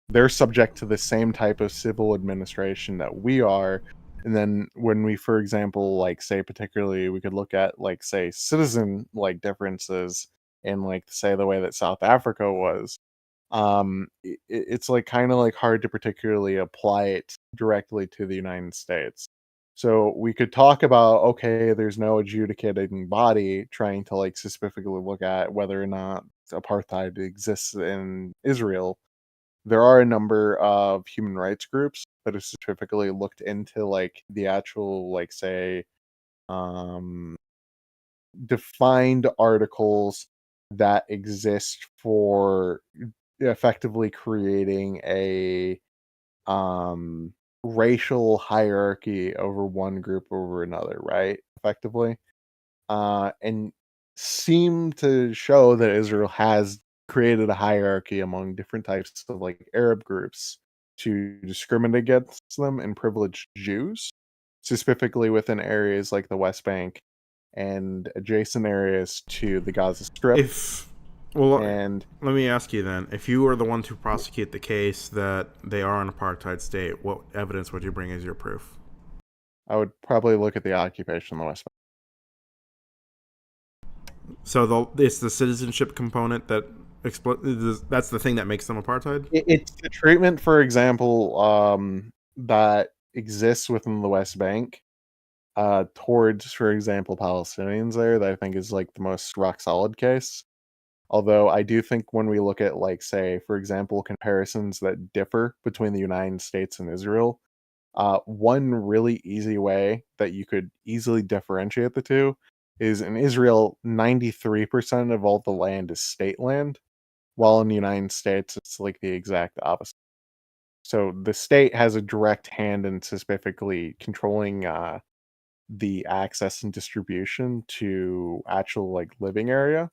They're subject to the same type of civil administration that we are. And then when we, for example, like say particularly we could look at like say citizen like differences in like say the way that South Africa was, it's like kind of like hard to particularly apply it directly to the United States. So we could talk about, okay, there's no adjudicating body trying to like specifically look at whether or not apartheid exists in Israel. There are a number of human rights groups that have specifically looked into like the actual like say um defined articles that exist for effectively creating a um racial hierarchy over one group over another, right? Effectively. And seem to show that Israel has created a hierarchy among different types of like Arab groups to discriminate against them and privilege Jews, specifically within areas like the West Bank and adjacent areas to the Gaza Strip. If well, And let me ask you then: if you were the one to prosecute the case that they are an apartheid state, what evidence would you bring as your proof? I would probably look at the occupation in the West Bank. So it's the citizenship component that that's the thing that makes them apartheid. It's the treatment, for example, that exists within the West Bank towards, for example, Palestinians there that I think is like the most rock solid case. Although I do think when we look at like say, for example, comparisons that differ between the United States and Israel, one really easy way that you could easily differentiate the two is in Israel, 93% of all the land is state land, while in the United States, it's like the exact opposite. So the state has a direct hand in specifically controlling the access and distribution to actual like living area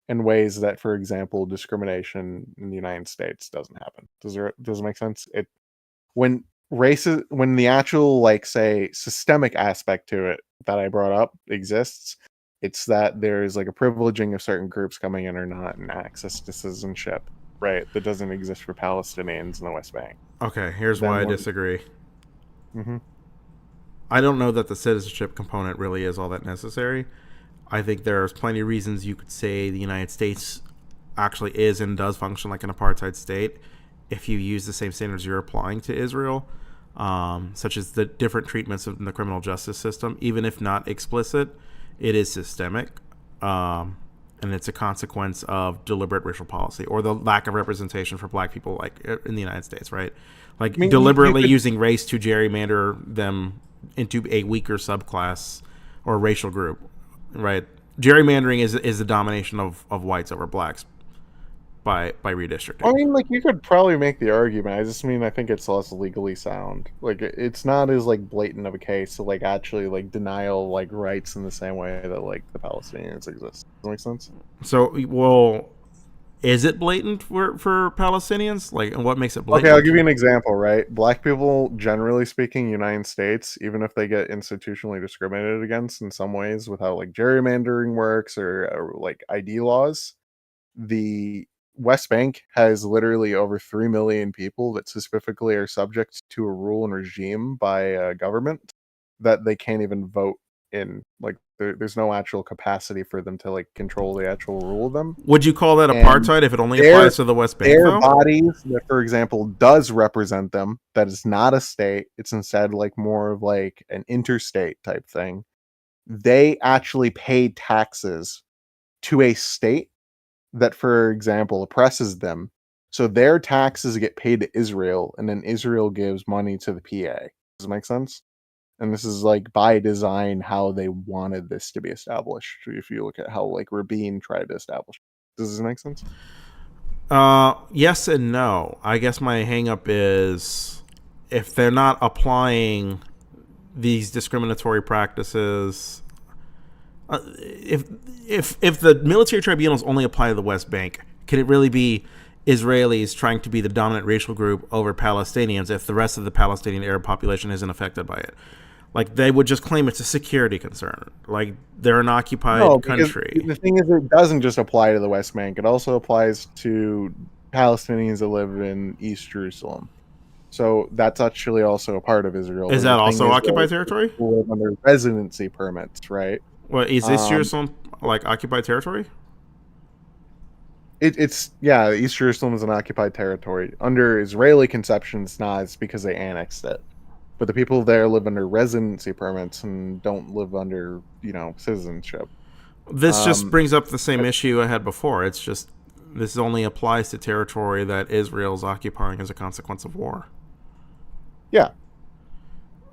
in ways that, for example, discrimination in the United States doesn't happen. Does it make sense? It when when the actual like say systemic aspect to it that I brought up exists, it's that there's like a privileging of certain groups coming in or not and access to citizenship, right? That doesn't exist for Palestinians in the West Bank. Okay, here's why Then I when disagree. hmm I don't know that the citizenship component really is all that necessary. I think there's plenty of reasons you could say the United States actually is and does function like an apartheid state if you use the same standards you're applying to Israel, such as the different treatments in the criminal justice system. Even if not explicit, it is systemic. And it's a consequence of deliberate racial policy or the lack of representation for black people, like in the United States, right? Like I mean, you deliberately could using race to gerrymander them into a weaker subclass or racial group, right? Gerrymandering is the domination of whites over blacks by I redistricting. mean, like you could probably make the argument. I just mean I think it's less legally sound. Like it's not as like blatant of a case to like actually like denial like rights in the same way that like the Palestinians exist. Does that make sense? So, well, is it blatant for Palestinians? Like, and what makes it Okay, I'll blatant? give you an example, right? Black people, generally speaking, United States, even if they get institutionally discriminated against in some ways with how like gerrymandering works or like ID laws, the West Bank has literally over 3 million people that specifically are subject to a rule and regime by a government that they can't even vote in. Like, there's no actual capacity for them to like control the actual rule of them. Would you call that And apartheid if it only their applies to the West Bank, their though? bodies that, for example, does represent them, that is not a state. It's instead like more of like an interstate type thing. They actually pay taxes to a state that, for example, oppresses them. So their taxes get paid to Israel, and then Israel gives money to the PA. Does it make sense? And this is like by design how they wanted this to be established. If you look at how like Rabin tried to establish, does this make sense? Yes and no. I guess my hangup is if they're not applying these discriminatory practices. If the military tribunals only apply to the West Bank, can it really be Israelis trying to be the dominant racial group over Palestinians if the rest of the Palestinian Arab population isn't affected by it? Like they would just claim it's a security concern. Like they're an No, occupied because country. the thing is, it doesn't just apply to the West Bank. It also applies to Palestinians that live in East Jerusalem. So that's actually also a part of Israel. Is But that the thing also is, though, occupied territory? people live under residency permits, right? Well, is this Um, Jerusalem like occupied territory? It's yeah, East Jerusalem is an occupied territory. Under Israeli conception, it's not. It's because they annexed it. But the people there live under residency permits and don't live under, citizenship. This just Um, brings up the same issue I had before. It's just this only applies to territory that Israel's occupying as a consequence of war. yeah.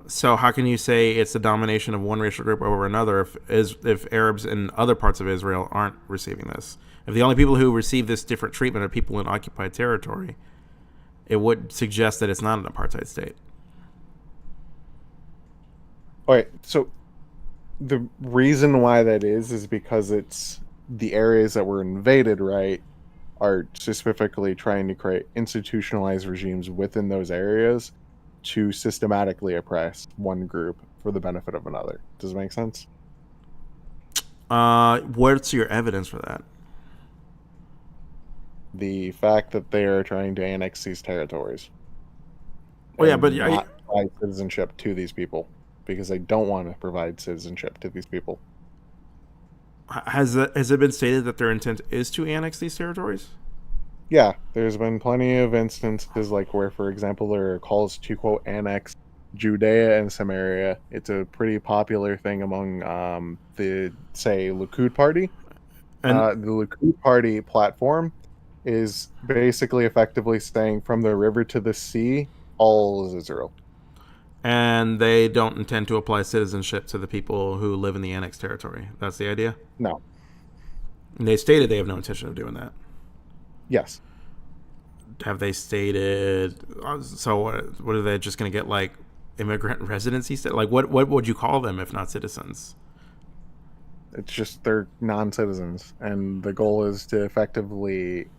So how can you say it's the domination of one racial group over another if Arabs in other parts of Israel aren't receiving this? If the only people who receive this different treatment are people in occupied territory, it would suggest that it's not an apartheid state. All right. So the reason why that is because it's the areas that were invaded, right, are specifically trying to create institutionalized regimes within those areas to systematically oppress one group for the benefit of another. Does it make sense? What's your evidence for that? The fact that they are trying to annex these territories Well, yeah, but and not provide citizenship to these people because they don't want to provide citizenship to these people. has it been stated that their intent is to annex these territories? Yeah, there's been plenty of instances like where, for example, there are calls to quote annex Judea and Samaria. It's a pretty popular thing among the say Likud party. And The Likud party platform is basically effectively saying from the river to the sea, all is Israel. and they don't intend to apply citizenship to the people who live in the annexed territory. That's the idea. No. And they stated they have no intention of doing that. Yes. Have they stated? So what are they just going to get like immigrant residency? Like what would you call them if not citizens? It's just they're non-citizens, and the goal is to effectively.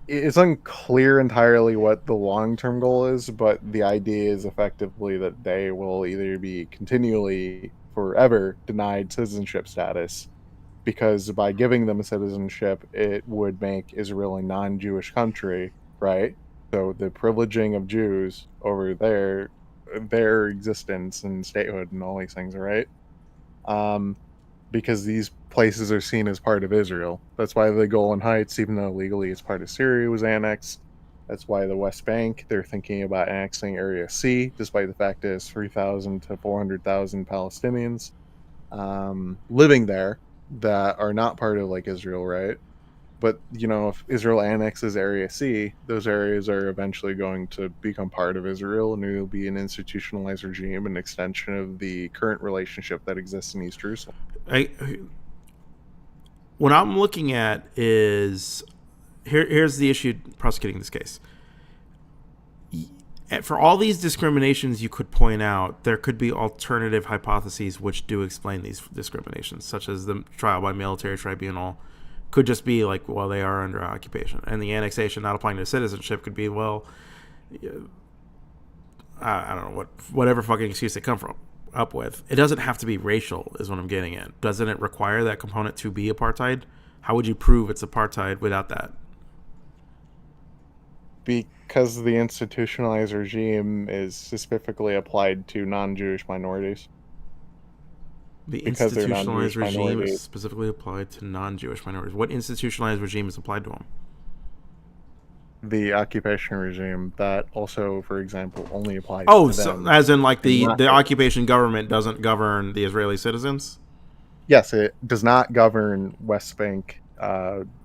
It's unclear entirely what the long-term goal is, but the idea is effectively that they will either be continually, forever denied citizenship status, because by giving them citizenship, it would make Israel a non-Jewish country, right? So the privileging of Jews over their existence and statehood and all these things, right? Um, because these places are seen as part of Israel. That's why the Golan Heights, even though legally it's part of Syria, was annexed. That's why the West Bank, they're thinking about annexing Area C, despite the fact that it's 3,000 to 400,000 Palestinians living there that are not part of like Israel, right? But if Israel annexes Area C, those areas are eventually going to become part of Israel, and it will be an institutionalized regime, an extension of the current relationship that exists in East Jerusalem. I, what I'm looking at is here's the issue prosecuting this case. For all these discriminations you could point out, there could be alternative hypotheses which do explain these discriminations, such as the trial by military tribunal could just be like, well, they are under occupation, and the annexation not applying to citizenship could be, well, I don't know whatever fucking excuse they come from up with. It doesn't have to be racial, is what I'm getting at. Doesn't it require that component to be apartheid? How would you prove it's apartheid without that? Because the institutionalized regime is specifically applied to non-Jewish minorities. The Because they're institutionalized non-Jewish regime is minorities. specifically applied to non-Jewish minorities. What institutionalized regime is applied to them? The occupation regime that also, for example, only applies Oh, to so them. as in like And the not occupation government doesn't govern the Israeli citizens? yes, it does not govern West Bank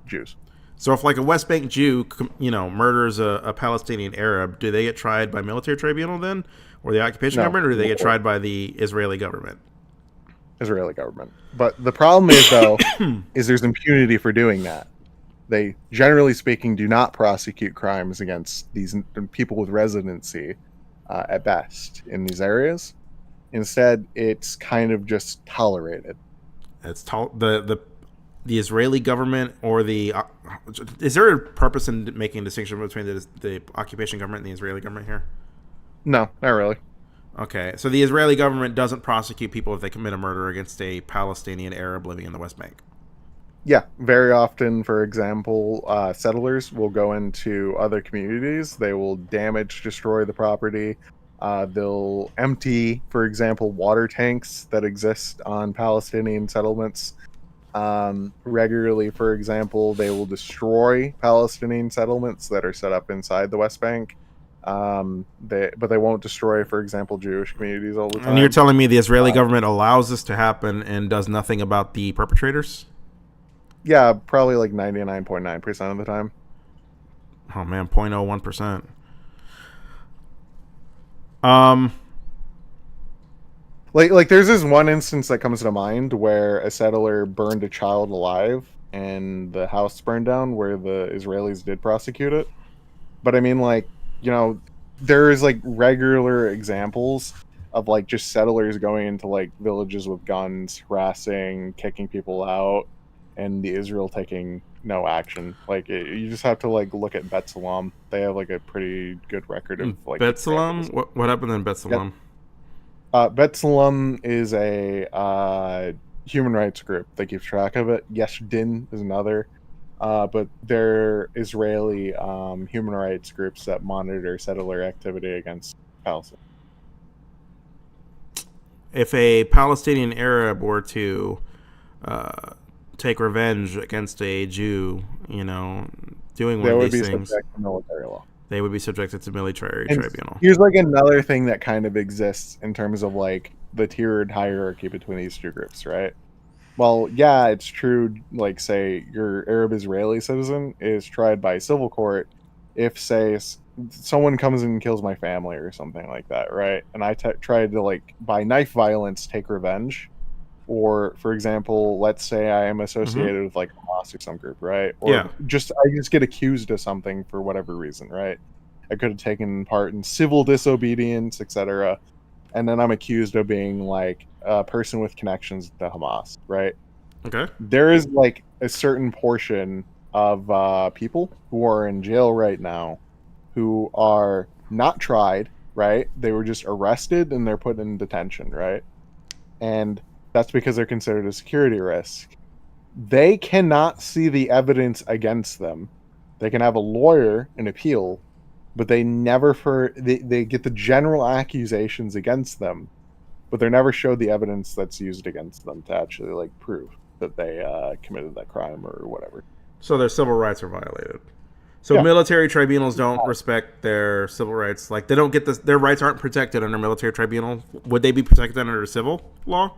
Jews. So if like a West Bank Jew, murders a Palestinian Arab, do they get tried by military tribunal then, or the occupation No, government, or do they get tried by the Israeli government? Israeli government. But the problem is, though, is there's impunity for doing that. They, generally speaking, do not prosecute crimes against these people with residency at best in these areas. Instead, it's kind of just tolerated. It's the Israeli government or the is there a purpose in making a distinction between the occupation government and the Israeli government here? No, not really. Okay, so the Israeli government doesn't prosecute people if they commit a murder against a Palestinian Arab living in the West Bank. Yeah, very often, for example, settlers will go into other communities. They will damage, destroy the property. They'll empty, for example, water tanks that exist on Palestinian settlements. Regularly, for example, they will destroy Palestinian settlements that are set up inside the West Bank. But they won't destroy, for example, Jewish communities all the And you're time. telling me the Israeli Uh, government allows this to happen and does nothing about the perpetrators? yeah, probably like 99.9% of the time. Oh man, 0.01%. Um, Like there's this one instance that comes to mind where a settler burned a child alive and the house burned down where the Israelis did prosecute it. But I mean, like, there is like regular examples of like just settlers going into like villages with guns, harassing, kicking people out, and the Israel taking no action. Like, you just have to like look at Bet Salam. They have like a pretty good record of like Betsalam? examples. What happened in Yep. Betsalam? Bet Salam is a human rights group that keeps track of it. Yesh Din is another. But they're Israeli human rights groups that monitor settler activity against Palestine. If a Palestinian Arab were to uh, take revenge against a Jew, doing one They of would these be things, subject to military law. they would be subjected to military And tribunal. here's like another thing that kind of exists in terms of like the tiered hierarchy between these two groups, right? Well, yeah, it's true. Like, say your Arab Israeli citizen is tried by civil court if, say, someone comes and kills my family or something like that, right? And I tried to, like, by knife violence, take revenge. Or, for example, let's say I am Mm-hmm. associated with like Hamas or some group, right? Or Yeah. just I just get accused of something for whatever reason, right? I could have taken part in civil disobedience, etc. And then I'm accused of being like a person with connections to Hamas, right? Okay. There is like a certain portion of people who are in jail right now who are not tried, right? They were just arrested and they're put in detention, right? And that's because they're considered a security risk. They cannot see the evidence against them. They can have a lawyer and appeal, but they get the general accusations against them, but they're never showed the evidence that's used against them to actually like prove that they committed that crime or whatever. So their civil rights are violated. So Yeah. military tribunals don't respect their civil rights. Like they don't get this. Their rights aren't protected under military tribunal. Would they be protected under civil law?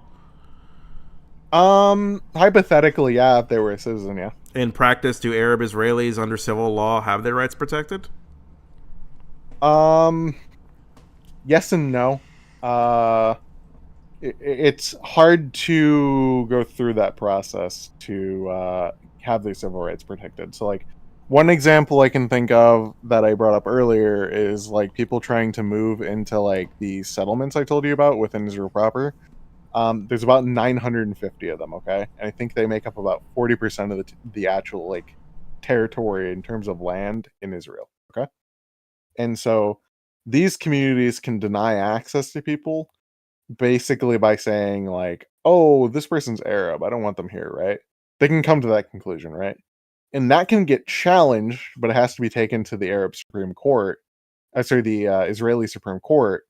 Hypothetically, yeah, if they were a citizen, yeah. In practice, do Arab Israelis under civil law have their rights protected? Um, yes and no. Uh, it's hard to go through that process to have their civil rights protected. So, like, one example I can think of that I brought up earlier is like people trying to move into like the settlements I told you about within Israel proper. There's about 950 of them, okay? And I think they make up about 40% of the actual like territory in terms of land in Israel, okay? And so these communities can deny access to people basically by saying like, "Oh, this person's Arab. I don't want them here," right? They can come to that conclusion, right? And that can get challenged, but it has to be taken to the Arab Supreme Court. Sorry, the Israeli Supreme Court.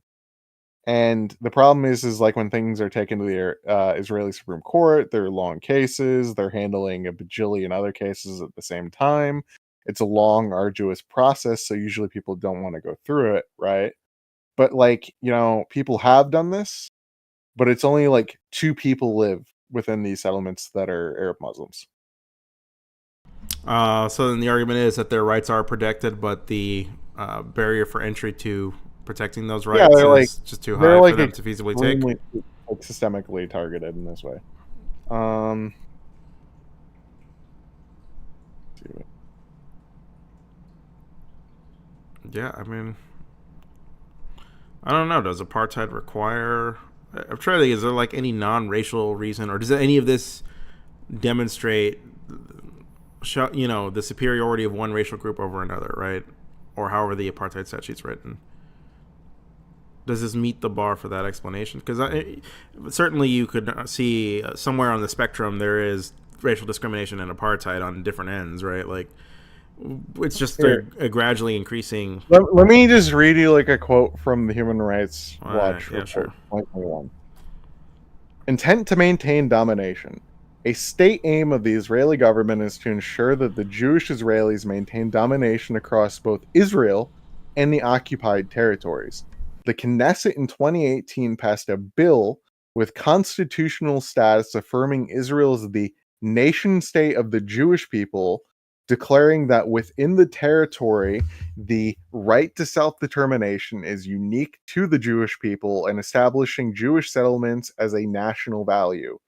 And the problem is like when things are taken to the Israeli Supreme Court, they're long cases. They're handling a bajillion other cases at the same time. It's a long, arduous process, so usually people don't want to go through it, right? But like people have done this, but it's only like two people live within these settlements that are Arab Muslims. So then the argument is that their rights are protected, but the barrier for entry to protecting those Yeah, rights is just too they're high for like them to feasibly take. extremely like systemically targeted in this way. Um, Yeah, I mean, I don't know. Does apartheid require? I'm trying to think. Is there like any non-racial reason, or does any of this demonstrate, the superiority of one racial group over another, right? Or however the apartheid statute's written. Does this meet the bar for that explanation? Because certainly you could see somewhere on the spectrum there is racial discrimination and apartheid on different ends, right? Like it's just Here, a gradually increasing. let me just read you like a quote from the Human Rights All right, Watch yeah, report sure. 2021. Intent to maintain domination. A state aim of the Israeli government is to ensure that the Jewish Israelis maintain domination across both Israel and the occupied territories. The Knesset in 2018 passed a bill with constitutional status affirming Israel as the nation state of the Jewish people, declaring that within the territory, the right to self determination is unique to the Jewish people and establishing Jewish settlements as a national value.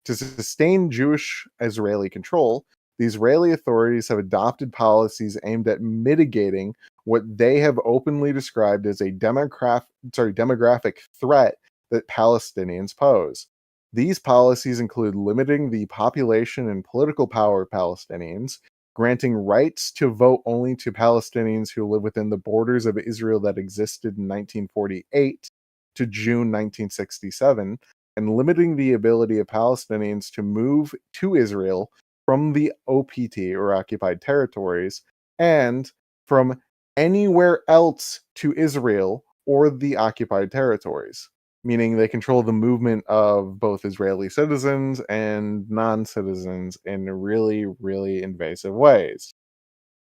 To sustain Jewish Israeli control, the Israeli authorities have adopted policies aimed at mitigating what they have openly described as a demographic threat that Palestinians pose. These policies include limiting the population and political power of Palestinians, granting rights to vote only to Palestinians who live within the borders of Israel that existed in 1948 to June 1967, and limiting the ability of Palestinians to move to Israel from the OPT or occupied territories and from anywhere else to Israel or the occupied territories, meaning they control the movement of both Israeli citizens and non citizens in really, really invasive ways.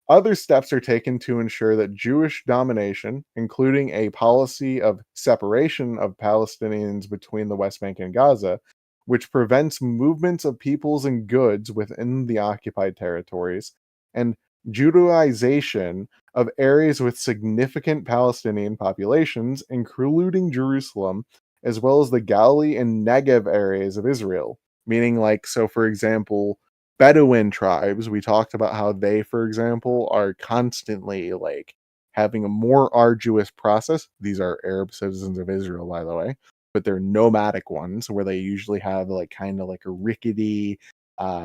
Other steps are taken to ensure that Jewish domination, including a policy of separation of Palestinians between the West Bank and Gaza, which prevents movements of peoples and goods within the occupied territories, and Judaization of areas with significant Palestinian populations, including Jerusalem, as well as the Galilee and Negev areas of Israel. Meaning, like, so for example, Bedouin tribes, we talked about how they, for example, are constantly like having a more arduous process. These are Arab citizens of Israel, by the way, but they're nomadic ones where they usually have like kind of like a rickety,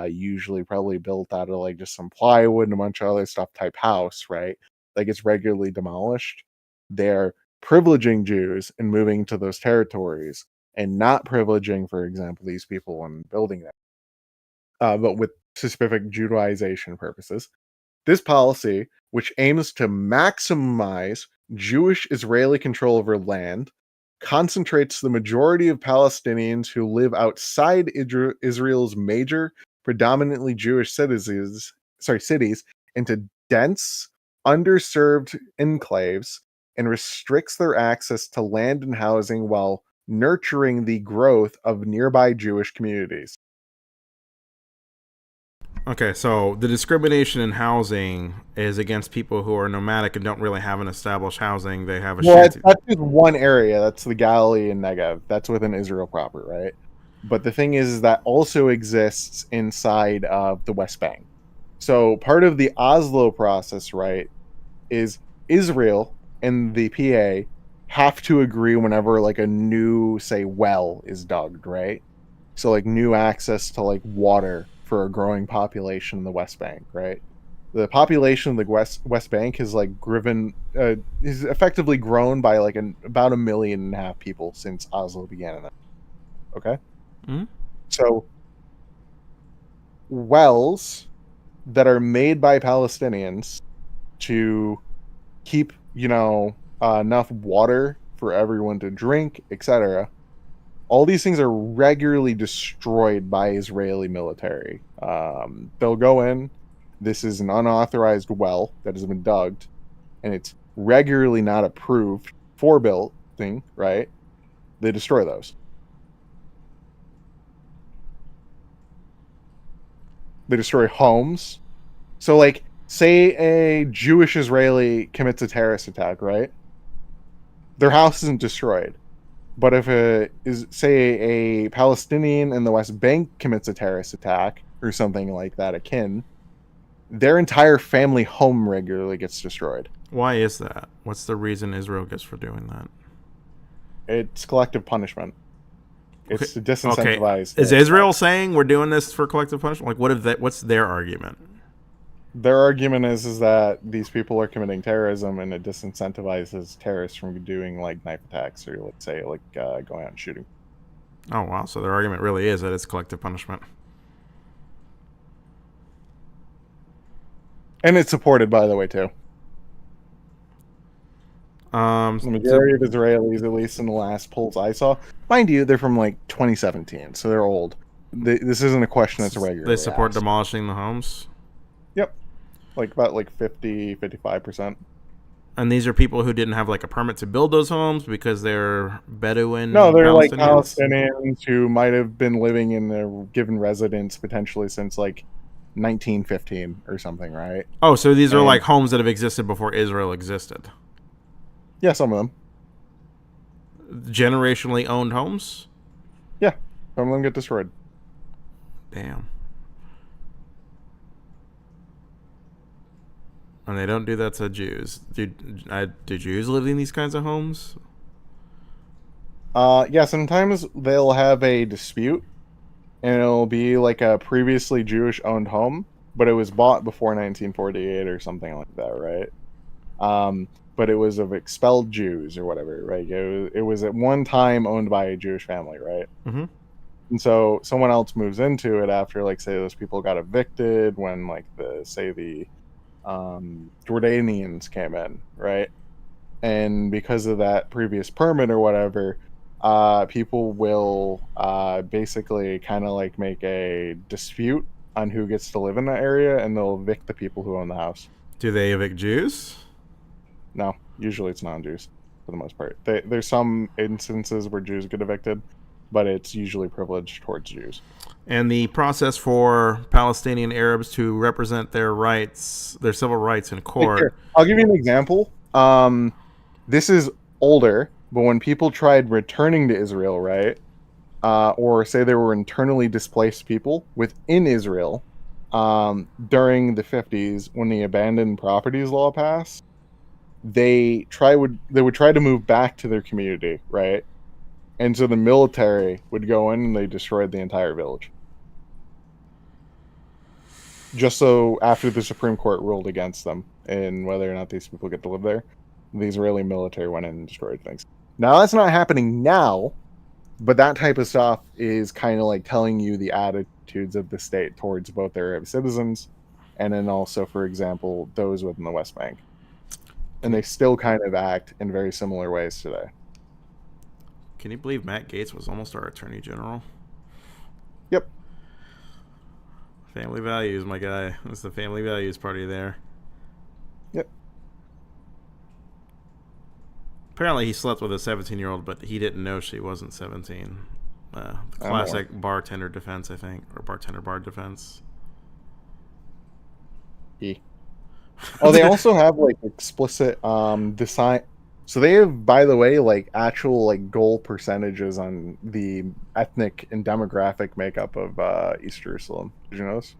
usually probably built out of like just some plywood and a bunch of other stuff type house, right? That gets regularly demolished. They're privileging Jews and moving to those territories and not privileging, for example, these people when building them, but with specific Judaization purposes. This policy, which aims to maximize Jewish Israeli control over land, concentrates the majority of Palestinians who live outside Israel's major, predominantly Jewish cities into dense, underserved enclaves and restricts their access to land and housing while nurturing the growth of nearby Jewish communities. Okay, so the discrimination in housing is against people who are nomadic and don't really have an established housing. They have a Well, shanty. that's just one area. That's the Galilee and Negev. That's within Israel proper, right? But the thing is that also exists inside of the West Bank. So part of the Oslo process, right, is Israel and the PA have to agree whenever like a new, say, well is dug, right? So like new access to like water for a growing population in the West Bank, right? The population of the West Bank has like is effectively grown by like about 1.5 million people since Oslo began. Okay, Mm-hmm. so wells that are made by Palestinians to keep enough water for everyone to drink, etc. All these things are regularly destroyed by Israeli military. They'll go in. This is an unauthorized well that has been dug, and it's regularly not approved for building, right? They destroy those. They destroy homes. So, like, say a Jewish Israeli commits a terrorist attack, right? Their house isn't destroyed. But if say, a Palestinian in the West Bank commits a terrorist attack or something like that akin, their entire family home regularly gets destroyed. Why is that? What's the reason Israel gets for doing that? It's collective punishment. Okay. It's to Okay. disincentivize Is their Israel attacks. saying we're doing this for collective punishment? Like, what if that? What's their argument? Their argument is that these people are committing terrorism and it disincentivizes terrorists from doing like knife attacks or let's say like going out and shooting. Oh wow. So their argument really is that it's collective punishment. And it's supported, by the way, too. The So majority of Israelis, at least in the last polls I saw, mind you, they're from like 2017, so they're old. This isn't a question that's They regularly support asked. demolishing the homes. Yep, like about like 50-55%. And these are people who didn't have like a permit to build those homes because they're No, Bedouin they're like Palestinians. Palestinians who might have been living in their given residence potentially since like 1915 or something, right? Oh, so these are And like homes that have existed before Israel existed. yeah, some of them. Generationally owned homes? Yeah, some of them get destroyed. Damn. And they don't do that to Jews. Do Jews live in these kinds of homes? Yeah, sometimes they'll have a dispute and it'll be like a previously Jewish owned home, but it was bought before 1948 or something like that, right? But it was of expelled Jews or whatever, right? It was at one time owned by a Jewish family, right? Mm-hmm. And so someone else moves into it after, like, say those people got evicted when, like, the Jordanians came in, right? And because of that previous permit or whatever, people will basically kind of like make a dispute on who gets to live in that area, and they'll evict the people who own the house. Do they evict Jews? No, usually it's non-Jews for the most part. There's some instances where Jews get evicted, but it's usually privileged towards Jews. And the process for Palestinian Arabs to represent their rights, their civil rights in Like, here, court. I'll give you an example. This is older, but when people tried returning to Israel, right? Or say there were internally displaced people within Israel during the 50s when the abandoned properties law passed, they would try to move back to their community, right? And so the military would go in and they destroyed the entire village. Just so after the Supreme Court ruled against them and whether or not these people get to live there, the Israeli military went in and destroyed things. Now that's not happening now, but that type of stuff is kind of like telling you the attitudes of the state towards both their Arab citizens and then also, for example, those within the West Bank. And they still kind of act in very similar ways today. Can you believe Matt Gaetz was almost our attorney general? Yep. Family values, my guy. That's the family values party there. Yep. Apparently he slept with a 17-year-old, but he didn't know she wasn't 17. The classic bartender defense, I think, or bartender bar defense. Oh, they also have like explicit design. So they have, by the way, like actual like goal percentages on the ethnic and demographic makeup of East Jerusalem. Did you know this?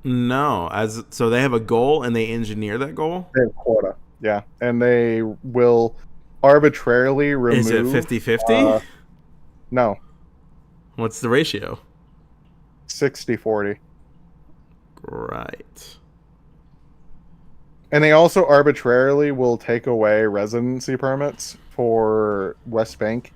No, so they have a goal and they engineer that goal. They have quota, yeah, and they will arbitrarily remove. Is it 50-50? No. What's the ratio? 60-40. Right. And they also arbitrarily will take away residency permits for West Bank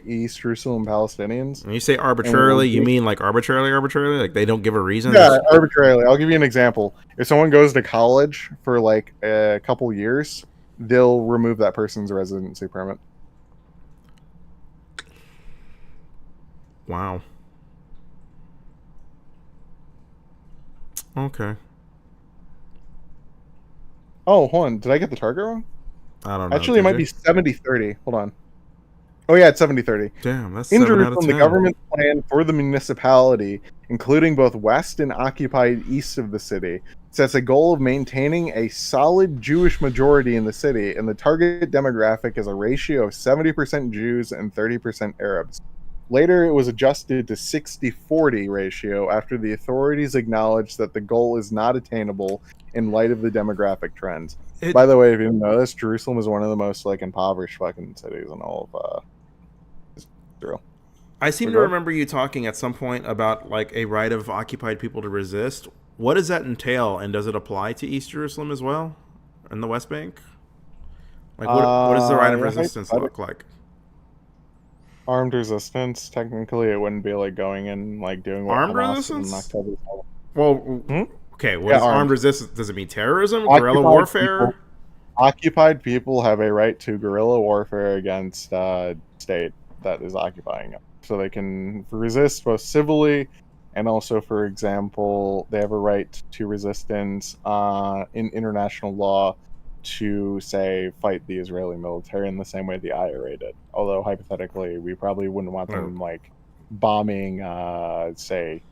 East Jerusalem Palestinians. When you say arbitrarily, you mean like arbitrarily? Like they don't give a reason? Yeah, arbitrarily. I'll give you an example. If someone goes to college for like a couple years, they'll remove that person's residency permit. Wow. Okay. Oh, hold on. Did I get the target wrong? I don't know. Actually, it might be 70-30. Hold on. Oh, yeah, it's 70-30. Damn, that's In 7 out of Jerusalem, 10. the government plan for the municipality, including both west and occupied east of the city, sets a goal of maintaining a solid Jewish majority in the city, and the target demographic is a ratio of 70% Jews and 30% Arabs. Later, it was adjusted to 60-40 ratio after the authorities acknowledged that the goal is not attainable in light of the demographic trends. By the way, if you didn't know this, Jerusalem is one of the most like impoverished fucking cities in all of Israel. I seem to remember you talking at some point about like a right of occupied people to resist. What does that entail, and does it apply to East Jerusalem as well, and the West Bank? Like, what does the right of resistance look like? Armed resistance. Technically, it wouldn't be like going and like doing what armed Hamas resistance. Well, okay. What is armed resistance? Does it mean terrorism, guerrilla warfare? Occupied people have a right to guerrilla warfare against state that is occupying them. so they can resist both civilly and also, for example, they have a right to resistance in international law to, say, fight the Israeli military in the same way the IRA did. Although, hypothetically, we probably wouldn't want Oh. them, like, bombing, say,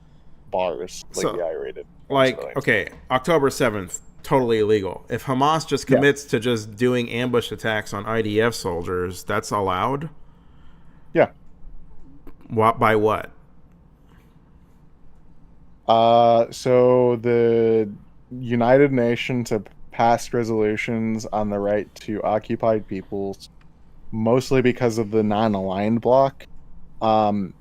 bars like the So, IRA did on like, civilians. okay, October 7th, totally illegal. If Hamas just Yeah. commits to just doing ambush attacks on IDF soldiers, that's allowed? Yeah. What, by what? So the United Nations have passed resolutions on the right to occupied peoples, mostly because of the non-aligned bloc. Um,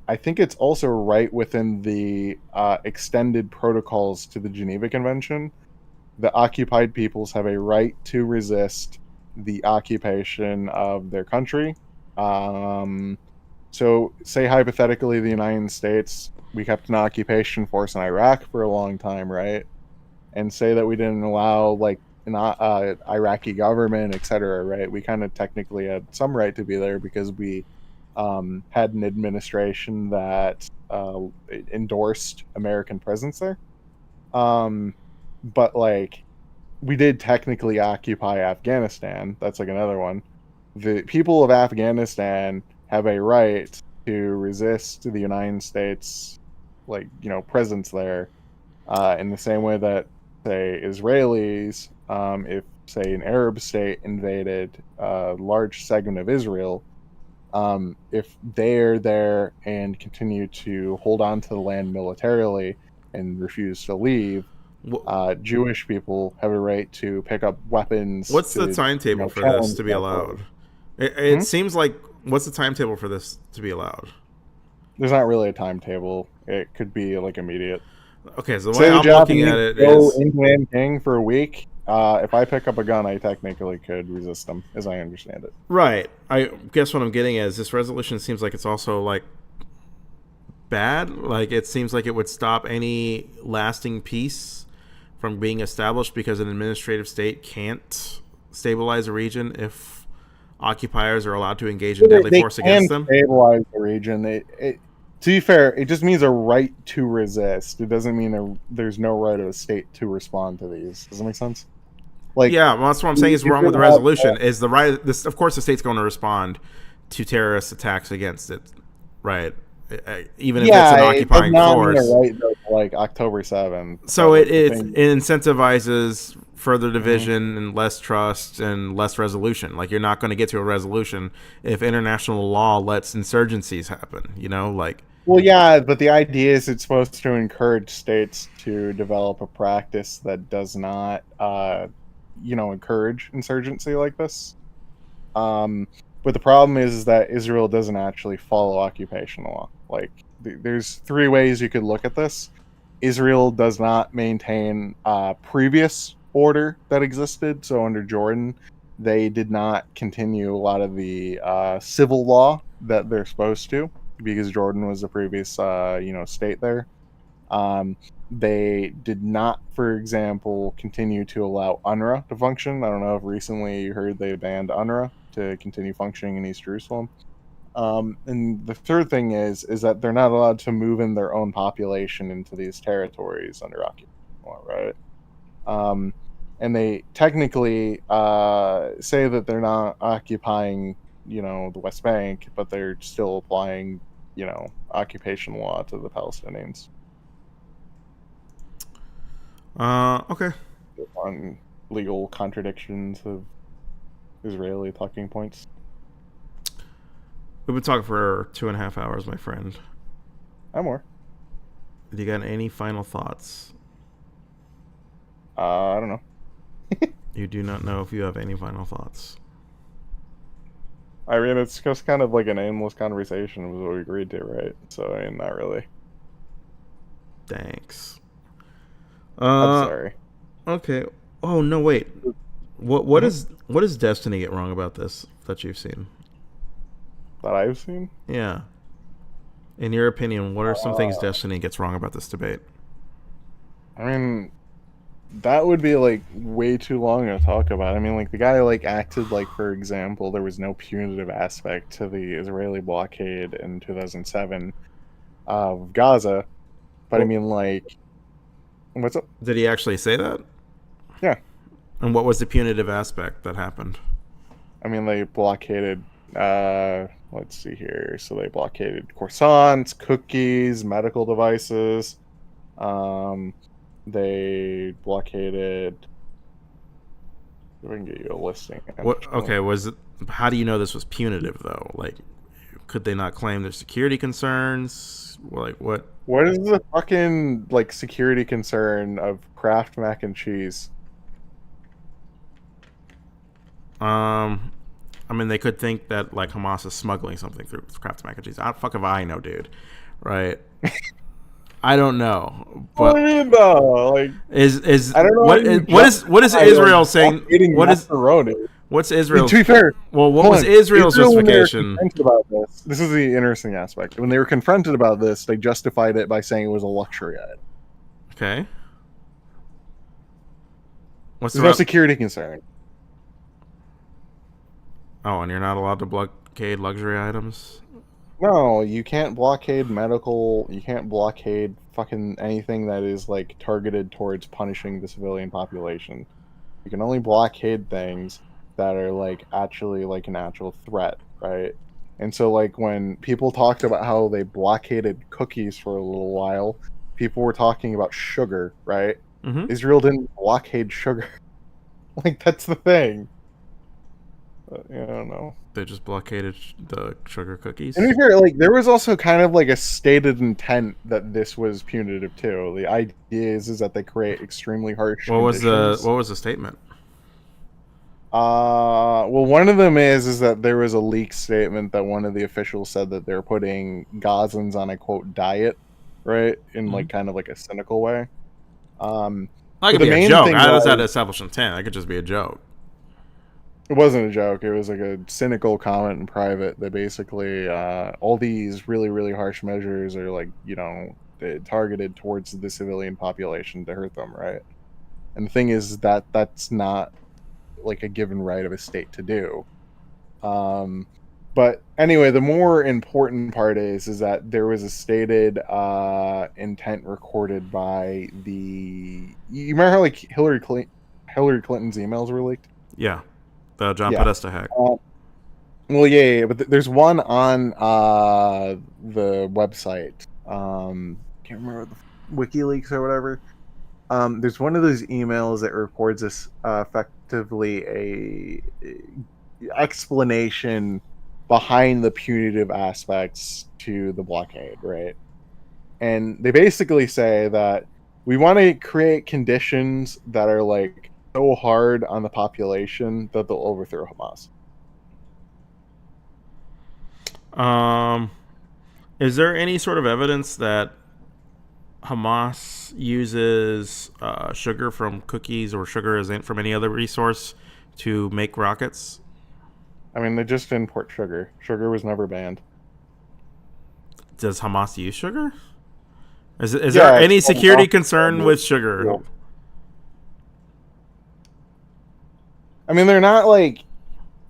I think it's also right within the extended protocols to the Geneva Convention. The occupied peoples have a right to resist the occupation of their country. Um, so, say hypothetically, the United States, we kept an occupation force in Iraq for a long time, right? And say that we didn't allow like an Iraqi government, etc., right? We kind of technically had some right to be there because we had an administration that endorsed American presence there. Um, but like we did technically occupy Afghanistan. That's like another one. The people of Afghanistan have a right to resist the United States, like, presence there, in the same way that, say, Israelis, if, say, an Arab state invaded a large segment of Israel, if they're there and continue to hold on to the land militarily and refuse to leave, Jewish people have a right to pick up weapons What's the to, timetable for this challenge to be that rule. allowed? It Hmm? seems like, what's the timetable for this to be allowed? There's not really a timetable. It could be like immediate. Okay, so the way Say the I'm looking at Japanese it go is, into Nanking for a week. If I pick up a gun, I technically could resist them, as I understand it. right. I guess what I'm getting at is this resolution seems like it's also like bad. Like it seems like it would stop any lasting peace from being established because an administrative state can't stabilize a region if occupiers are allowed to engage in deadly They force against can them. stabilize the region. To be fair, it just means a right to resist. It doesn't mean there's no right of a state to respond to these. Does that make sense? Like, Yeah, well, that's what I'm saying is wrong with the Israel has, resolution. Is the right? This, of course, the state's going to respond to terrorist attacks against it, right? Even if it's yeah, an it does occupying not mean a force. right to, like, October 7th. But So like the it thing, incentivizes further Mhm. division and less trust and less resolution. Like you're not going to get to a resolution if international law lets insurgencies happen. You know, like Well, yeah, but the idea is it's supposed to encourage states to develop a practice that does not, encourage insurgency like this. Um, but the problem is that Israel doesn't actually follow occupation law. Like, there's three ways you could look at this. Israel does not maintain previous order that existed. So under Jordan, they did not continue a lot of the civil law that they're supposed to because Jordan was the previous, state there. Um, they did not, for example, continue to allow UNRWA to function. I don't know if recently you heard they banned UNRWA to continue functioning in East Jerusalem. And the third thing is that they're not allowed to move in their own population into these territories under occupation, right? Um, and they technically say that they're not occupying, the West Bank, but they're still applying, occupation law to the Palestinians okay. on legal contradictions of Israeli talking points. We've been talking for 2.5 hours, my friend. I'm more. Do you got any final thoughts? I don't know. You do not know if you have any final thoughts. I mean, it's just kind of like an aimless conversation was what we agreed to, right? So, I mean, not really. Thanks. I'm Uh, sorry. okay. Oh no, wait. What Mhm. is what does Destiny get wrong about this that you've seen? That I've seen. Yeah. In your opinion, what are some things Uh, Destiny gets wrong about this debate? I mean, that would be like way too long to talk about. I mean, like the guy like acted like, for example, there was no punitive aspect to the Israeli blockade in 2007 of Gaza. But I Well, mean, like, what's up? did he actually say that? Yeah, And what was the punitive aspect that happened? I mean, they blockaded. Let's see here. So they blockaded croissants, cookies, medical devices. Um, they blockaded. We can get you a listing What? actually. Okay, was it? How do you know this was punitive though? Like, could they not claim their security concerns? Like what? What is the fucking like security concern of Kraft mac and cheese? Um, I mean, they could think that like Hamas is smuggling something through Kraft mac and cheese. I fuck if I know, dude. Right? I don't know, What do but you mean though? Like, is I don't know how you what is justify like Israel saying? blockading What is macaroni. what's I mean, to Israel's? be fair, Well, what hold was on. Israel's Israel, when they were justification? confronted about this is the interesting aspect. When they were confronted about this, they justified it by saying it was a luxury item. Okay, what's the There's no rep? security concern. Oh, and you're not allowed to blockade luxury items. No, you can't blockade medical. You can't blockade fucking anything that is like targeted towards punishing the civilian population. You can only blockade things that are like actually like an actual threat, right? And so like when people talked about how they blockaded cookies for a little while, people were talking about sugar, right? Mm-hmm. Israel didn't blockade sugar. Like that's the thing. Yeah, I don't know. They just blockaded the sugar And to cookies. be fair, like there was also kind of like a stated intent that this was punitive too. The idea is that they create extremely harsh What conditions. was the statement? Well, one of them is that there was a leaked statement that one of the officials said that they're putting Gazans on a quote diet, right? In Mm-hmm. like kind of like a cynical way. Um, That but could the be a main joke. thing How does that was establish intent? That could just be a joke. it wasn't a joke. It was like a cynical comment in private that basically all these really really harsh measures are like targeted towards the civilian population to hurt them, right? And the thing is that that's not like a given right of a state to do. Um, but anyway, the more important part is that there was a stated intent recorded by the. You remember how like Hillary Clinton's emails were leaked? Yeah, the John Yeah. Podesta hack. Well, yeah, but there's one on the website. Can't remember the WikiLeaks or whatever. There's one of those emails that records this effectively a explanation behind the punitive aspects to the blockade, right? And they basically say that we want to create conditions that are like so hard on the population that they'll overthrow Hamas. Um, is there any sort of evidence that Hamas uses sugar from cookies or sugar as from any other resource to make rockets? I mean, they just import sugar. Sugar was never banned. Does Hamas use sugar? Is there Yeah, it's any called security concern with sugar? fuel. I mean, they're not like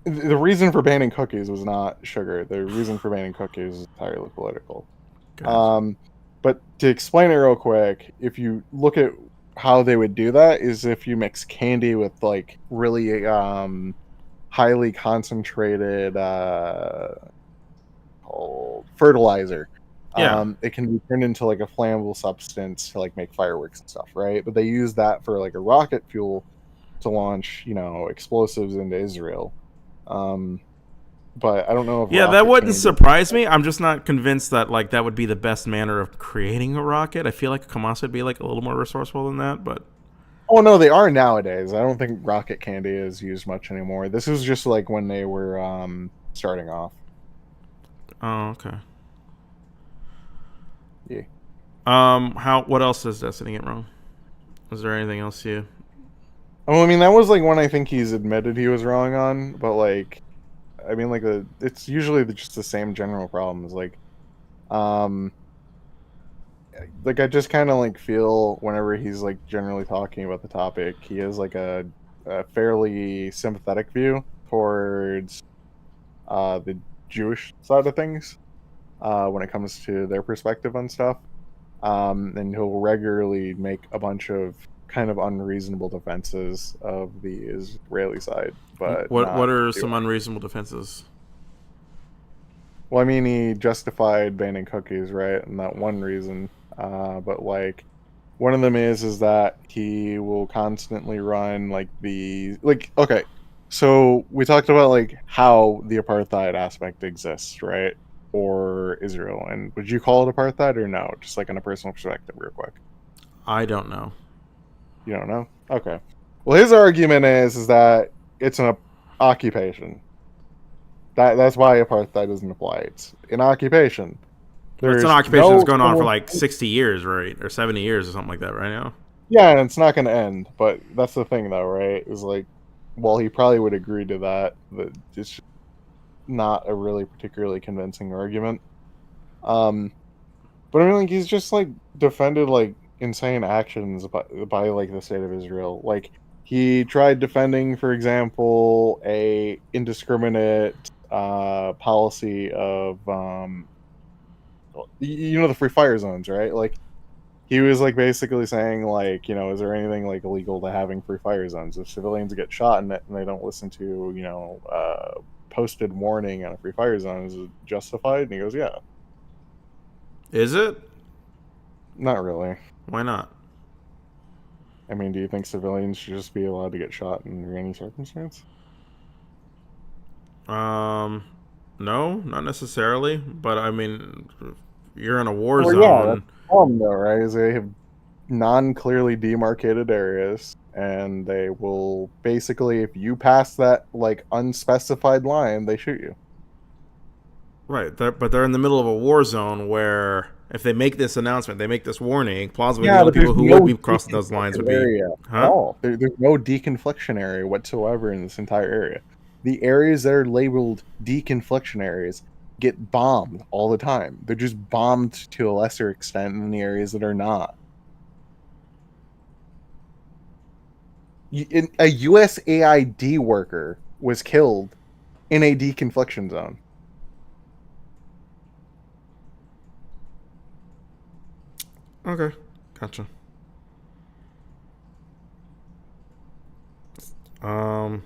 the reason for banning cookies was not sugar. The reason for banning cookies is entirely political. Gotcha. Um, but to explain it real quick, if you look at how they would do that, is if you mix candy with like really highly concentrated called fertilizer. Yeah. It can be turned into like a flammable substance to like make fireworks and stuff, right? But they use that for like a rocket fuel to launch, explosives into Israel. Um, but I don't know if Yeah, that rocket wouldn't candy. surprise me. I'm just not convinced that like that would be the best manner of creating a rocket. I feel like Hamas would be like a little more resourceful than that, but Oh no, they are nowadays. I don't think rocket candy is used much anymore. This is just like when they were starting off. oh, okay. Yeah. How? What else is Destiny get wrong? Is there anything else you? Oh, I mean that was like one I think he's admitted he was wrong on, but like I mean like it's usually just the same general problems. Like um like I just kind of like feel whenever he's like generally talking about the topic, he has like a fairly sympathetic view towards the Jewish side of things when it comes to their perspective on stuff. And he'll regularly make a bunch of kind of unreasonable defenses of the Israeli side, but What not are too some unreasonable defenses? well. I mean, he justified banning cookies, right? And that one reason. But like one of them is that he will constantly run like the like okay. So we talked about like how the apartheid aspect exists, right? For Israel. And would you call it apartheid or no? Just like on a personal perspective, real quick. I don't know. You don't know? Okay. Well, his argument is that it's an occupation. That's why apartheid doesn't apply. It's an occupation. Well, it's an There's occupation that's no going on for civil. like 60 years, right? Or 70 years or something like that right now. Yeah, and it's not going to end. But that's the thing, though, right? Is like, well, he probably would agree to that. But it's not a really particularly convincing argument. Um, but I mean, like, he's just like defended like insane actions by like the state of Israel. Like he tried defending, for example, a indiscriminate policy of you know the free fire zones, right? Like he was like basically saying like is there anything like illegal to having free fire zones? If civilians get shot in it and they don't listen to posted warning on a free fire zone, is it justified? And he goes, yeah, Is it? not really. Why not? I mean, do you think civilians should just be allowed to get shot in any circumstance? Um, no, not necessarily. But I mean, you're in a war Well, yeah, that's zone. the problem, though, right? Is they have non-clearly demarcated areas, and they will basically, if you pass that like unspecified line, they shoot you. Right, but they're in the middle of a war zone where if they make this announcement, they make this warning, plausibly the Yeah, only but there's people who would no be crossing those lines would deconfliction be, area at huh? all. There's no deconfliction area whatsoever in this entire area. The areas that are labeled deconfliction areas get bombed all the time. They're just bombed to a lesser extent than the areas that are not. A USAID worker was killed in a deconfliction zone. Okay, gotcha. Um,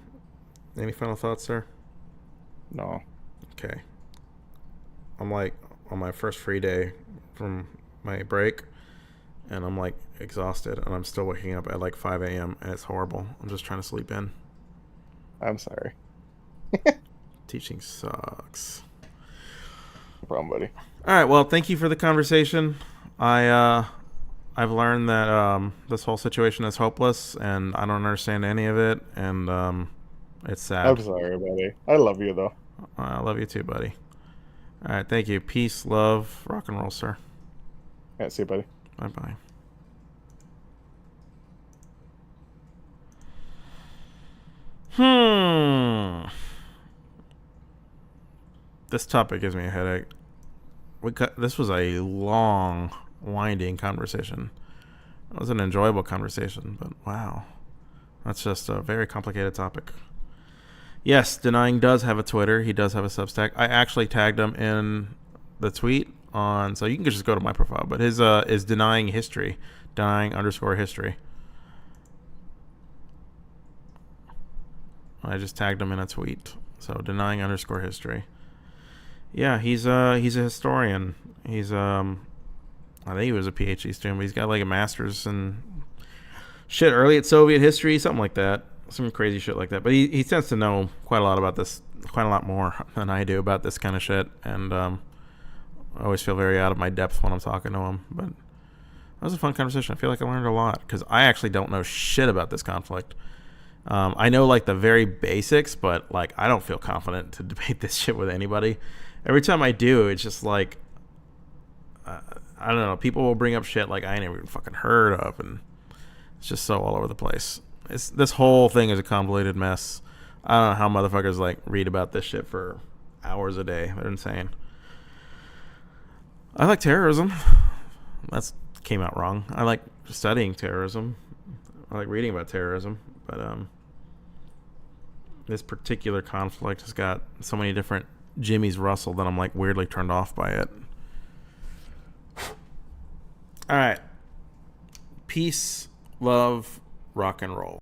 any final thoughts, sir? No. Okay, I'm like on my first free day from my break, and I'm like exhausted, and I'm still waking up at like 5 a.m. and it's horrible. I'm just trying to sleep in. I'm sorry. Teaching sucks. No problem, buddy. All right, well, thank you for the conversation. I've learned that this whole situation is hopeless, and I don't understand any of it, and it's I'm sad. sorry, buddy. I love you, though. I love you too, buddy. All right, thank you. Peace, love, rock and roll, sir. Yeah, see you, buddy. Bye bye. This topic gives me a headache. This was a long, winding conversation. It was an enjoyable conversation, but wow, that's just a very complicated topic. Yes, Denying does have a Twitter. He does have a Substack. I actually tagged him in the tweet on, so you can just go to my profile. But his is Denying History, Denying_history. I just tagged him in a tweet. So Denying_history. Yeah, he's a historian. He's I think he was a PhD student, but he's got like a master's in shit, early at Soviet history, something like that. Some crazy shit like that. But he tends to know quite a lot about this, quite a lot more than I do about this kind of shit. And I always feel very out of my depth when I'm talking to him. But that was a fun conversation. I feel like I learned a lot because I actually don't know shit about this conflict. I know like the very basics, but like I don't feel confident to debate this shit with anybody. Every time I do, it's just like I don't know. People will bring up shit like I ain't even fucking heard of, and it's just so all over the place. This whole thing is a convoluted mess. I don't know how motherfuckers like read about this shit for hours a day. They're insane. I like terrorism. That's came out wrong. I like studying terrorism. I like reading about terrorism, but this particular conflict has got so many different Jimmy's Russell that I'm like weirdly turned off by it. All right. Peace, love, rock and roll.